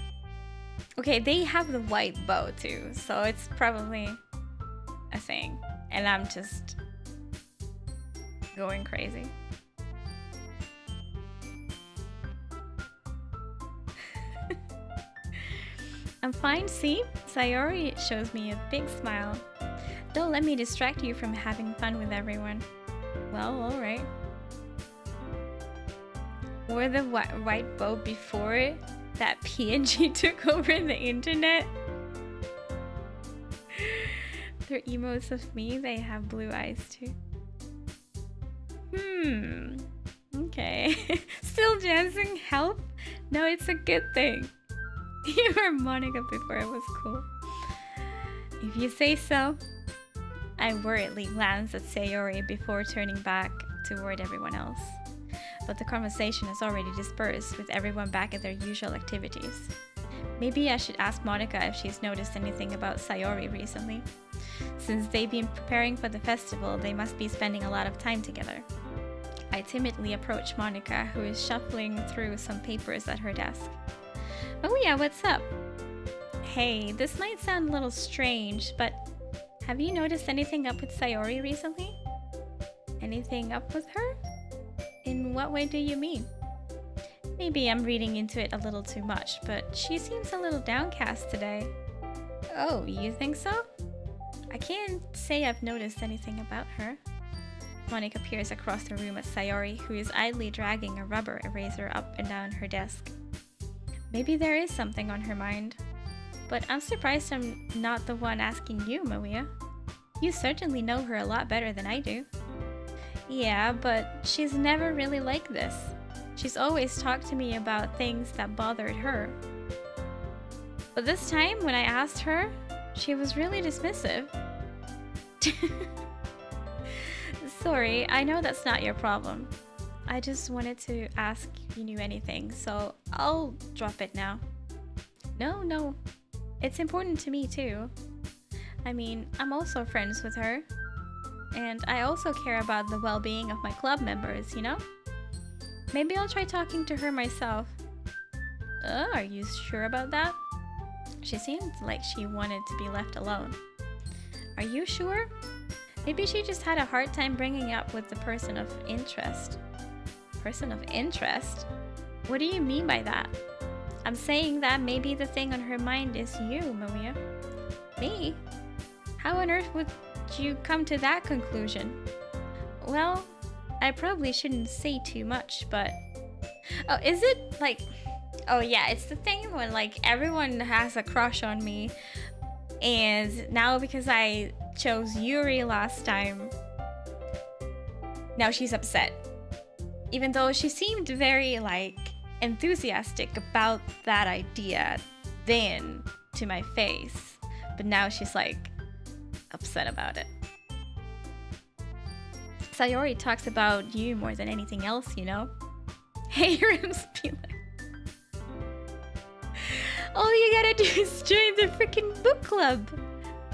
Okay, they have the white bow too, so it's probably a thing. And I'm just going crazy. I'm fine, see? Sayori shows me a big smile. Don't let me distract you from having fun with everyone. Well, alright. Wore the white bow before that PNG took over the internet? They're emotes of me, they have blue eyes too. Okay. Still dancing? Help? No, it's a good thing. You were Monica before it was cool. If you say so. I worriedly glanced at Sayori before turning back toward everyone else. But the conversation has already dispersed with everyone back at their usual activities. Maybe I should ask Monica if she's noticed anything about Sayori recently. Since they've been preparing for the festival, they must be spending a lot of time together. I timidly approach Monica, who is shuffling through some papers at her desk. Oh yeah, what's up? Hey, this might sound a little strange, but have you noticed anything up with Sayori recently? Anything up with her? In what way do you mean? Maybe I'm reading into it a little too much, but she seems a little downcast today. Oh, you think so? I can't say I've noticed anything about her. Monica peers across the room at Sayori, who is idly dragging a rubber eraser up and down her desk. Maybe there is something on her mind. But I'm surprised I'm not the one asking you, Maria. You certainly know her a lot better than I do. Yeah, but she's never really like this. She's always talked to me about things that bothered her. But this time, when I asked her, she was really dismissive. Sorry, I know that's not your problem. I just wanted to ask if you knew anything, so I'll drop it now. No. It's important to me too. I mean, I'm also friends with her. And I also care about the well-being of my club members, you know? Maybe I'll try talking to her myself. Are you sure about that? She seemed like she wanted to be left alone. Are you sure? Maybe she just had a hard time bringing up with the person of interest. Person of interest? What do you mean by that? I'm saying that maybe the thing on her mind is you, Maria. Me? How on earth would you come to that conclusion? Well, I probably shouldn't say too much, but... Oh, is it like... Oh yeah, it's the thing when like everyone has a crush on me, and now because I chose Yuri last time, now she's upset. Even though she seemed very like enthusiastic about that idea then to my face, but now she's like upset about it. Sayori talks about you more than anything else, you know? Hey, Rims, be like, all you gotta do is join the freaking book club,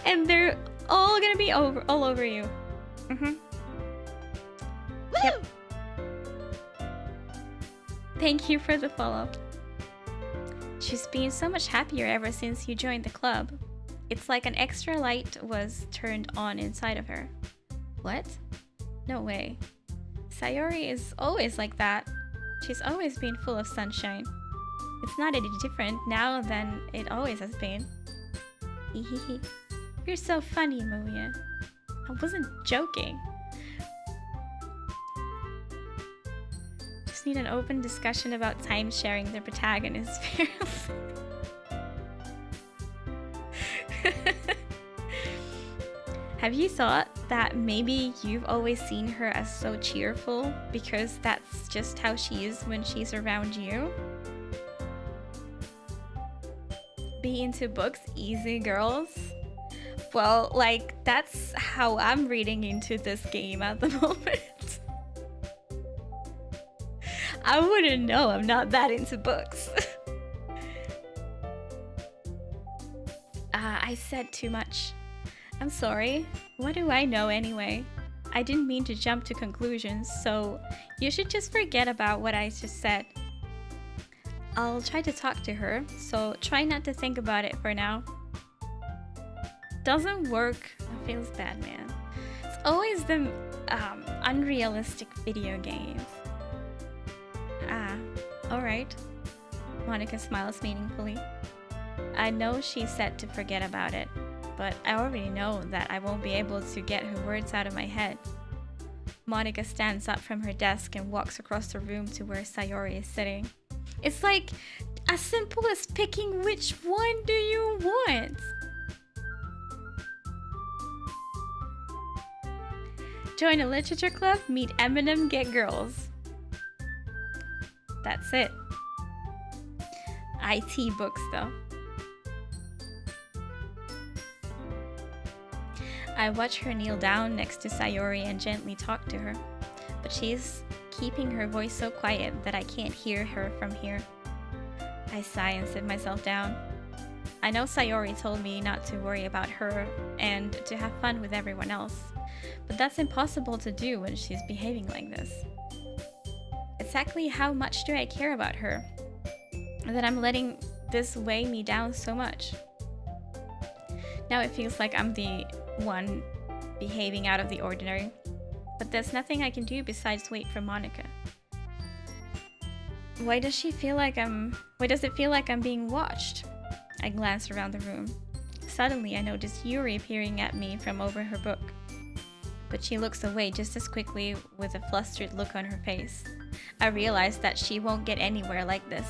and they're all gonna be all over you. Yep. Thank you for the follow. She's been so much happier ever since you joined the club. It's like an extra light was turned on inside of her. What? No way. Sayori is always like that. She's always been full of sunshine. It's not any different now than it always has been. Hehehe. You're so funny, Maria. I wasn't joking. Just need an open discussion about time sharing the protagonist. Have you thought that maybe you've always seen her as so cheerful because that's just how she is when she's around you? Be into books easy, girls? Well, like, that's how I'm reading into this game at the moment. I wouldn't know, I'm not that into books. I said too much. I'm sorry. What do I know anyway? I didn't mean to jump to conclusions, so you should just forget about what I just said. I'll try to talk to her, so try not to think about it for now. Doesn't work. It feels bad, man. It's always the unrealistic video games. Alright. Monica smiles meaningfully. I know she said to forget about it, but I already know that I won't be able to get her words out of my head. Monica stands up from her desk and walks across the room to where Sayori is sitting. It's like as simple as picking which one do you want. Join a literature club, meet Eminem, get girls. That's it. IT books though. I watch her kneel down next to Sayori and gently talk to her, but she's keeping her voice so quiet that I can't hear her from here. I sigh and sit myself down. I know Sayori told me not to worry about her and to have fun with everyone else, but that's impossible to do when she's behaving like this. Exactly how much do I care about her that I'm letting this weigh me down so much? Now it feels like I'm the one behaving out of the ordinary, but there's nothing I can do besides wait for Monica. Why does it feel like I'm being watched? I glance around the room. Suddenly I notice Yuri peering at me from over her book, but she looks away just as quickly with a flustered look on her face. I realize that she won't get anywhere like this.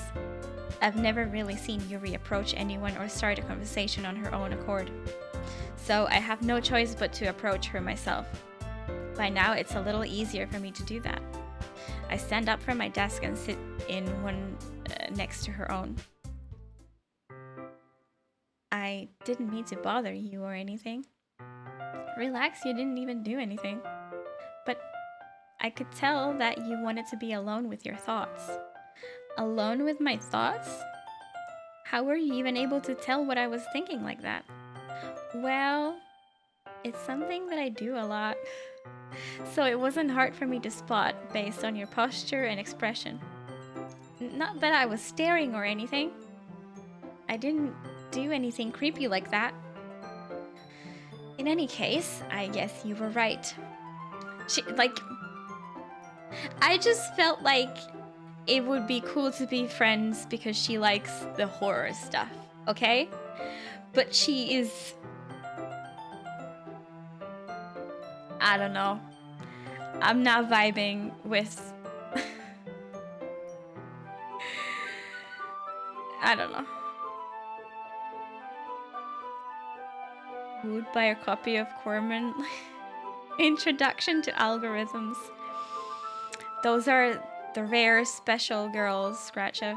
I've never really seen Yuri approach anyone or start a conversation on her own accord, so I have no choice but to approach her myself. By now it's a little easier for me to do that. I stand up from my desk and sit in one next to her own. I didn't mean to bother you or anything. Relax, you didn't even do anything. But I could tell that you wanted to be alone with your thoughts. Alone with my thoughts? How were you even able to tell what I was thinking like that? Well, it's something that I do a lot. So it wasn't hard for me to spot based on your posture and expression. Not that I was staring or anything. I didn't do anything creepy like that. In any case, I guess you were right. I just felt like it would be cool to be friends because she likes the horror stuff, okay? But she is... I don't know. I'm not vibing with... I don't know. Would buy a copy of Corman. Introduction to Algorithms. Those are the rare special girls, Scratcha.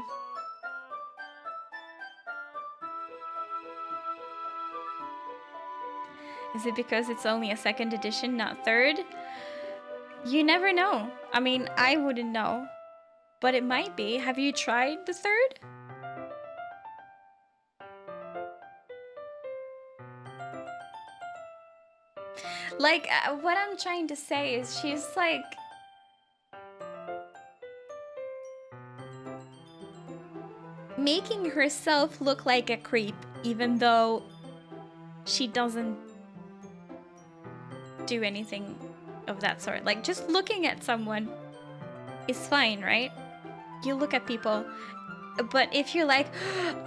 Is it because it's only a second edition, not third? You never know. I mean, I wouldn't know. But it might be. Have you tried the third? Like, what I'm trying to say is she's like... making herself look like a creep, even though she doesn't do anything of that sort. Like, just looking at someone is fine, right? You look at people, but if you're like,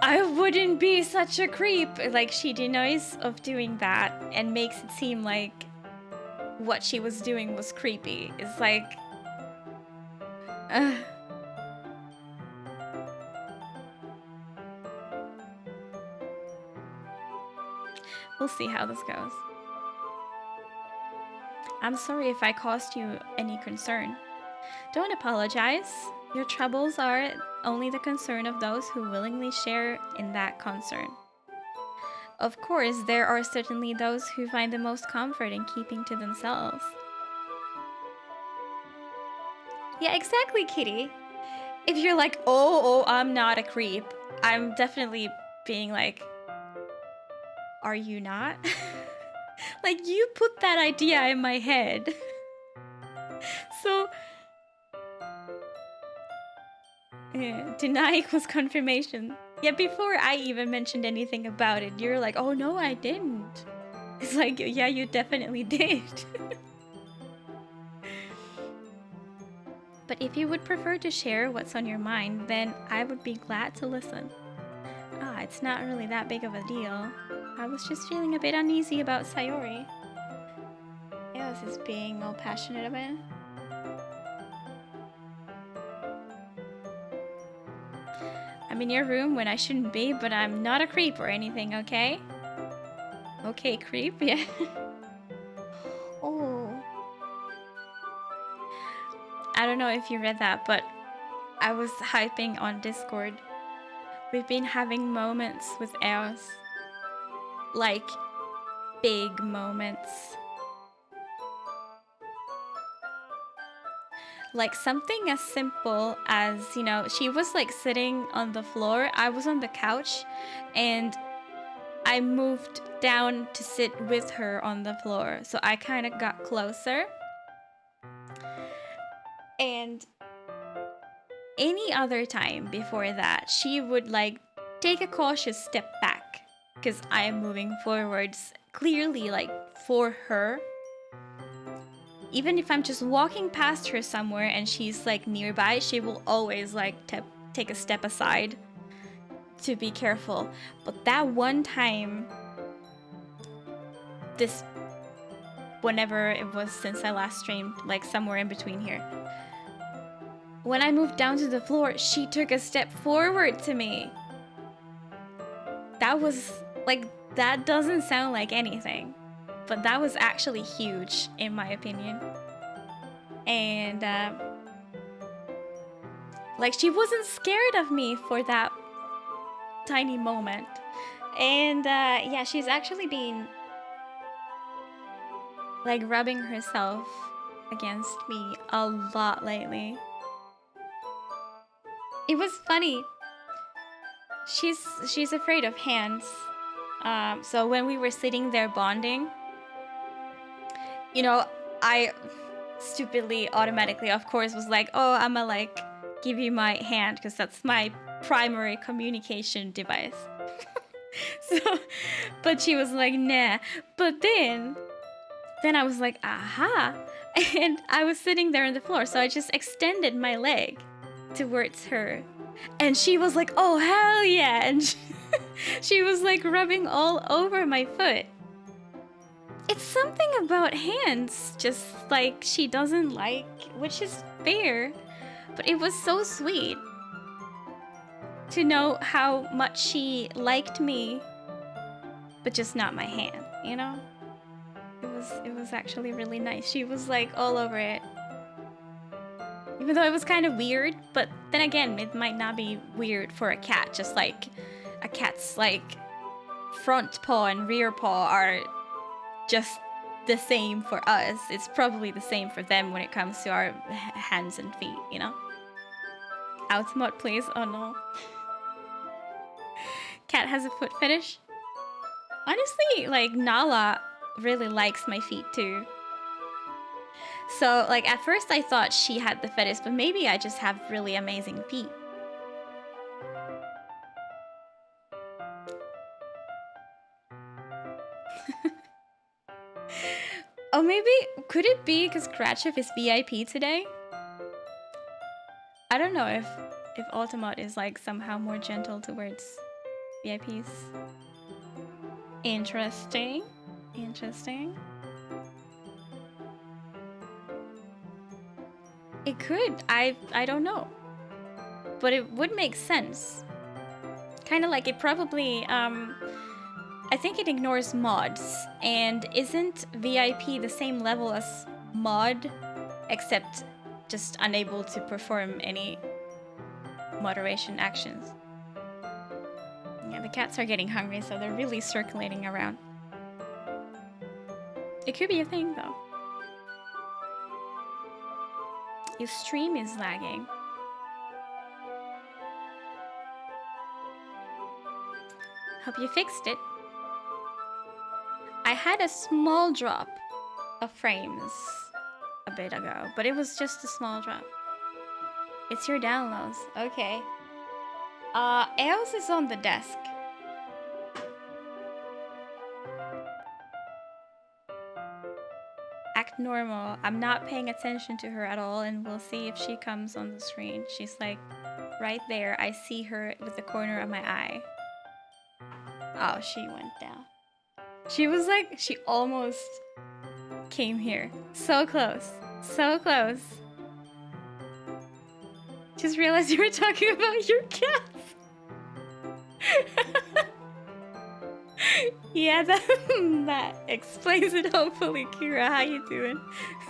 I wouldn't be such a creep, like, she denies of doing that and makes it seem like what she was doing was creepy. It's like, we'll see how this goes. I'm sorry if I caused you any concern. Don't apologize. Your troubles are only the concern of those who willingly share in that concern. Of course, there are certainly those who find the most comfort in keeping to themselves. Yeah, exactly, Kitty. If you're like, oh, I'm not a creep, I'm definitely being like, are you not? Like, you put that idea in my head. So, deny equals confirmation. Yeah, before I even mentioned anything about it, you're like, oh no, I didn't. It's like, yeah, you definitely did. But if you would prefer to share what's on your mind, then I would be glad to listen. It's not really that big of a deal. I was just feeling a bit uneasy about Sayori. Yeah, this is being all passionate about it. I'm in your room when I shouldn't be, but I'm not a creep or anything, okay? Okay, creep, yeah. Oh. I don't know if you read that, but I was hyping on Discord. We've been having moments with Eos. Like, big moments. Like something as simple as, you know, she was like sitting on the floor, I was on the couch, and I moved down to sit with her on the floor. So I kind of got closer. And any other time before that, she would like take a cautious step back because I am moving forwards, clearly like for her. Even if I'm just walking past her somewhere and she's like nearby, she will always like take a step aside to be careful. But that one time, whenever it was since I last streamed, like somewhere in between here, when I moved down to the floor, she took a step forward to me. That was like, that doesn't sound like anything, but that was actually huge in my opinion. And Like, she wasn't scared of me for that tiny moment. And yeah, she's actually been like rubbing herself against me a lot lately. It was funny. She's afraid of hands. So when we were sitting there bonding, you know, I stupidly, automatically, of course, was like, oh, I'ma like give you my hand because that's my primary communication device. So, but she was like, nah. But then I was like, aha. And I was sitting there on the floor, so I just extended my leg towards her. And she was like, oh, hell yeah. And she was like rubbing all over my foot. It's something about hands, just like she doesn't like, which is fair. But it was so sweet to know how much she liked me, but just not my hand, you know? It was actually really nice. She was like all over it. Even though it was kind of weird, but then again, it might not be weird for a cat, just like a cat's like front paw and rear paw are just the same for us. It's probably the same for them when it comes to our hands and feet, you know? Outsmart, please. Oh no. Cat has a foot fetish. Honestly, like Nala really likes my feet too. So, like, at first I thought she had the fetish, but maybe I just have really amazing feet. Oh, maybe, could it be because Kratchev is VIP today? I don't know if Automat is, like, somehow more gentle towards VIPs. Interesting. Interesting. It could. I don't know. But it would make sense. Kind of like it probably, I think it ignores mods. And isn't VIP the same level as mod, except just unable to perform any moderation actions? Yeah, the cats are getting hungry, so they're really circulating around. It could be a thing, though. Your stream is lagging. Hope you fixed it. I had a small drop of frames a bit ago, but it was just a small drop. It's your downloads. Okay. Eos is on the desk. Act normal. I'm not paying attention to her at all, and we'll see if she comes on the screen. She's like right there. I see her with the corner of my eye. Oh, she went down. She was like, she almost came here. So close. So close. Just realized you were talking about your cats. Yeah, that explains it, hopefully. Kira, how you doing?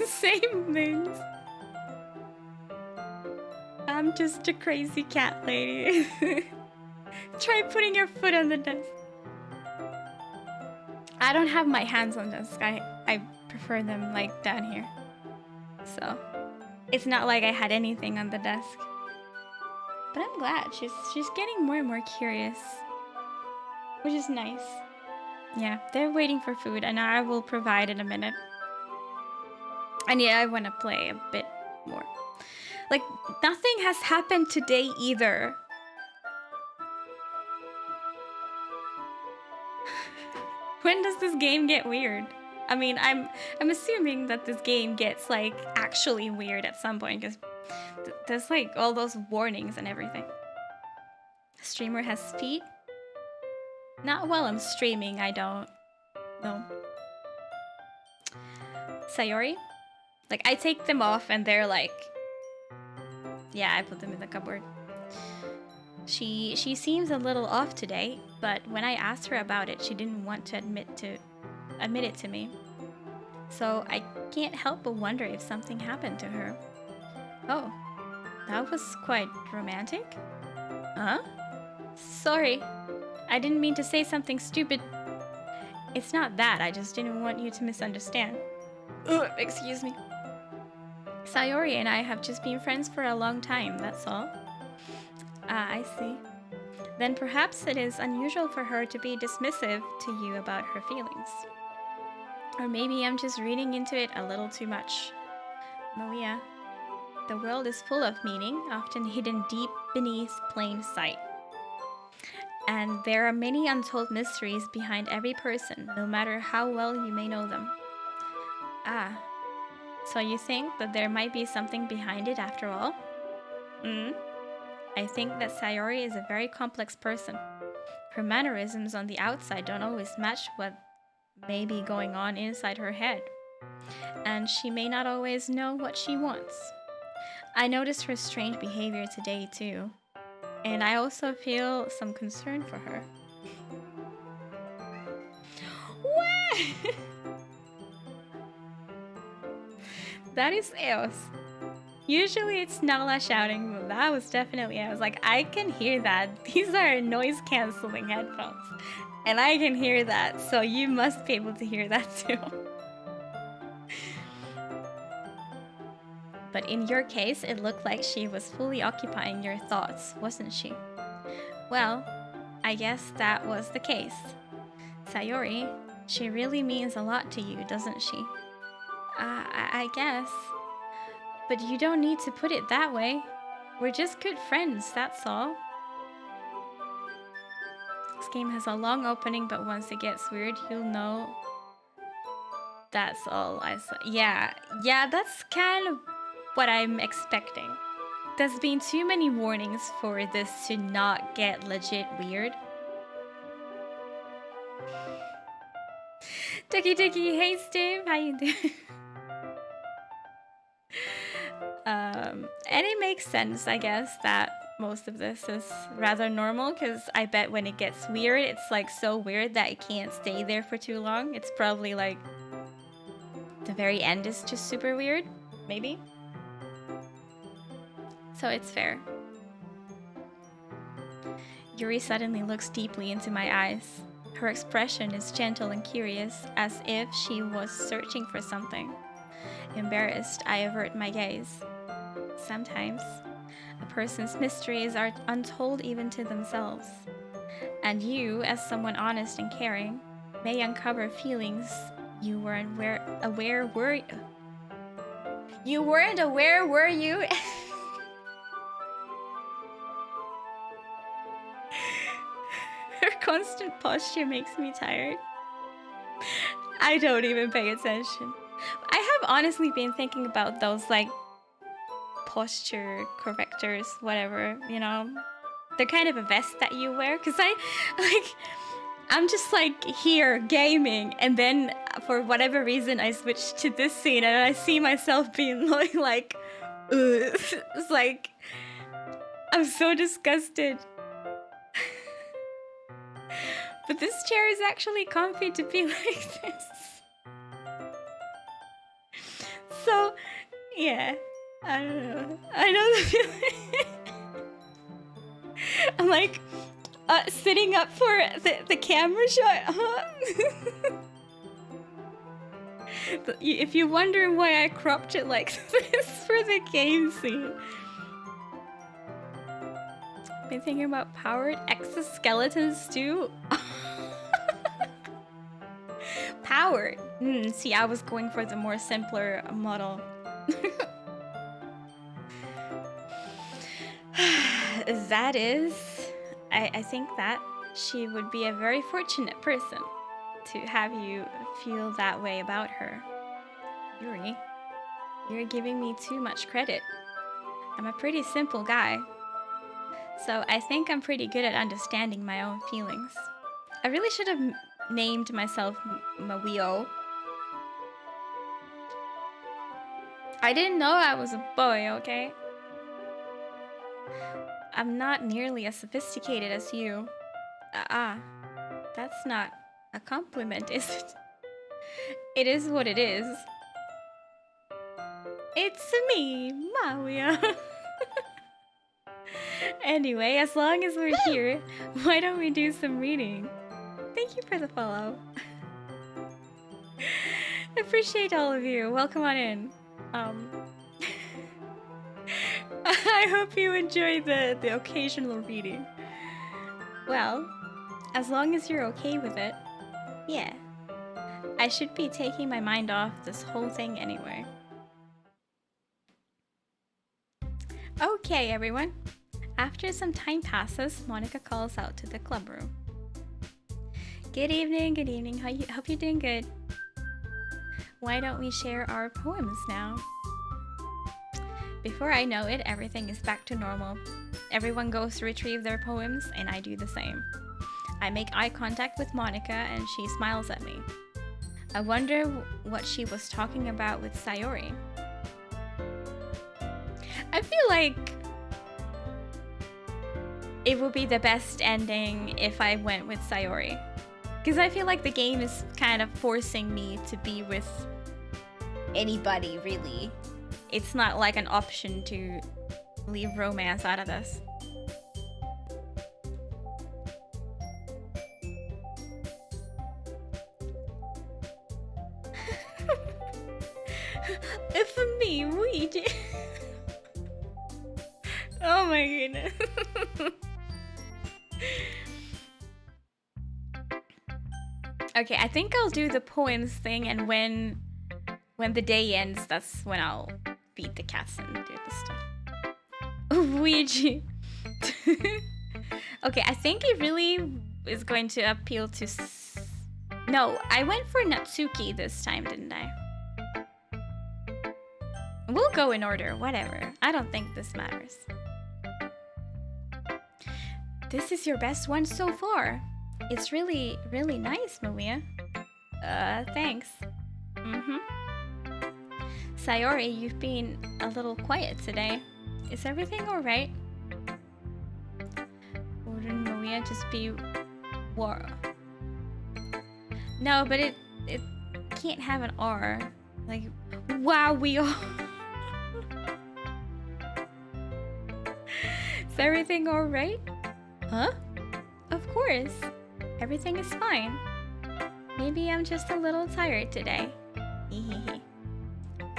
Same things. I'm just a crazy cat lady. Try putting your foot on the desk. I don't have my hands on the desk. I prefer them like down here. So it's not like I had anything on the desk. But I'm glad she's getting more and more curious, which is nice. Yeah, they're waiting for food, and I will provide in a minute. And yeah, I want to play a bit more. Like, nothing has happened today either. When does this game get weird? I mean, I'm assuming that this game gets like actually weird at some point, because there's like all those warnings and everything. The streamer has feet. Not while I'm streaming, I don't. No. Sayori? Like, I take them off and they're like... Yeah, I put them in the cupboard. She seems a little off today, but when I asked her about it, she didn't want to admit it to me. So I can't help but wonder if something happened to her. Oh. That was quite romantic. Huh? Sorry. I didn't mean to say something stupid. It's not that, I just didn't want you to misunderstand. Ugh, excuse me. Sayori and I have just been friends for a long time, that's all. Ah, I see. Then perhaps it is unusual for her to be dismissive to you about her feelings. Or maybe I'm just reading into it a little too much. Malia, the world is full of meaning, often hidden deep beneath plain sight. And there are many untold mysteries behind every person, no matter how well you may know them. Ah, so you think that there might be something behind it after all? I think that Sayori is a very complex person. Her mannerisms on the outside don't always match what may be going on inside her head. And she may not always know what she wants. I noticed her strange behavior today too. And I also feel some concern for her. What? That is Eos. Usually it's Nala shouting, but that was definitely, I was like, I can hear that. These are noise cancelling headphones. And I can hear that, so you must be able to hear that too. But in your case, it looked like she was fully occupying your thoughts, wasn't she? Well, I guess that was the case. Sayori, she really means a lot to you, doesn't she? I guess. But you don't need to put it that way. We're just good friends, that's all. This game has a long opening, but once it gets weird, you'll know. That's all I saw. Yeah, that's kind of what I'm expecting. There's been too many warnings for this to not get legit weird. Doki, hey Steve, how you doing? And it makes sense, I guess, that most of this is rather normal, because I bet when it gets weird, it's like so weird that it can't stay there for too long. It's probably like the very end is just super weird, maybe. So it's fair. Yuri suddenly looks deeply into my eyes. Her expression is gentle and curious, as if she was searching for something. Embarrassed, I avert my gaze. Sometimes, a person's mysteries are untold even to themselves. And you, as someone honest and caring, may uncover feelings you weren't aware were you? Weren't aware, were you? Her constant posture makes me tired. I don't even pay attention. I have honestly been thinking about those, like, posture correctors, whatever, you know? They're kind of a vest that you wear, because I'm just like here gaming, and then for whatever reason I switch to this scene and I see myself being like, it's like, I'm so disgusted. But this chair is actually comfy to be like this. So, yeah, I don't know. I know the feeling. I'm like sitting up for the camera shot, huh? If you wonder why I cropped it like this for the game scene. Been thinking about powered exoskeletons too. Powered. See, I was going for the more simpler model. That is, I think that she would be a very fortunate person to have you feel that way about her. Yuri, you're giving me too much credit. I'm a pretty simple guy, so I think I'm pretty good at understanding my own feelings. I really should have named myself Mawio. I didn't know I was a boy, okay? I'm not nearly as sophisticated as you. That's not a compliment, is it? It is what it is. It's me, Mawio. Anyway, as long as we're here, why don't we do some reading? Thank you for the follow. Appreciate all of you. Welcome on in. I hope you enjoy the occasional reading. Well, as long as you're okay with it, yeah. I should be taking my mind off this whole thing anyway. Okay, everyone. After some time passes, Monica calls out to the club room. Good evening, good evening. Hope you're doing good. Why don't we share our poems now? Before I know it, everything is back to normal. Everyone goes to retrieve their poems, and I do the same. I make eye contact with Monica, and she smiles at me. I wonder what she was talking about with Sayori. I feel like it would be the best ending if I went with Sayori. Because I feel like the game is kind of forcing me to be with anybody, really. It's not like an option to leave romance out of this. For me, Luigi. Oh my goodness. Okay, I think I'll do the poems thing, and when the day ends, that's when I'll feed the cats and do the stuff. Luigi. Okay, I think it really is going to appeal to... No, I went for Natsuki this time, didn't I? We'll go in order, whatever. I don't think this matters. This is your best one so far. It's really, really nice, Maria. Thanks. Sayori, you've been a little quiet today. Is everything alright? Wouldn't Maria just be war? No, but it can't have an R. Like, wow, we are. Is everything alright? Huh? Of course. Everything is fine. Maybe I'm just a little tired today. Hehehe.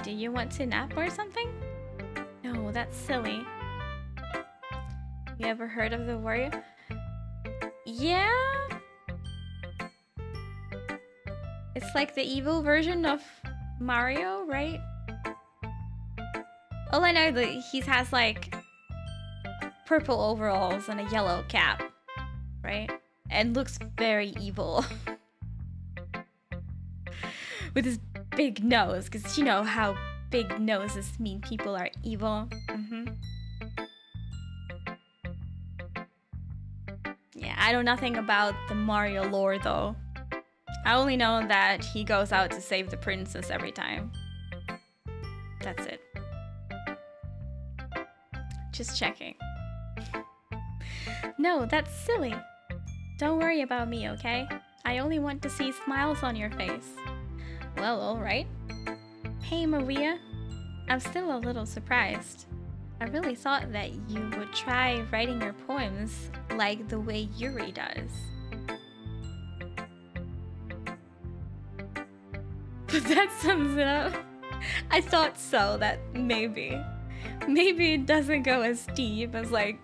Do you want to nap or something? No, that's silly. You ever heard of the warrior? Yeah? It's like the evil version of Mario, right? All I know that he has like purple overalls and a yellow cap, right? And looks very evil. With his big nose, because you know how big noses mean people are evil. Yeah, I know nothing about the Mario lore though. I only know that he goes out to save the princess every time. That's it. Just checking. No, that's silly. Don't worry about me, okay? I only want to see smiles on your face. Well, alright. Hey, Maria. I'm still a little surprised. I really thought that you would try writing your poems like the way Yuri does. But that sums it up. I thought so, that maybe it doesn't go as deep as like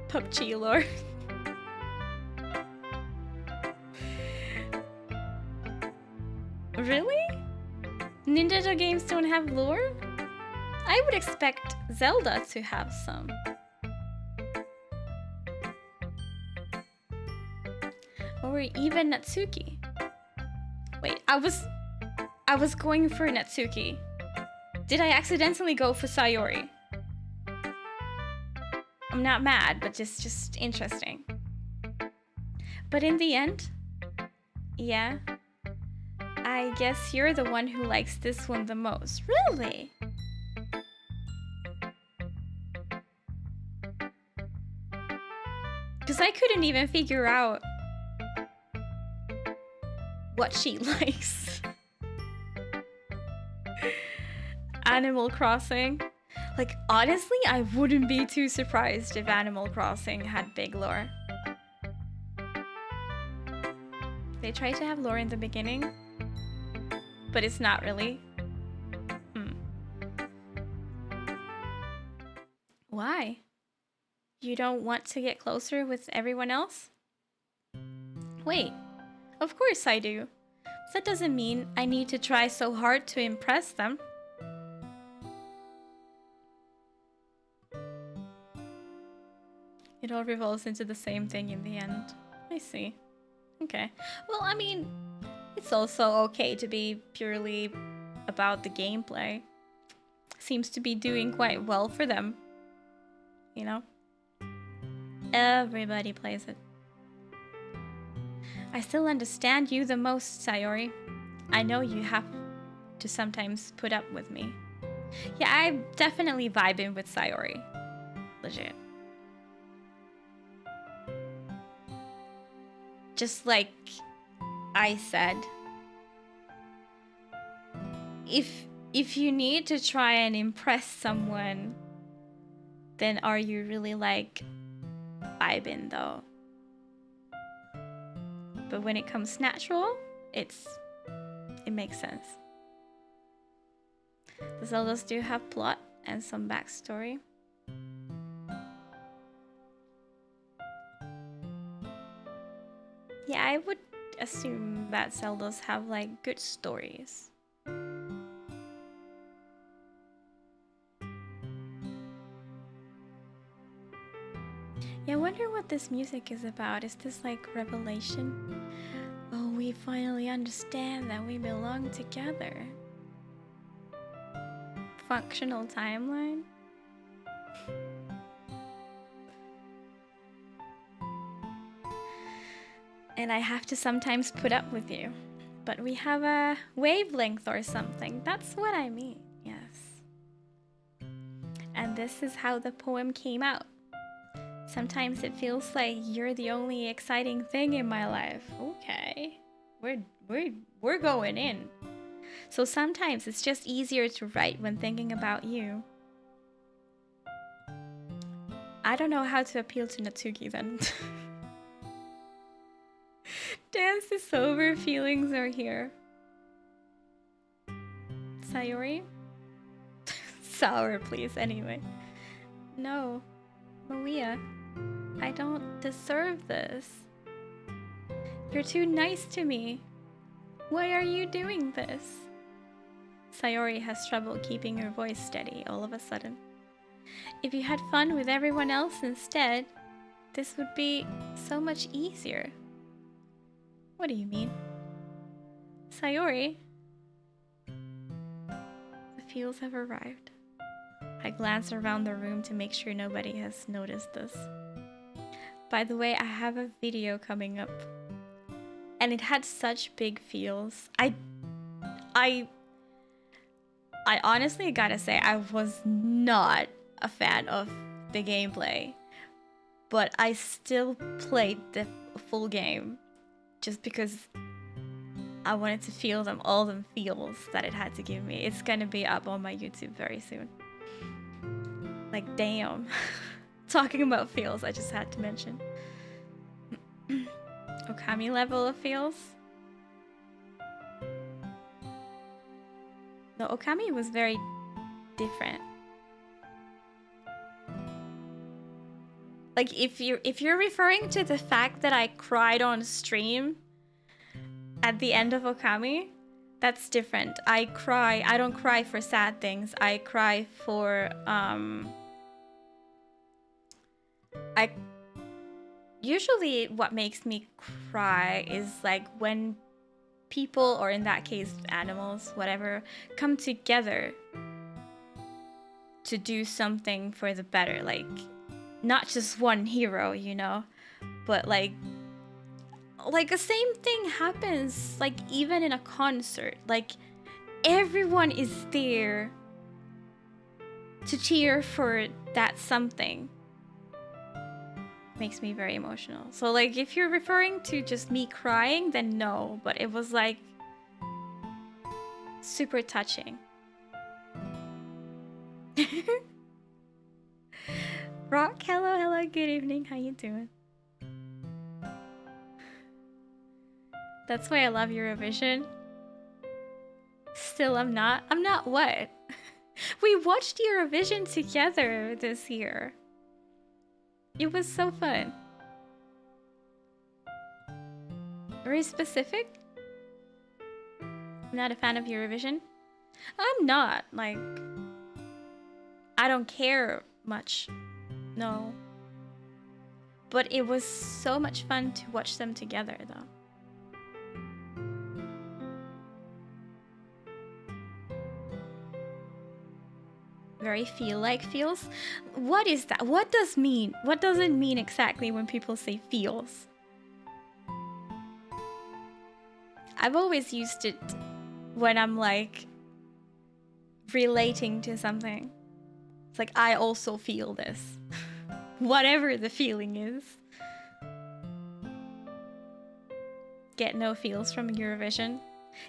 PUBG lore. Really? Nintendo games don't have lore? I would expect Zelda to have some. Or even Natsuki. Wait, I was going for Natsuki. Did I accidentally go for Sayori? I'm not mad, but just interesting. But in the end, yeah, I guess you're the one who likes this one the most. Really? Because I couldn't even figure out what she likes. Animal Crossing. Like, honestly, I wouldn't be too surprised if Animal Crossing had big lore. They try to have lore in the beginning, but it's not really. Why? You don't want to get closer with everyone else? Wait, of course I do. That doesn't mean I need to try so hard to impress them. It all revolves into the same thing in the end. I see. Okay. Well, I mean, it's also okay to be purely about the gameplay. Seems to be doing quite well for them. You know? Everybody plays it. I still understand you the most, Sayori. I know you have to sometimes put up with me. Yeah, I'm definitely vibing with Sayori. Legit. Just like I said, if you need to try and impress someone, then are you really like vibing though? But when it comes natural, it makes sense. The Zeldas do have plot and some backstory. Yeah, I would assume that Zeldas have like good stories. Yeah, I wonder what this music is about. Is this like revelation? Oh, we finally understand that we belong together. Functional timeline? And I have to sometimes put up with you. But we have a wavelength or something. That's what I mean, yes. And this is how the poem came out. Sometimes it feels like you're the only exciting thing in my life. Okay. We're going in. So sometimes it's just easier to write when thinking about you. I don't know how to appeal to Natsuki then. Dance is sober, feelings are here. Sayori? Sour, please, anyway. No. Maria, I don't deserve this. You're too nice to me. Why are you doing this? Sayori has trouble keeping her voice steady all of a sudden. If you had fun with everyone else instead, this would be so much easier. What do you mean? Sayori? The feels have arrived. I glance around the room to make sure nobody has noticed this. By the way, I have a video coming up. And it had such big feels. I honestly gotta say, I was not a fan of the gameplay. But I still played the full game. Just because I wanted to feel all the feels that it had to give me. It's gonna be up on my YouTube very soon. Like, damn. Talking about feels, I just had to mention. Okami level of feels? No, Okami was very different. Like, if you're referring to the fact that I cried on stream at the end of Okami, that's different. I don't cry for sad things. I cry for usually what makes me cry is like when people, or in that case animals, whatever, come together to do something for the better. Like, not just one hero, you know, but like the same thing happens like even in a concert. Like, everyone is there to cheer for that something. Makes me very emotional. So like, if you're referring to just me crying, then no, but it was like super touching. Rock, hello, hello, good evening. How you doing? That's why I love Eurovision. Still, I'm not. I'm not what? We watched Eurovision together this year. It was so fun. Very specific? I'm not a fan of Eurovision. I'm not. Like, I don't care much. No. But it was so much fun to watch them together, though. Very feel-like feels. What is that? What does it mean exactly when people say feels? I've always used it when I'm like relating to something. It's like, I also feel this. Whatever the feeling is. Get no feels from Eurovision.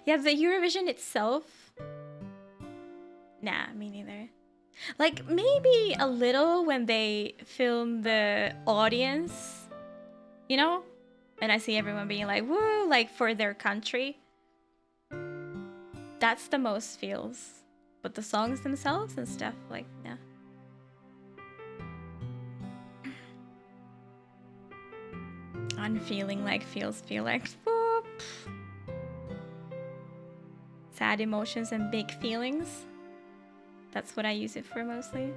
Yeah, the Eurovision itself. Nah, me neither. Like, maybe a little when they film the audience, you know? And I see everyone being like, woo, like for their country. That's the most feels. But the songs themselves and stuff, like, yeah. Unfeeling like feels feel like, whoop. Sad emotions and big feelings. That's what I use it for mostly.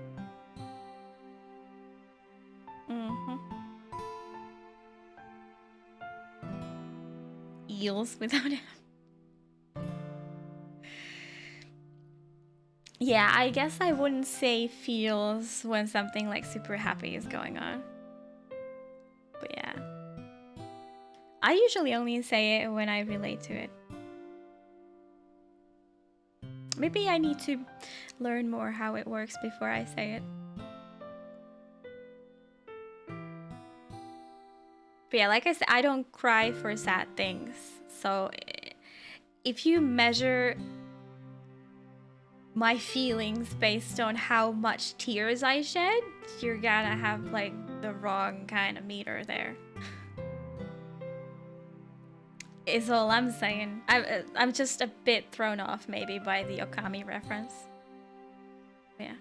Eels without him. Yeah, I guess I wouldn't say feels when something like super happy is going on. But yeah. I usually only say it when I relate to it. Maybe I need to learn more how it works before I say it. But yeah, like I said, I don't cry for sad things. So if you measure my feelings based on how much tears I shed, you're gonna have like the wrong kind of meter there. Is all I'm saying. I'm just a bit thrown off maybe by the Okami reference. Yeah.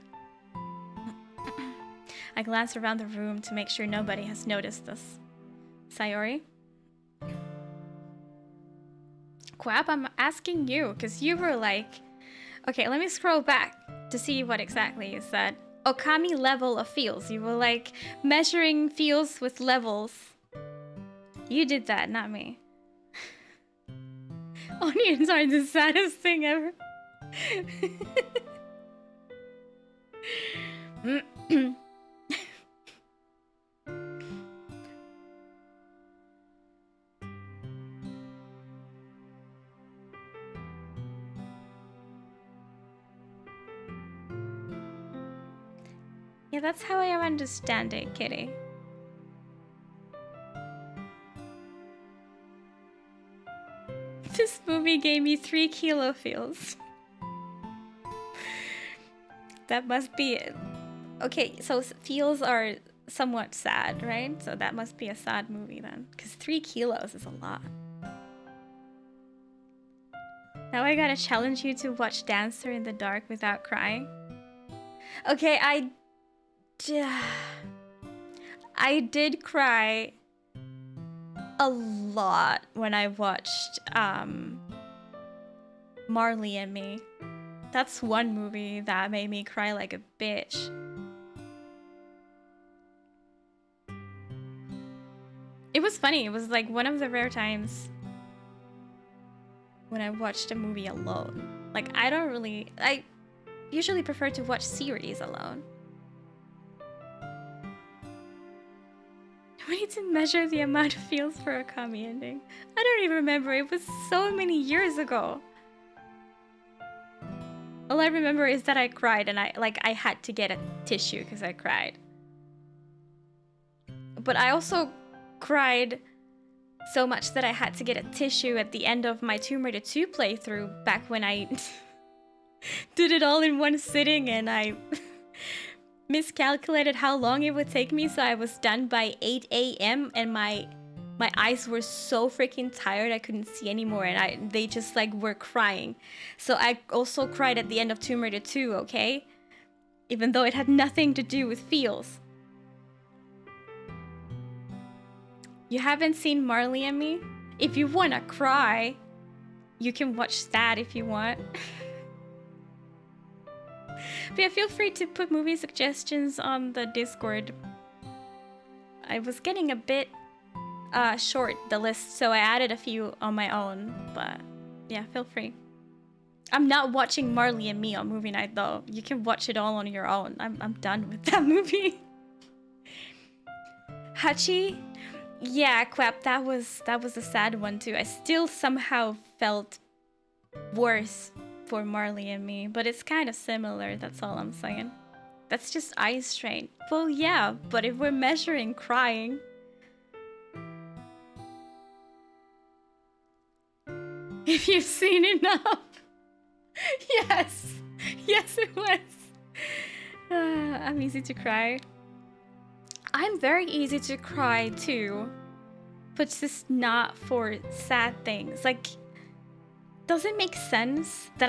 I glance around the room to make sure nobody has noticed this. Sayori? Quab, I'm asking you, because you were like... Okay, let me scroll back to see what exactly you said. Okami level of feels. You were like measuring feels with levels. You did that, not me. Onions are the saddest thing ever. Yeah, that's how I understand it, Kitty. This movie gave me 3 kilo feels. That must be it. Okay, so feels are somewhat sad, right? So that must be a sad movie then. Because 3 kilos is a lot. Now I gotta challenge you to watch Dancer in the Dark without crying. Okay, I did cry a lot when I watched Marley and Me. That's one movie that made me cry like a bitch. It was funny. It was like one of the rare times when I watched a movie alone. Like, I usually prefer to watch series alone. We need to measure the amount of feels for a Okami ending. I don't even remember. It was so many years ago. All I remember is that I cried and I had to get a tissue because I cried. But I also cried so much that I had to get a tissue at the end of my Tomb Raider 2 playthrough back when I did it all in one sitting and I miscalculated how long it would take me, so I was done by 8 a.m. and my eyes were so freaking tired I couldn't see anymore, and they just like were crying. So I also cried at the end of Tomb Raider 2, okay? Even though it had nothing to do with feels. You haven't seen Marley and Me? If you wanna cry, you can watch that if you want. But yeah, feel free to put movie suggestions on the Discord. I was getting a bit short, the list, so I added a few on my own. But yeah, feel free. I'm not watching Marley and Me on movie night though. You can watch it all on your own. I'm done with that movie. Hachi? Yeah, Quap, that was a sad one too. I still somehow felt worse for Marley and Me, but it's kind of similar, that's all I'm saying. That's just eye strain. Well, yeah, but if we're measuring crying... If you've seen enough... Yes! Yes, it was! I'm easy to cry. I'm very easy to cry too, but just not for sad things. Like, does it make sense that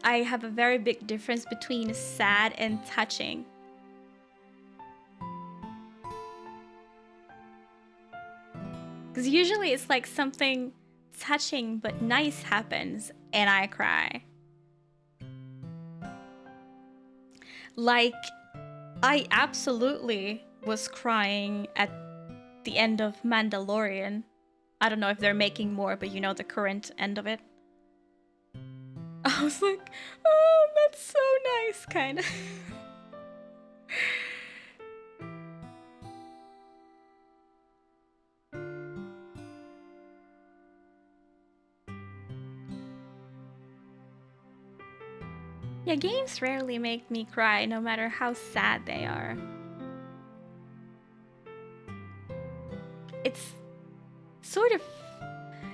I have a very big difference between sad and touching? Because usually it's like something touching but nice happens and I cry. Like, I absolutely was crying at the end of Mandalorian. I don't know if they're making more, but you know, the current end of it. I was like, oh, that's so nice, kind of. Yeah, games rarely make me cry, no matter how sad they are. It's sort of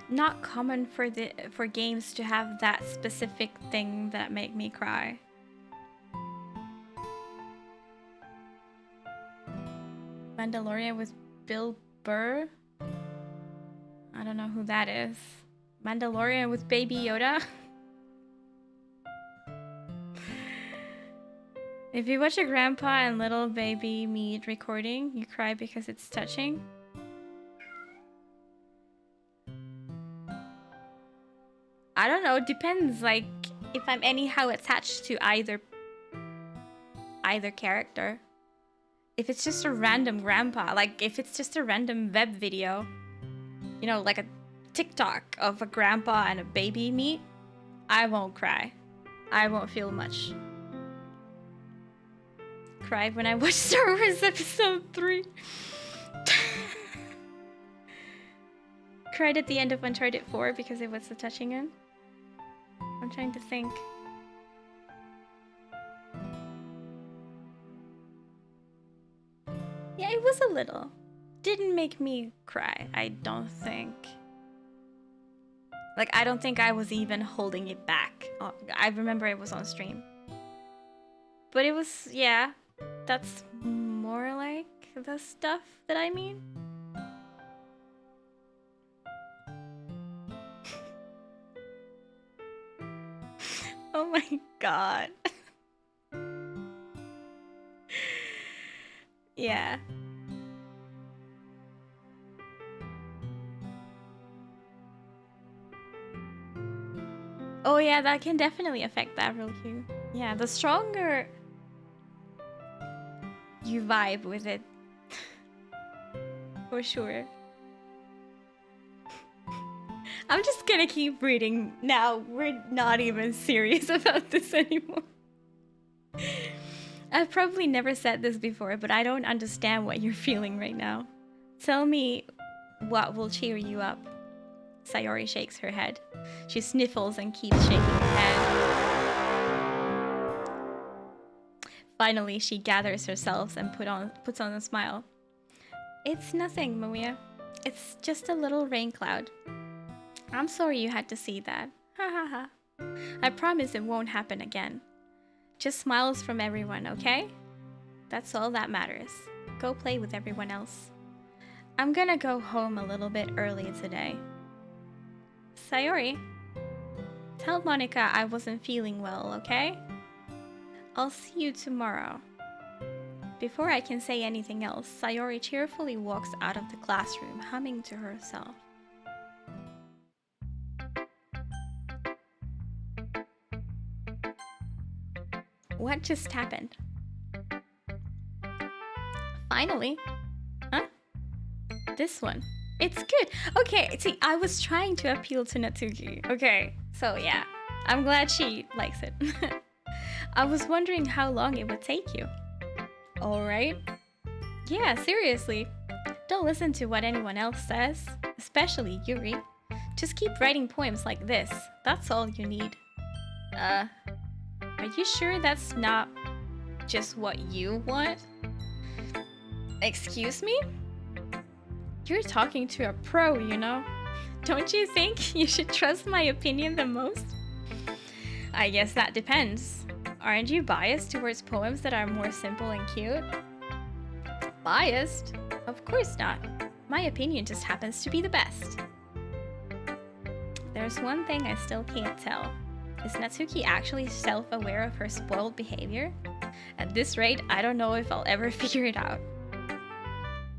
not common for games to have that specific thing that make me cry. Mandalorian with Bill Burr? I don't know who that is. Mandalorian with Baby Yoda? If you watch a grandpa and little baby meet recording, you cry because it's touching. I don't know, it depends, like, if I'm anyhow attached to either character. If it's just a random grandpa, like if it's just a random web video, you know, like a TikTok of a grandpa and a baby meet, I won't cry. I won't feel much. Cried when I watched Star Wars Episode 3. Cried at the end of Uncharted 4 because it was so touching in. I'm trying to think. Yeah, it was a little. Didn't make me cry, I don't think. Like, I don't think I was even holding it back. I remember it was on stream. But it was, yeah, that's more like the stuff that I mean. Oh my god. Yeah. Oh yeah, that can definitely affect that real cute. Yeah, the stronger you vibe with it. For sure. I'm just gonna keep reading now. We're not even serious about this anymore. I've probably never said this before, but I don't understand what you're feeling right now. Tell me what will cheer you up. Sayori shakes her head. She sniffles and keeps shaking her head. Finally, she gathers herself and puts on a smile. It's nothing, Maria. It's just a little rain cloud. I'm sorry you had to see that. Ha ha ha. I promise it won't happen again. Just smiles from everyone, okay? That's all that matters. Go play with everyone else. I'm gonna go home a little bit early today. Sayori, tell Monica I wasn't feeling well, okay? I'll see you tomorrow. Before I can say anything else, Sayori cheerfully walks out of the classroom, humming to herself. What just happened? Finally. Huh? This one. It's good. Okay, see, I was trying to appeal to Natsuki. Okay, so yeah. I'm glad she likes it. I was wondering how long it would take you. Alright. Yeah, seriously. Don't listen to what anyone else says, especially Yuri. Just keep writing poems like this. That's all you need. Are you sure that's not just what you want? Excuse me? You're talking to a pro, you know? Don't you think you should trust my opinion the most? I guess that depends. Aren't you biased towards poems that are more simple and cute? Biased? Of course not. My opinion just happens to be the best. There's one thing I still can't tell. Is Natsuki actually self-aware of her spoiled behavior? At this rate, I don't know if I'll ever figure it out.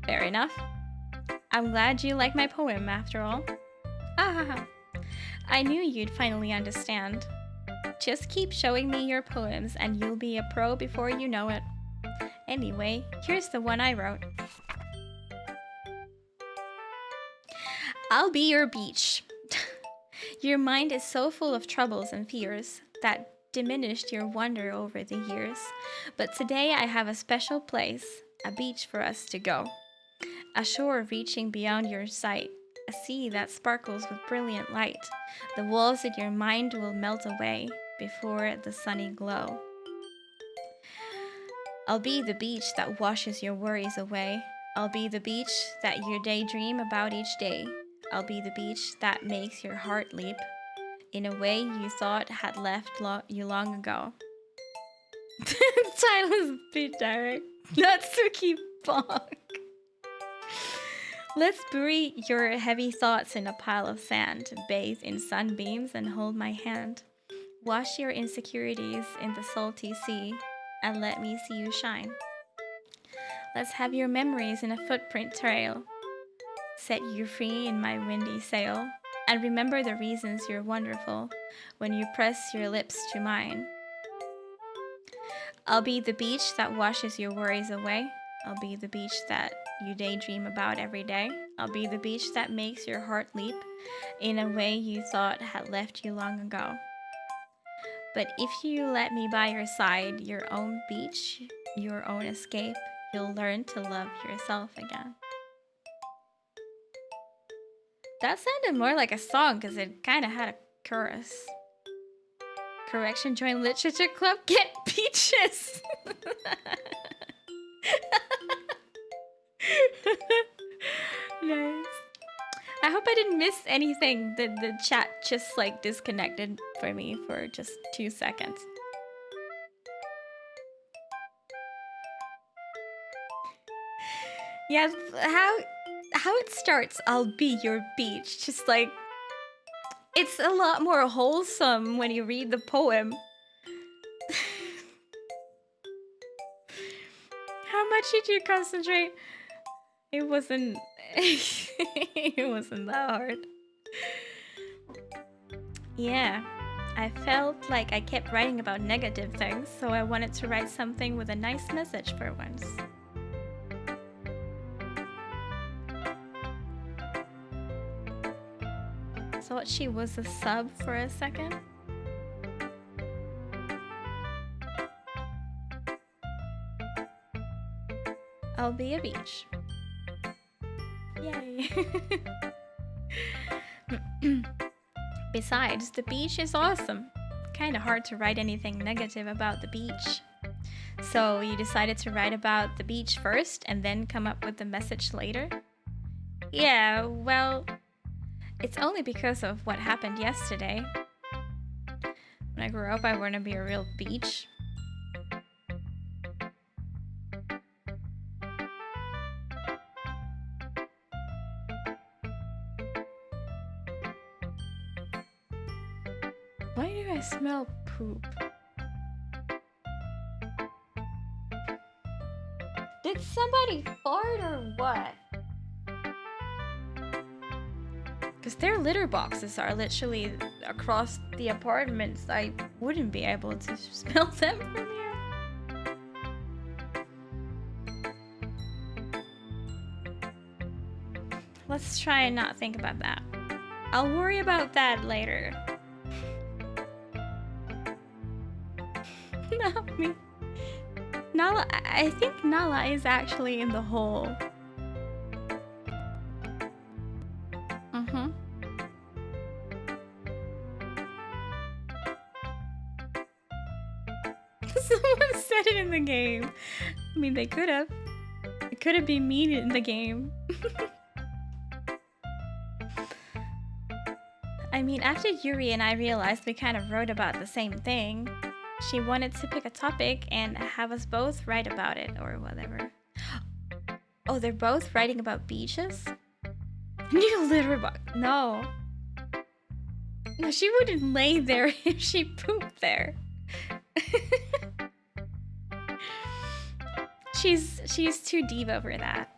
Fair enough. I'm glad you like my poem after all. Ah, I knew you'd finally understand. Just keep showing me your poems and you'll be a pro before you know it. Anyway, here's the one I wrote. I'll be your beach. Your mind is so full of troubles and fears that diminished your wonder over the years. But today I have a special place, a beach for us to go. A shore reaching beyond your sight, a sea that sparkles with brilliant light. The walls in your mind will melt away before the sunny glow. I'll be the beach that washes your worries away. I'll be the beach that you daydream about each day. I'll be the beach that makes your heart leap in a way you thought had left you long ago. Title's a bit direct. Natsuki Bonk. Let's bury your heavy thoughts in a pile of sand, bathe in sunbeams and hold my hand. Wash your insecurities in the salty sea and let me see you shine. Let's have your memories in a footprint trail. Set you free in my windy sail. And remember the reasons you're wonderful when you press your lips to mine. I'll be the beach that washes your worries away. I'll be the beach that you daydream about every day. I'll be the beach that makes your heart leap in a way you thought had left you long ago. But if you let me by your side, your own beach, your own escape, you'll learn to love yourself again. That sounded more like a song because it kind of had a chorus. Correction, join literature club, get peaches! Nice. I hope I didn't miss anything. The chat just like disconnected for me for just 2 seconds. Yeah, how it starts, I'll be your beach. Just like, it's a lot more wholesome when you read the poem. How much did you concentrate? It wasn't it wasn't that hard. Yeah, I felt like I kept writing about negative things, so I wanted to write something with a nice message for once. Thought she was a sub for a second. I'll be a beach. Yay. Besides, the beach is awesome. Kinda hard to write anything negative about the beach. So you decided to write about the beach first and then come up with the message later? Yeah, well, it's only because of what happened yesterday. When I grow up, I want to be a real beach. Why do I smell poop? Did somebody fart or what? Because their litter boxes are literally across the apartments. I wouldn't be able to smell them from here. Let's try and not think about that. I'll worry about that later. Not me. Nala, I think Nala is actually in the hole. Someone said it in the game. I mean, they could have. It could have been me in the game. I mean, after Yuri and I realized we kind of wrote about the same thing, she wanted to pick a topic and have us both write about it or whatever. Oh, they're both writing about beaches? New litter box. No. No, she wouldn't lay there if she pooped there. She's too deep over that.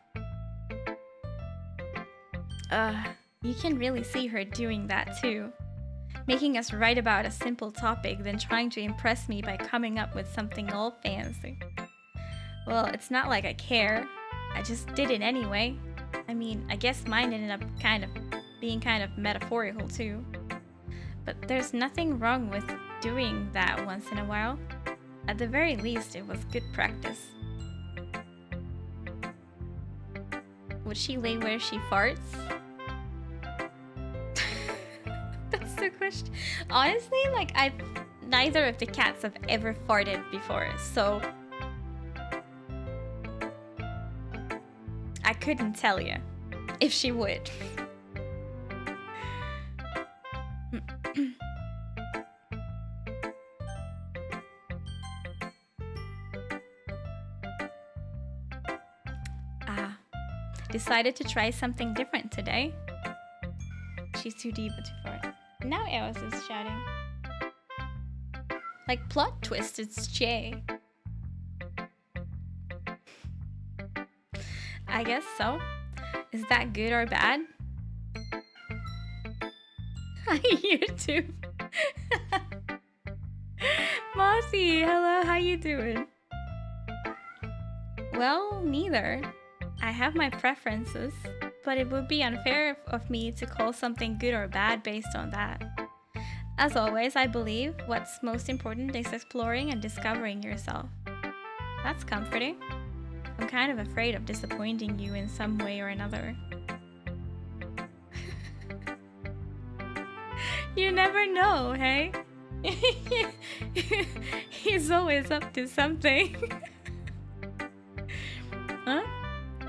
You can really see her doing that too. Making us write about a simple topic, then trying to impress me by coming up with something all fancy. Well, it's not like I care. I just did it anyway. I mean, I guess mine ended up being kind of metaphorical too. But there's nothing wrong with doing that once in a while. At the very least, it was good practice. Would she lay where she farts? That's the question. Honestly, like, neither of the cats have ever farted before, so I couldn't tell you if she would. Decided to try something different today. She's too deep to fart. Now Alice is shouting. Like, plot twist, it's Jay. I guess so. Is that good or bad? Hi, YouTube. Mossy, hello, how you doing? Well, neither. I have my preferences, but it would be unfair of me to call something good or bad based on that. As always, I believe what's most important is exploring and discovering yourself. That's comforting. I'm kind of afraid of disappointing you in some way or another. You never know, hey? He's always up to something. Huh?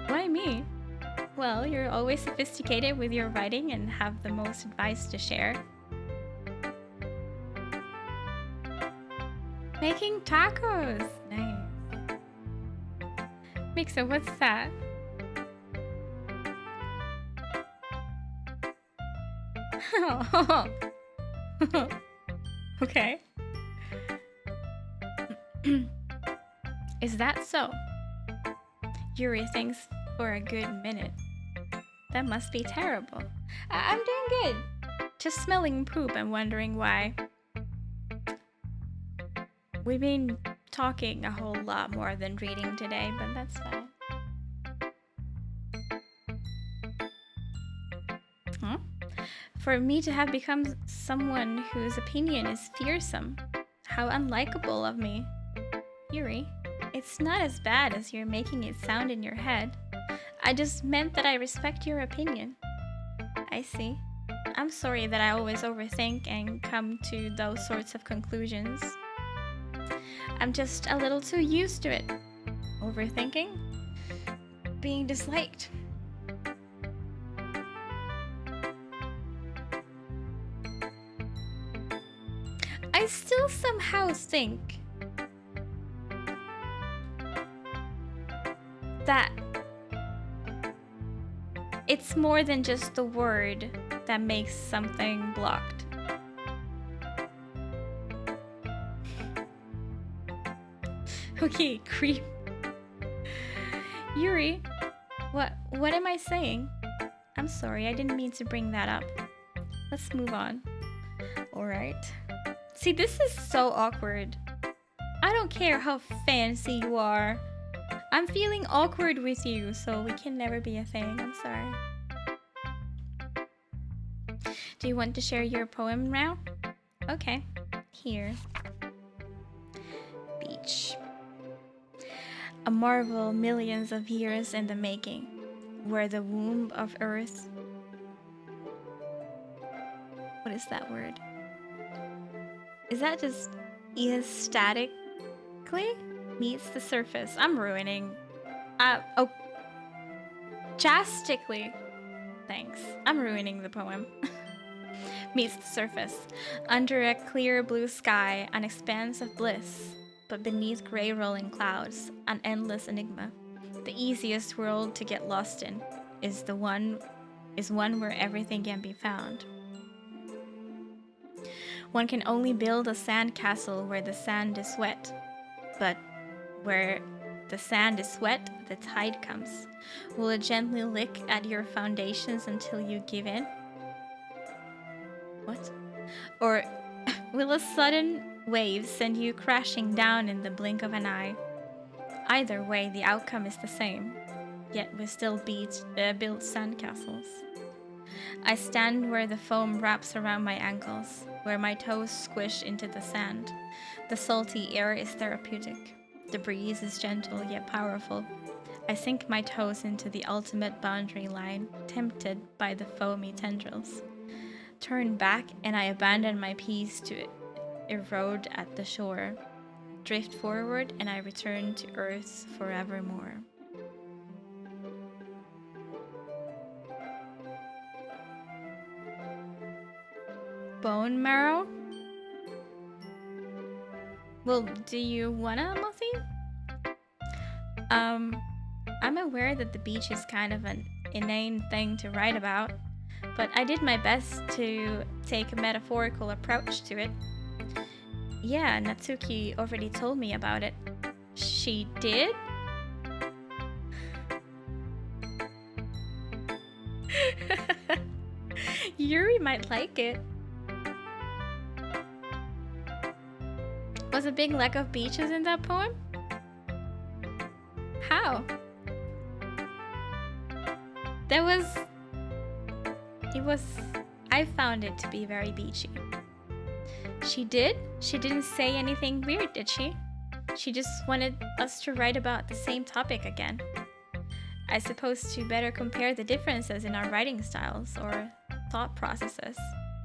Why me? Well, you're always sophisticated with your writing and have the most advice to share. Making tacos! Nice. Mixer, what's that? Okay. Is that so? Yuri thinks for a good minute. That must be terrible. I'm doing good. Just smelling poop and wondering why. We've been talking a whole lot more than reading today, but that's fine. Huh? For me to have become someone whose opinion is fearsome. How unlikable of me. Yuri, it's not as bad as you're making it sound in your head. I just meant that I respect your opinion. I see. I'm sorry that I always overthink and come to those sorts of conclusions. I'm just a little too used to it. Overthinking? Being disliked. I still somehow think that it's more than just the word that makes something blocked. Okay, creep. Yuri, what am I saying? I'm sorry, I didn't mean to bring that up. Let's move on. Alright. See, this is so awkward. I don't care how fancy you are. I'm feeling awkward with you, so we can never be a thing. I'm sorry. Do you want to share your poem now? Okay, here. Beach. A marvel millions of years in the making, where the womb of earth... What is that word? Is that just aesthetically meets the surface? I'm ruining. Oh, chastically. Thanks. I'm ruining the poem. Meets the surface. Under a clear blue sky, an expanse of bliss. But beneath gray rolling clouds, an endless enigma. The easiest world to get lost in is one where everything can be found. One can only build a sand castle where the sand is wet. But where the sand is wet, the tide comes. Will it gently lick at your foundations until you give in? What? Or will a sudden wave send you crashing down in the blink of an eye? Either way, the outcome is the same. Yet we still build sandcastles. I stand where the foam wraps around my ankles, where my toes squish into the sand. The salty air is therapeutic. The breeze is gentle yet powerful. I sink my toes into the ultimate boundary line, tempted by the foamy tendrils. Turn back and I abandon my peace to erode at the shore. Drift forward and I return to earth forevermore. Bone marrow? Well, do you wanna, Muffy? I'm aware that the beach is kind of an inane thing to write about, but I did my best to take a metaphorical approach to it. Yeah, Natsuki already told me about it. She did? Yuri might like it. Was a big lack of beaches in that poem? How? I found it to be very beachy. She did? She didn't say anything weird, did she? She just wanted us to write about the same topic again. I suppose to better compare the differences in our writing styles or thought processes.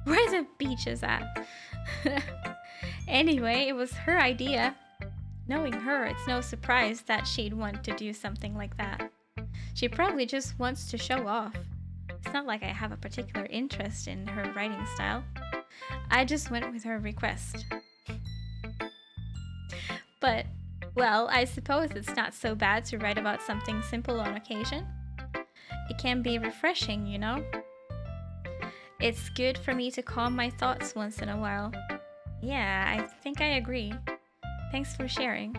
Where are the beaches at? Anyway, it was her idea. Knowing her, it's no surprise that she'd want to do something like that. She probably just wants to show off. It's not like I have a particular interest in her writing style. I just went with her request. But, well, I suppose it's not so bad to write about something simple on occasion. It can be refreshing, you know? It's good for me to calm my thoughts once in a while. Yeah, I think I agree. Thanks for sharing.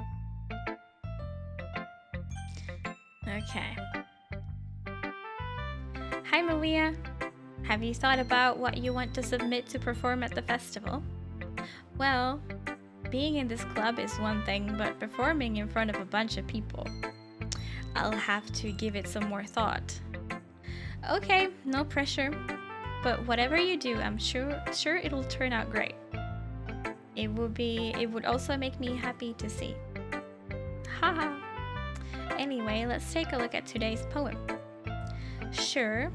Okay. Hi Maria. Have you thought about what you want to submit to perform at the festival? Well, being in this club is one thing, but performing in front of a bunch of people, I'll have to give it some more thought. Okay, no pressure. But whatever you do, I'm sure it'll turn out great. It would also make me happy to see. Haha. Anyway, let's take a look at today's poem. Sure,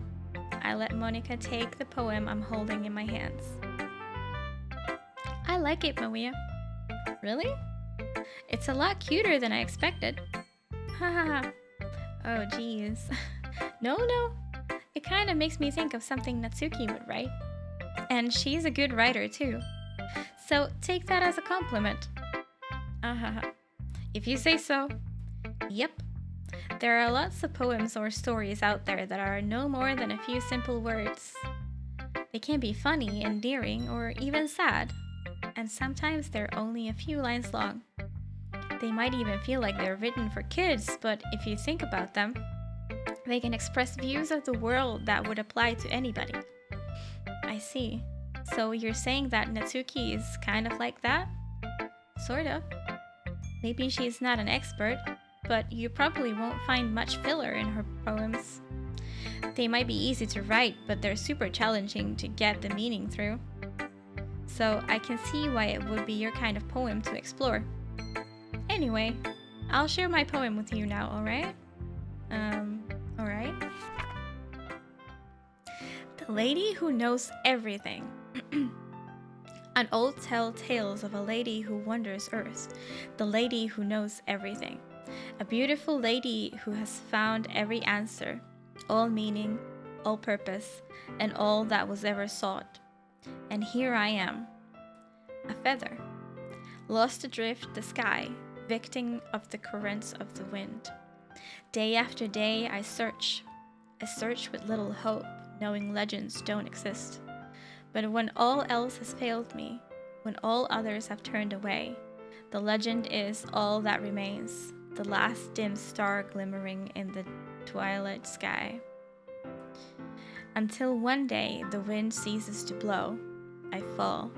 I let Monica take the poem I'm holding in my hands. I like it, Maria. Really? It's a lot cuter than I expected. Haha. Oh, geez. No. It kind of makes me think of something Natsuki would write. And she's a good writer, too. So take that as a compliment. If you say so. Yep. There are lots of poems or stories out there that are no more than a few simple words. They can be funny, endearing, or even sad. And sometimes they're only a few lines long. They might even feel like they're written for kids, but if you think about them, they can express views of the world that would apply to anybody. I see. So you're saying that Natsuki is kind of like that? Sort of. Maybe she's not an expert, but you probably won't find much filler in her poems. They might be easy to write, but they're super challenging to get the meaning through. So I can see why it would be your kind of poem to explore. Anyway, I'll share my poem with you now, alright? Alright. The Lady Who Knows Everything. An old tell tales of a lady who wanders earth, the lady who knows everything. A beautiful lady who has found every answer, all meaning, all purpose, and all that was ever sought. And here I am, a feather, lost adrift the sky, victim of the currents of the wind. Day after day I search with little hope, knowing legends don't exist. But when all else has failed me, when all others have turned away, the legend is all that remains, the last dim star glimmering in the twilight sky. Until one day the wind ceases to blow, I fall,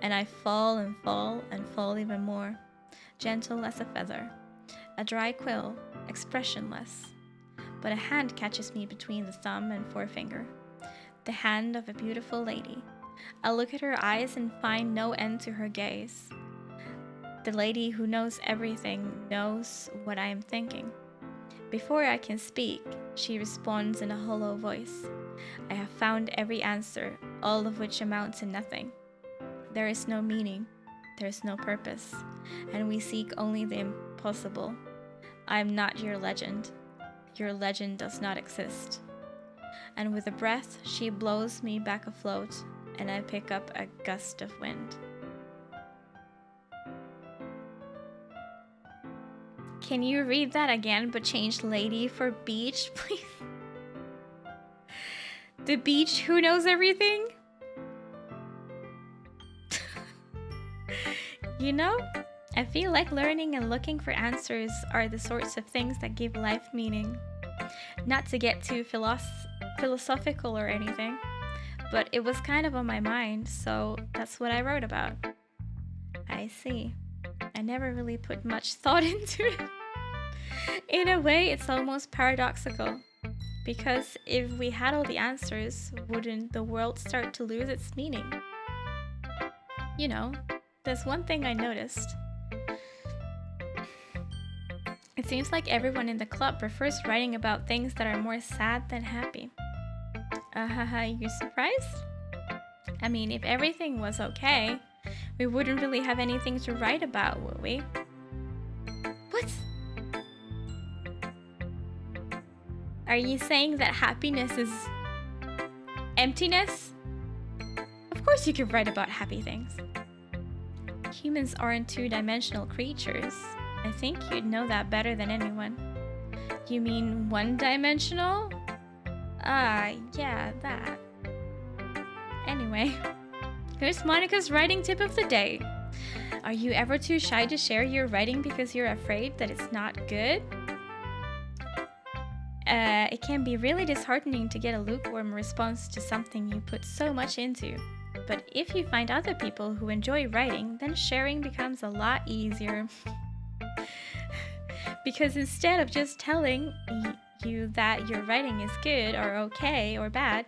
and I fall and fall and fall even more, gentle as a feather, a dry quill, expressionless. But a hand catches me between the thumb and forefinger, the hand of a beautiful lady. I look at her eyes and find no end to her gaze. The lady who knows everything knows what I am thinking. Before I can speak, she responds in a hollow voice. I have found every answer, all of which amount to nothing. There is no meaning, there is no purpose, and we seek only the impossible. I am not your legend. Your legend does not exist. And with a breath, she blows me back afloat, and I pick up a gust of wind. Can you read that again, but change lady for beach, please? The beach who knows everything? You know, I feel like learning and looking for answers are the sorts of things that give life meaning. Not to get too philosophical or anything, but it was kind of on my mind, so that's what I wrote about. I see. I never really put much thought into it. In a way, it's almost paradoxical. Because if we had all the answers, wouldn't the world start to lose its meaning? You know, there's one thing I noticed. It seems like everyone in the club prefers writing about things that are more sad than happy. You surprised? I mean, if everything was okay, we wouldn't really have anything to write about, would we? What? Are you saying that happiness is emptiness? Of course you could write about happy things. Humans aren't two-dimensional creatures. I think you'd know that better than anyone. You mean one-dimensional? Yeah, that. Anyway, here's Monica's writing tip of the day. Are you ever too shy to share your writing because you're afraid that it's not good? It can be really disheartening to get a lukewarm response to something you put so much into. But if you find other people who enjoy writing, then sharing becomes a lot easier. Because instead of just telling you that your writing is good or okay or bad,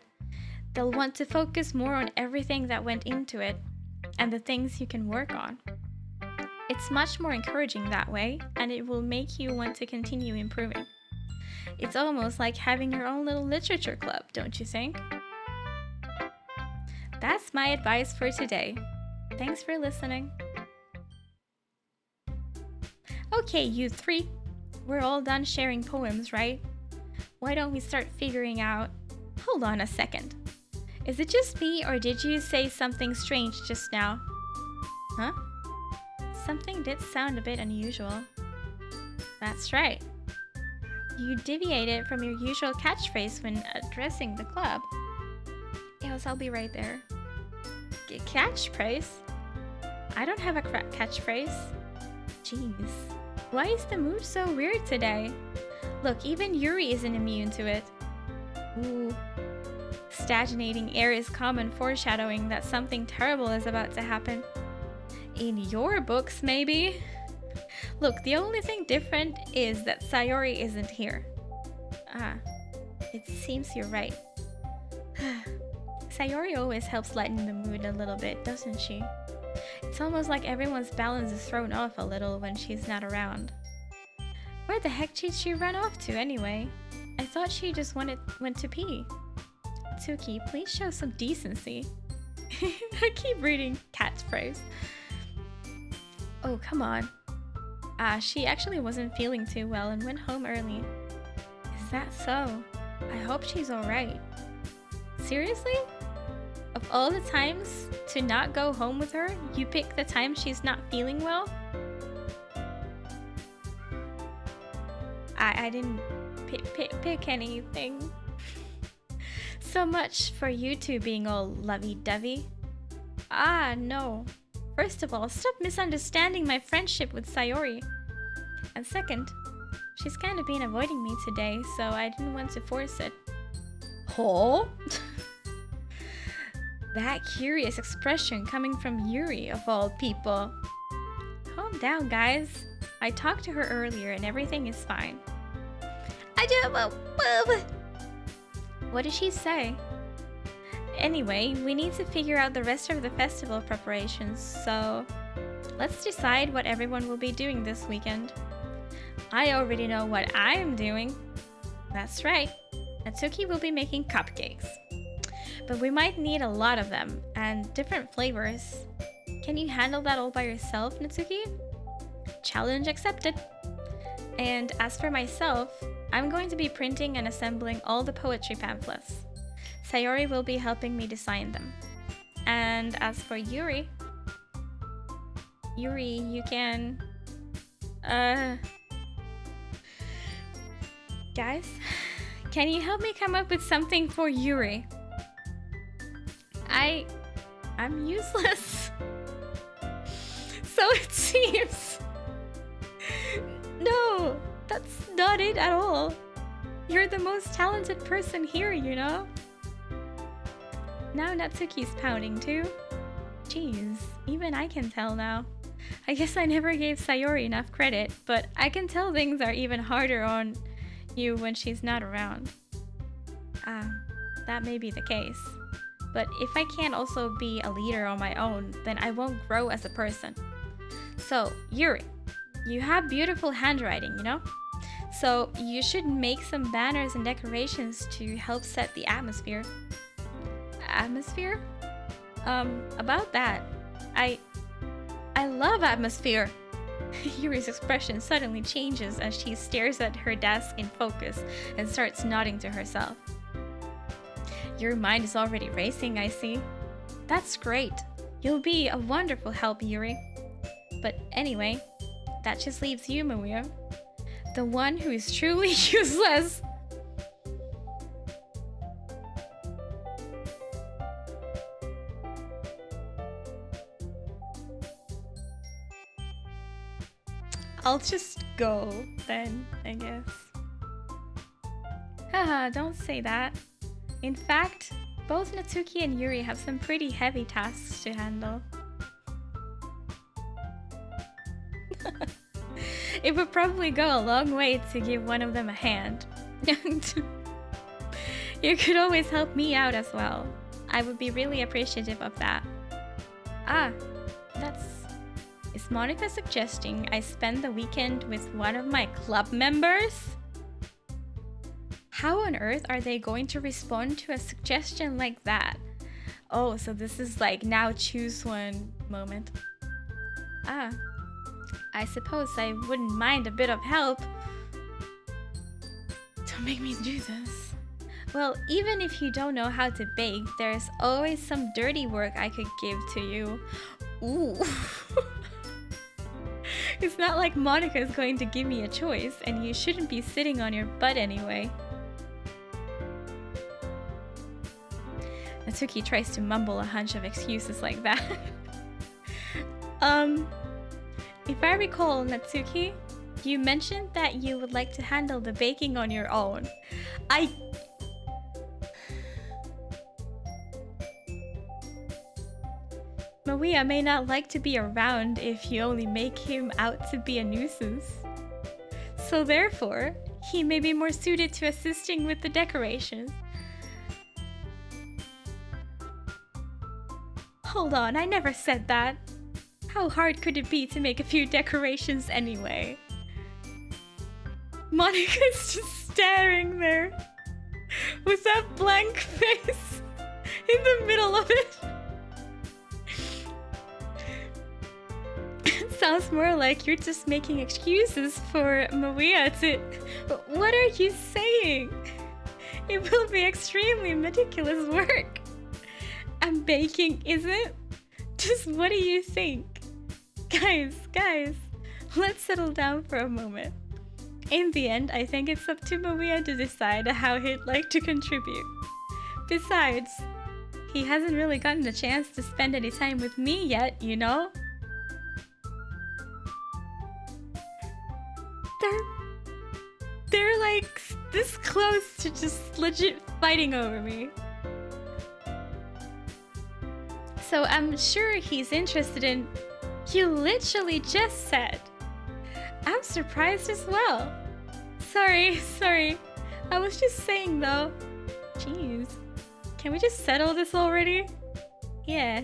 they'll want to focus more on everything that went into it and the things you can work on. It's much more encouraging that way, and it will make you want to continue improving. It's almost like having your own little literature club, don't you think? That's my advice for today. Thanks for listening. Okay, you three. We're all done sharing poems, right? Why don't we start figuring out... Hold on a second. Is it just me, or did you say something strange just now? Huh? Something did sound a bit unusual. That's right. You deviated from your usual catchphrase when addressing the club. Yes, I'll be right there. Catchphrase? I don't have a catchphrase. Jeez. Why is the mood so weird today? Look, even Yuri isn't immune to it. Ooh. Stagnating air is common foreshadowing that something terrible is about to happen. In your books, maybe? Look, the only thing different is that Sayori isn't here. Ah, it seems you're right. Sayori always helps lighten the mood a little bit, doesn't she? It's almost like everyone's balance is thrown off a little when she's not around. Where the heck did she run off to anyway? I thought she just went to pee. Tsuki, please show some decency. I keep reading cat's phrase. Oh, come on. She actually wasn't feeling too well and went home early. Is that so? I hope she's alright. Seriously? Of all the times to not go home with her, you pick the time she's not feeling well? I didn't pick anything. So much for you two being all lovey-dovey. No. First of all, stop misunderstanding my friendship with Sayori. And second, she's kind of been avoiding me today, so I didn't want to force it. Huh? That curious expression coming from Yuri, of all people. Calm down, guys. I talked to her earlier and everything is fine. What did she say? Anyway, we need to figure out the rest of the festival preparations, so let's decide what everyone will be doing this weekend. I already know what I'm doing. That's right. Natsuki will be making cupcakes. But we might need a lot of them, and different flavors. Can you handle that all by yourself, Natsuki? Challenge accepted. And as for myself, I'm going to be printing and assembling all the poetry pamphlets. Sayori will be helping me design them. And as for Yuri, you can... Guys, can you help me come up with something for Yuri? I'm useless. So it seems. No, that's not it at all. You're the most talented person here, you know? Now Natsuki's pouting too. Jeez, even I can tell now. I guess I never gave Sayori enough credit, but I can tell things are even harder on you when she's not around. That may be the case. But if I can't also be a leader on my own, then I won't grow as a person. So, Yuri, you have beautiful handwriting, you know? So you should make some banners and decorations to help set the atmosphere. Atmosphere? About that. I love atmosphere. Yuri's expression suddenly changes as she stares at her desk in focus and starts nodding to herself. Your mind is already racing, I see. That's great. You'll be a wonderful help, Yuri. But anyway, that just leaves you, Maria. The one who is truly useless. I'll just go then, I guess. Haha, don't say that. In fact, both Natsuki and Yuri have some pretty heavy tasks to handle. It would probably go a long way to give one of them a hand. You could always help me out as well. I would be really appreciative of that. Is Monica suggesting I spend the weekend with one of my club members? How on earth are they going to respond to a suggestion like that? Oh, so this is like now choose one moment. I suppose I wouldn't mind a bit of help. Don't make me do this. Well, even if you don't know how to bake, there's always some dirty work I could give to you. Ooh. It's not like Monica's going to give me a choice, and you shouldn't be sitting on your butt anyway. Natsuki tries to mumble a hunch of excuses like that. If I recall, Natsuki, You mentioned that you would like to handle the baking on your own. Maria may not like to be around if you only make him out to be a nuisance. So therefore, he may be more suited to assisting with the decorations. Hold on, I never said that. How hard could it be to make a few decorations anyway? Monica's just staring there with that blank face in the middle of it. Sounds more like you're just making excuses for Maria to... What are you saying? It will be extremely meticulous work. And baking isn't? Just what do you think? Guys, let's settle down for a moment. In the end, I think it's up to Maria to decide how he'd like to contribute. Besides, he hasn't really gotten a chance to spend any time with me yet, you know? They're like this close to just legit fighting over me. So I'm sure he's interested in... You literally just said. I'm surprised as well. Sorry. I was just saying though. Jeez. Can we just settle this already? Yeah.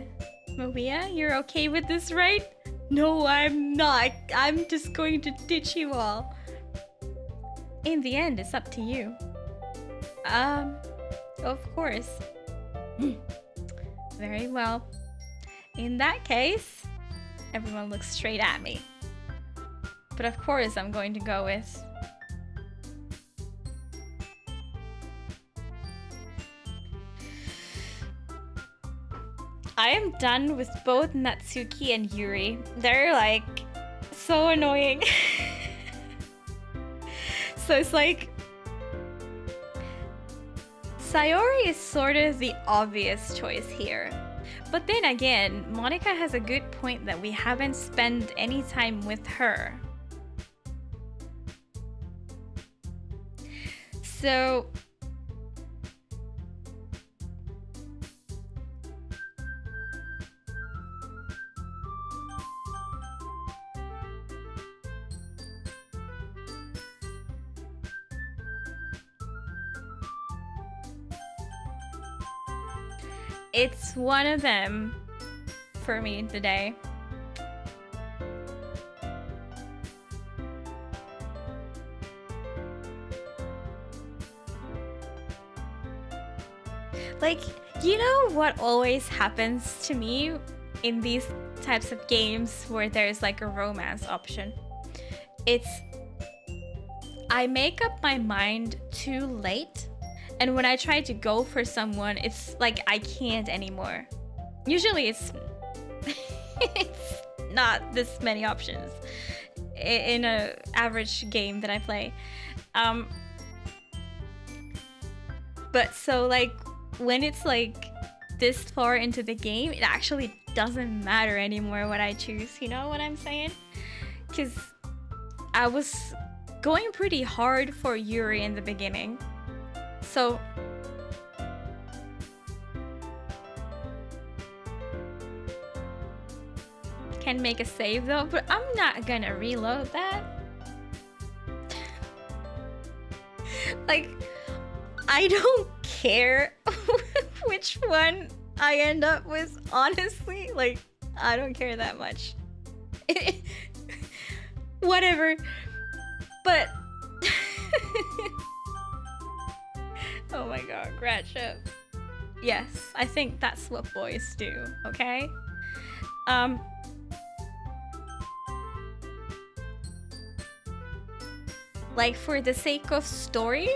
Maria, you're okay with this, right? No, I'm not. I'm just going to ditch you all. In the end, it's up to you. Of course. Very well. In that case, everyone looks straight at me. But of course, I'm going to go with... I am done with both Natsuki and Yuri. They're like so annoying. So it's like Sayori is sort of the obvious choice here. But then again, Monica has a good point that we haven't spent any time with her. So it's one of them for me today. Like, you know what always happens to me in these types of games where there's like a romance option? It's I make up my mind too late, and when I try to go for someone, it's like I can't anymore. Usually it's it's not this many options in a average game that I play. But so like when it's like this far into the game, it actually doesn't matter anymore what I choose, you know what I'm saying? Because I was going pretty hard for Yuri in the beginning. So can make a save though, but I'm not gonna reload that. Like, I don't care which one I end up with, honestly. Like, I don't care that much. Whatever. But oh my god, Gratcha. Yes, I think that's what boys do, okay? Like, for the sake of story,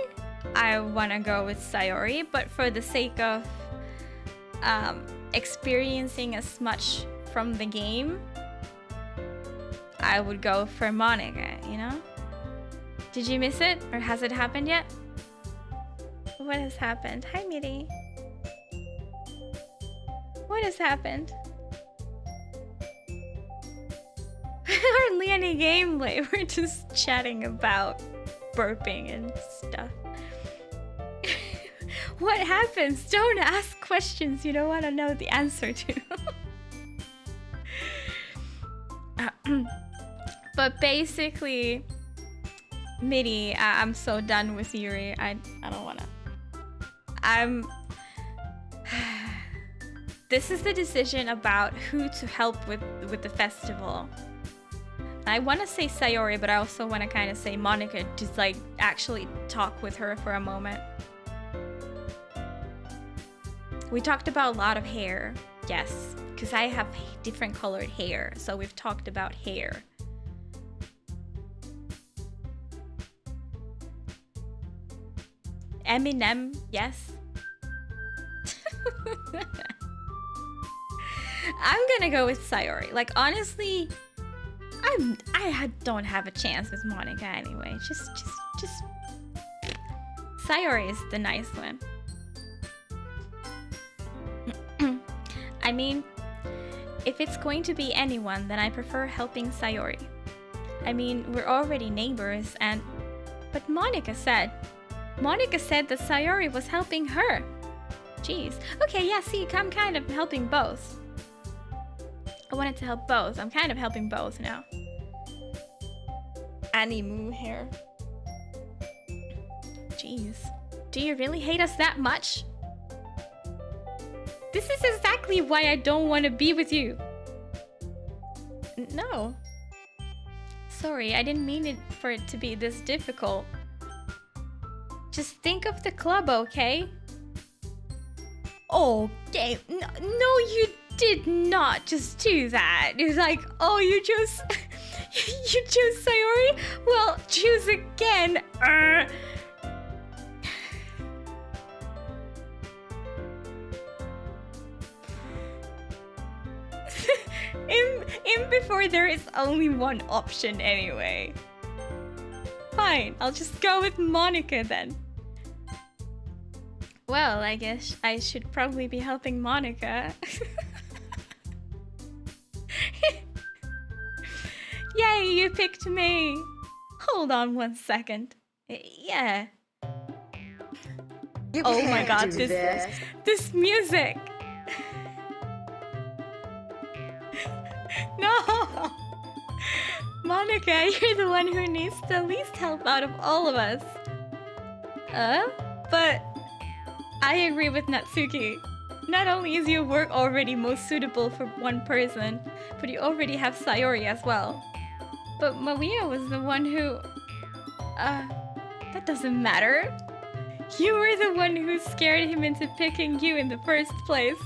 I wanna go with Sayori, but for the sake of experiencing as much from the game, I would go for Monica, you know? Did you miss it? Or has it happened yet? What has happened? Hi, Miri. What has happened? Our hardly any gameplay. We're just chatting about burping and stuff. What happens? Don't ask questions you don't want to know the answer to. But basically, Midi, I'm so done with Yuri. I don't wanna. This is the decision about who to help with the festival. I want to say Sayori, but I also want to kind of say Monica, just like actually talk with her for a moment. We talked about a lot of hair, yes, because I have different colored hair, so we've talked about hair. Eminem, yes. I'm gonna go with Sayori. Like, honestly, I don't have a chance with Monica anyway. Just Sayori is the nice one. I mean, if it's going to be anyone, then I prefer helping Sayori. I mean, we're already neighbors but Monica said that Sayori was helping her. Jeez. Okay, yeah, see, I'm kind of helping both. I wanted to help both. I'm kind of helping both now. Animu hair. Jeez. Do you really hate us that much? This is exactly why I don't want to be with you. No. Sorry, I didn't mean for it to be this difficult. Just think of the club, okay? Okay. No, you did not just do that. It's like, oh, you chose Sayori? Well, choose again. In before there is only one option anyway. Fine, I'll just go with Monica then. Well, I guess I should probably be helping Monica. Yay, you picked me! Hold on 1 second. Yeah. Oh my god, this music! No! Monica, you're the one who needs the least help out of all of us. But I agree with Natsuki. Not only is your work already most suitable for one person, but you already have Sayori as well. But Maria was the one who... that doesn't matter. You were the one who scared him into picking you in the first place.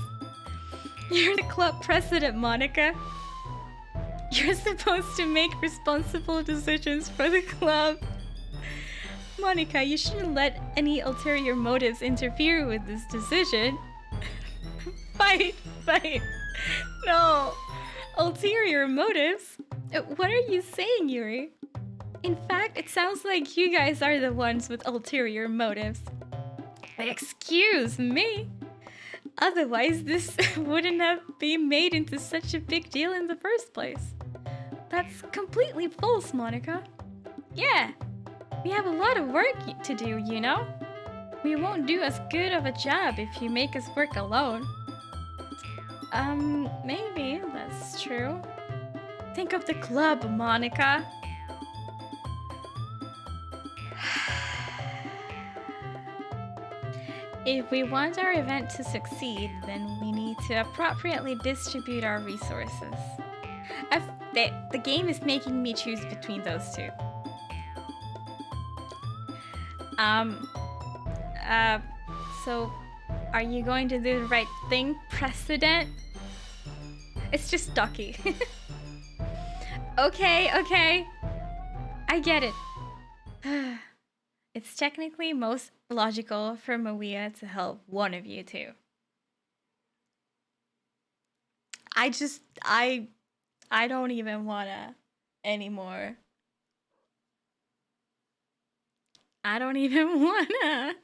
You're the club president, Monica. You're supposed to make responsible decisions for the club. Monica, you shouldn't let any ulterior motives interfere with this decision. Fight. No. Ulterior motives? What are you saying, Yuri? In fact, it sounds like you guys are the ones with ulterior motives. Excuse me? Otherwise, this wouldn't have been made into such a big deal in the first place. That's completely false, Monica. Yeah, we have a lot of work to do, you know? We won't do as good of a job if you make us work alone. Maybe that's true. Think of the club, Monica. If we want our event to succeed, then we need to appropriately distribute our resources. The game is making me choose between those two. So are you going to do the right thing, President? It's just Doki. Okay. I get it. It's technically most logical for Maria to help one of you two. I don't even wanna anymore. I don't even wanna.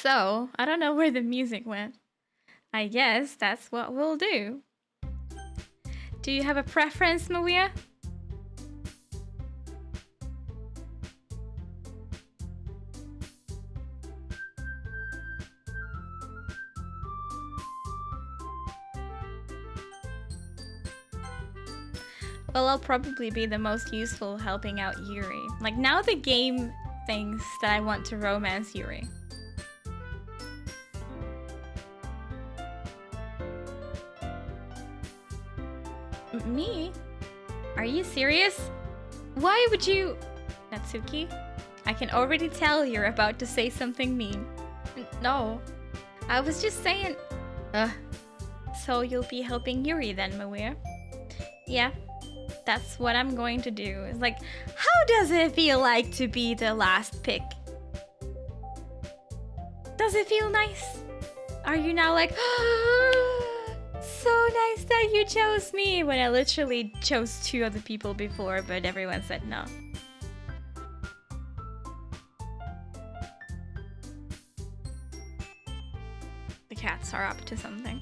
So, I don't know where the music went. I guess that's what we'll do. Do you have a preference, Maria? Well, I'll probably be the most useful helping out Yuri. Like, now the game thinks that I want to romance Yuri. Me? Are you serious? Why would you... Natsuki? I can already tell you're about to say something mean. No. I was just saying... Ugh. So you'll be helping Yuri then, Maria? Yeah. That's what I'm going to do. It's like, how does it feel like to be the last pick? Does it feel nice? Are you now like, so nice that you chose me, when I literally chose 2 other people before, but everyone said no. The cats are up to something.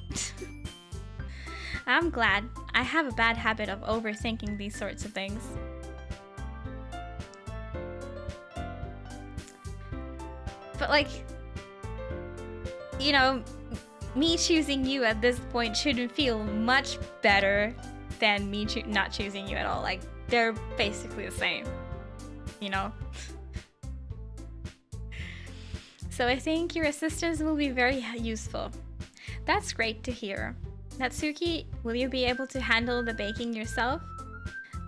I'm glad. I have a bad habit of overthinking these sorts of things. But like, you know, me choosing you at this point shouldn't feel much better than me not choosing you at all. Like, they're basically the same, you know? So I think your assistance will be very useful. That's great to hear. Natsuki, will you be able to handle the baking yourself?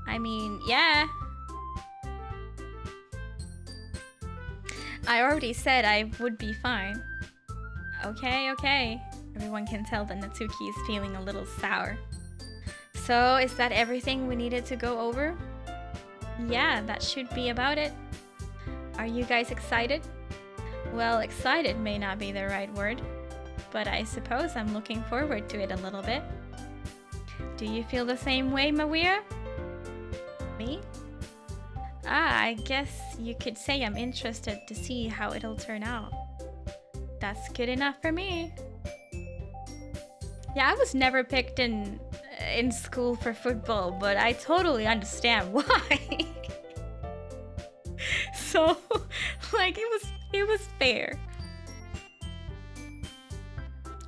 I mean, yeah. I already said I would be fine. Okay. Everyone can tell that Natsuki is feeling a little sour. So, is that everything we needed to go over? Yeah, that should be about it. Are you guys excited? Well, excited may not be the right word, but I suppose I'm looking forward to it a little bit. Do you feel the same way, Maria? Me? I guess you could say I'm interested to see how it'll turn out. That's good enough for me. Yeah, I was never picked in school for football, but I totally understand why. So, like, it was fair.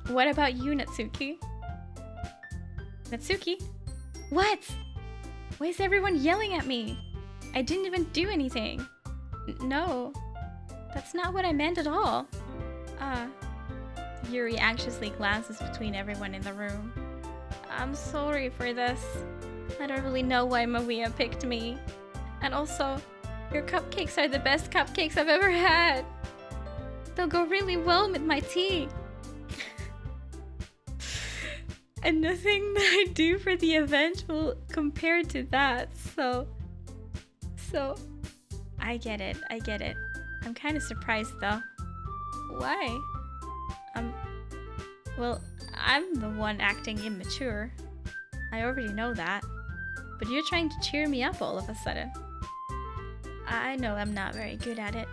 What about you, Natsuki? Natsuki? What? Why is everyone yelling at me? I didn't even do anything. No, that's not what I meant at all. Yuri anxiously glances between everyone in the room. I'm sorry for this. I don't really know why Maria picked me. And also, your cupcakes are the best cupcakes I've ever had. They'll go really well with my tea. And nothing that I do for the event will compare to that, so I get it. I'm kind of surprised though. Why? Well, I'm the one acting immature. I already know that. But you're trying to cheer me up all of a sudden. I know I'm not very good at it.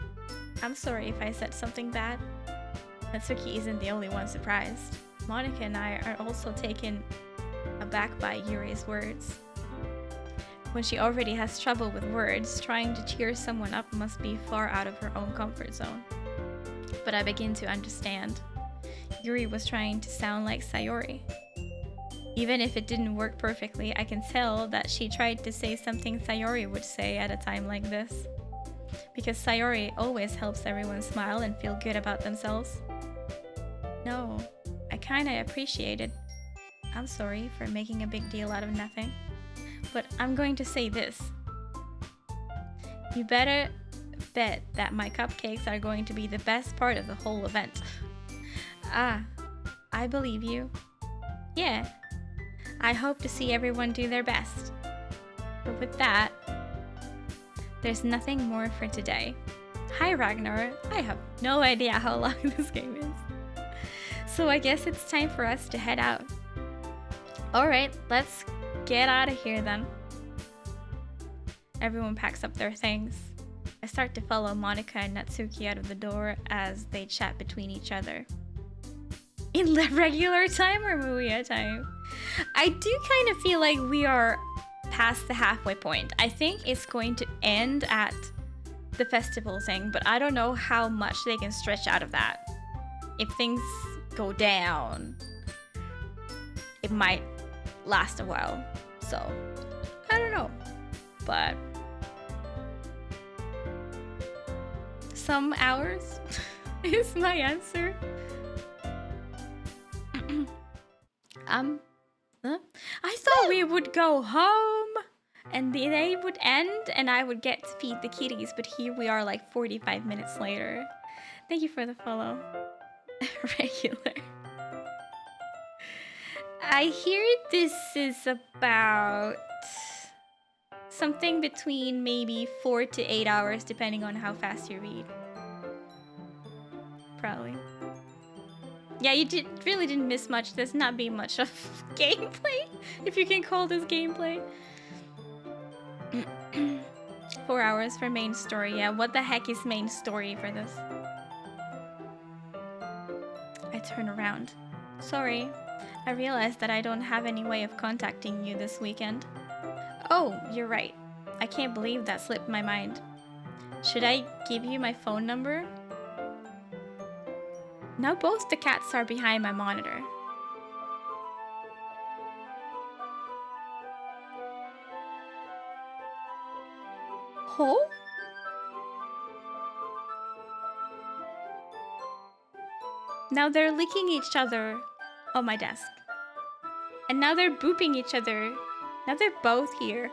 I'm sorry if I said something bad. Natsuki isn't the only one surprised. Monica and I are also taken aback by Yuri's words. When she already has trouble with words, trying to cheer someone up must be far out of her own comfort zone. But I begin to understand. Yuri was trying to sound like Sayori. Even if it didn't work perfectly, I can tell that she tried to say something Sayori would say at a time like this. Because Sayori always helps everyone smile and feel good about themselves. No, I kinda appreciate it. I'm sorry for making a big deal out of nothing. But I'm going to say this. You better bet that my cupcakes are going to be the best part of the whole event. I believe you. Yeah, I hope to see everyone do their best. But with that, there's nothing more for today. Hi Ragnar, I have no idea how long this game is. So I guess it's time for us to head out. Alright, let's get out of here then. Everyone packs up their things. I start to follow Monica and Natsuki out of the door as they chat between each other. In the regular time or Muya time? I do kind of feel like we are past the halfway point. I think it's going to end at the festival thing, but I don't know how much they can stretch out of that. If things go down, it might last a while. So, I don't know. But some hours is my answer. I thought we would go home and the day would end and I would get to feed the kitties, but here we are like 45 minutes later. Thank you for the follow. Regular. I hear this is about something between maybe 4 to 8 hours depending on how fast you read. Probably. Yeah, you really didn't miss much. There's not been much of gameplay, if you can call this gameplay. 4 hours for main story. Yeah, what the heck is main story for this? I turn around. Sorry, I realized that I don't have any way of contacting you this weekend. Oh, you're right. I can't believe that slipped my mind. Should I give you my phone number? Now both the cats are behind my monitor. Oh? Now they're licking each other on my desk. And now they're booping each other. Now they're both here.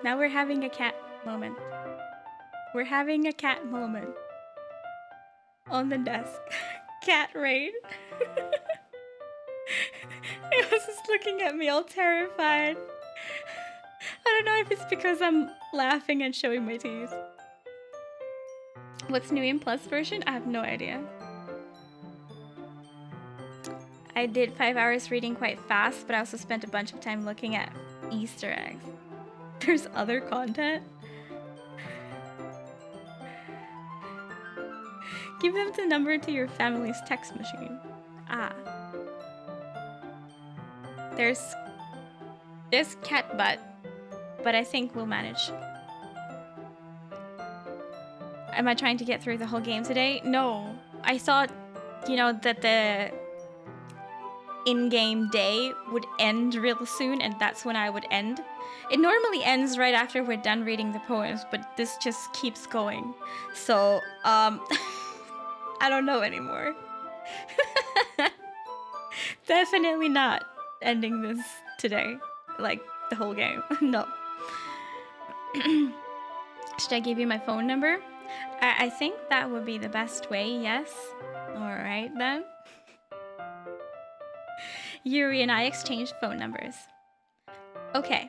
Now we're having a cat moment. We're having a cat moment. On the desk. Cat raid. It was just looking at me all terrified. I don't know if it's because I'm laughing and showing my teeth. What's new in Plus version? I have no idea. I did 5 hours reading quite fast, but I also spent a bunch of time looking at Easter eggs. There's other content? Give them the number to your family's text machine. Ah. There's cat butt, but I think we'll manage. Am I trying to get through the whole game today? No. I thought, that the in-game day would end real soon, and that's when I would end. It normally ends right after we're done reading the poems, but this just keeps going. So, I don't know anymore. Definitely not ending this today. Like, the whole game. No. Should I give you my phone number? I think that would be the best way, yes. Alright then. Yuri and I exchanged phone numbers. Okay,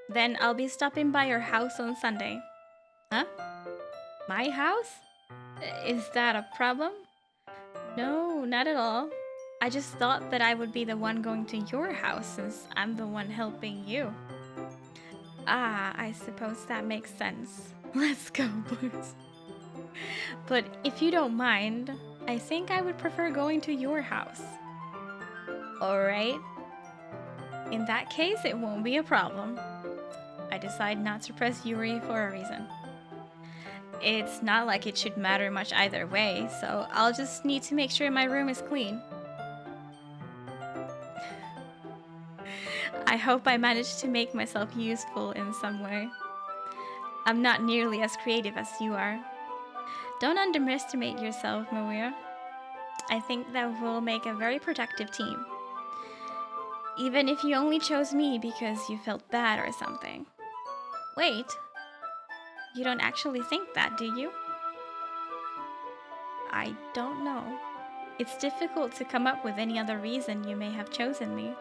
then I'll be stopping by your house on Sunday. Huh? My house? Is that a problem? No, not at all. I just thought that I would be the one going to your house since I'm the one helping you. Ah, I suppose that makes sense. Let's go, boys. But if you don't mind, I think I would prefer going to your house. Alright. In that case, it won't be a problem. I decide not to press Yuri for a reason. It's not like it should matter much either way, so I'll just need to make sure my room is clean. I hope I managed to make myself useful in some way. I'm not nearly as creative as you are. Don't underestimate yourself, Maria. I think that we'll make a very productive team. Even if you only chose me because you felt bad or something. Wait, you don't actually think that, do you? I don't know. It's difficult to come up with any other reason you may have chosen me.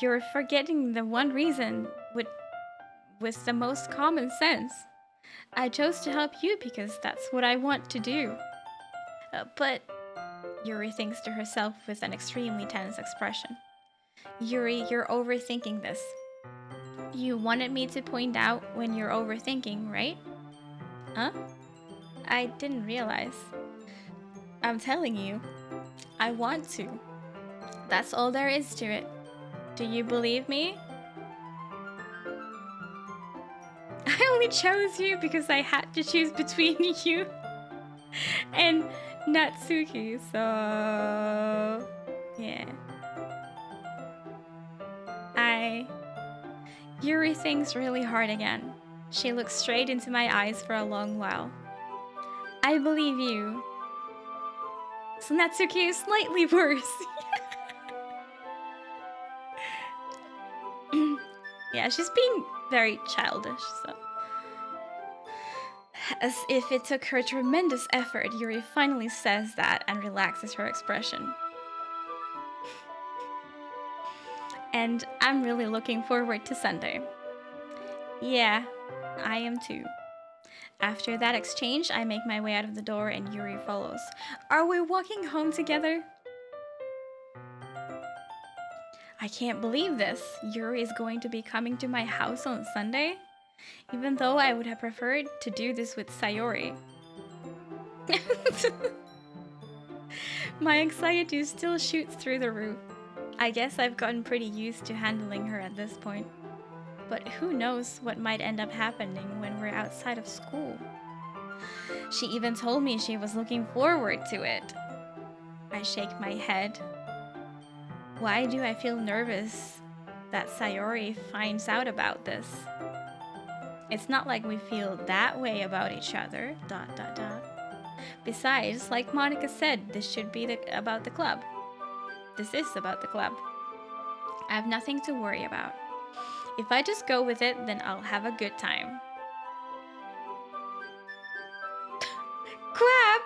You're forgetting the one reason with the most common sense. I chose to help you because that's what I want to do. But Yuri thinks to herself with an extremely tense expression. Yuri, you're overthinking this. You wanted me to point out when you're overthinking, right? Huh? I didn't realize. I'm telling you, I want to. That's all there is to it. Do you believe me? I only chose you because I had to choose between you and Natsuki, so yeah. Yuri thinks really hard again. She looks straight into my eyes for a long while. I believe you. So Natsuki is slightly worse. Yeah, she's being very childish, so. As if it took her tremendous effort, Yuri finally says that and relaxes her expression. And I'm really looking forward to Sunday. Yeah, I am too. After that exchange, I make my way out of the door and Yuri follows. Are we walking home together? I can't believe this. Yuri is going to be coming to my house on Sunday? Even though I would have preferred to do this with Sayori. My anxiety still shoots through the roof. I guess I've gotten pretty used to handling her at this point. But who knows what might end up happening when we're outside of school. She even told me she was looking forward to it. I shake my head. Why do I feel nervous that Sayori finds out about this? It's not like we feel that way about each other, ... Besides, like Monica said, this should be about the club. This is about the club. I have nothing to worry about. If I just go with it, then I'll have a good time. Crap!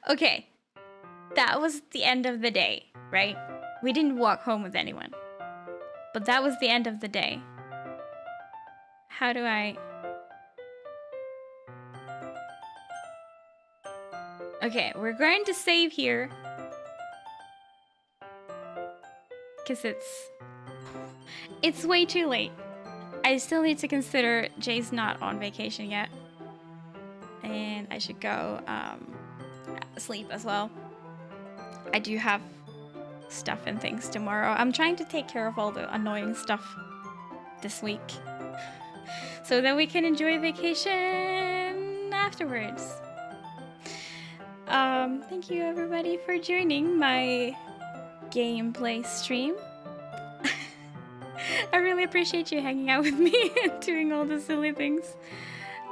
Okay, that was the end of the day, right? We didn't walk home with anyone. But that was the end of the day. How do I... Okay, we're going to save here. Because it's way too late. I still need to consider Jay's not on vacation yet. And I should go sleep as well. I do have stuff and things tomorrow. I'm trying to take care of all the annoying stuff this week. So that we can enjoy vacation afterwards. Thank you everybody for joining my gameplay stream. I really appreciate you hanging out with me and doing all the silly things.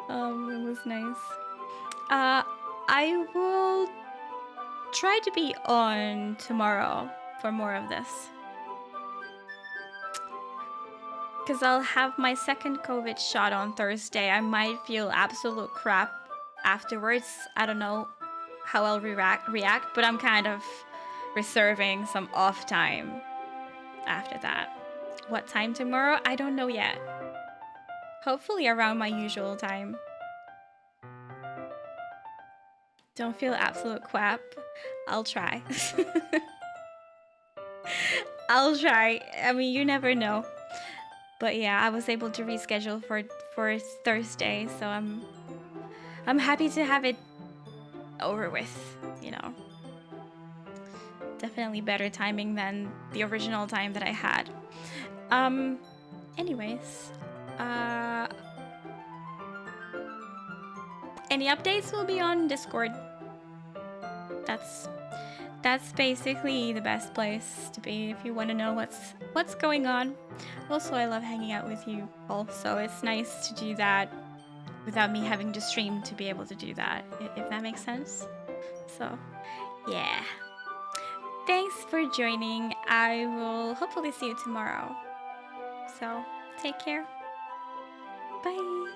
It was nice. I will try to be on tomorrow for more of this. Because I'll have my second COVID shot on Thursday. I might feel absolute crap afterwards. I don't know how I'll react, but I'm kind of reserving some off time after that. What time tomorrow? I don't know yet. Hopefully around my usual time. Don't feel absolute crap. I'll try. I'll try. I mean, you never know. But yeah, I was able to reschedule for Thursday, so I'm happy to have it over with, you know. Definitely better timing than the original time that I had. Anyways, any updates will be on Discord. That's basically the best place to be if you want to know what's going on. Also, I love hanging out with you all, so it's nice to do that without me having to stream to be able to do that, if that makes sense. So, yeah. Thanks for joining. I will hopefully see you tomorrow. So, take care. Bye.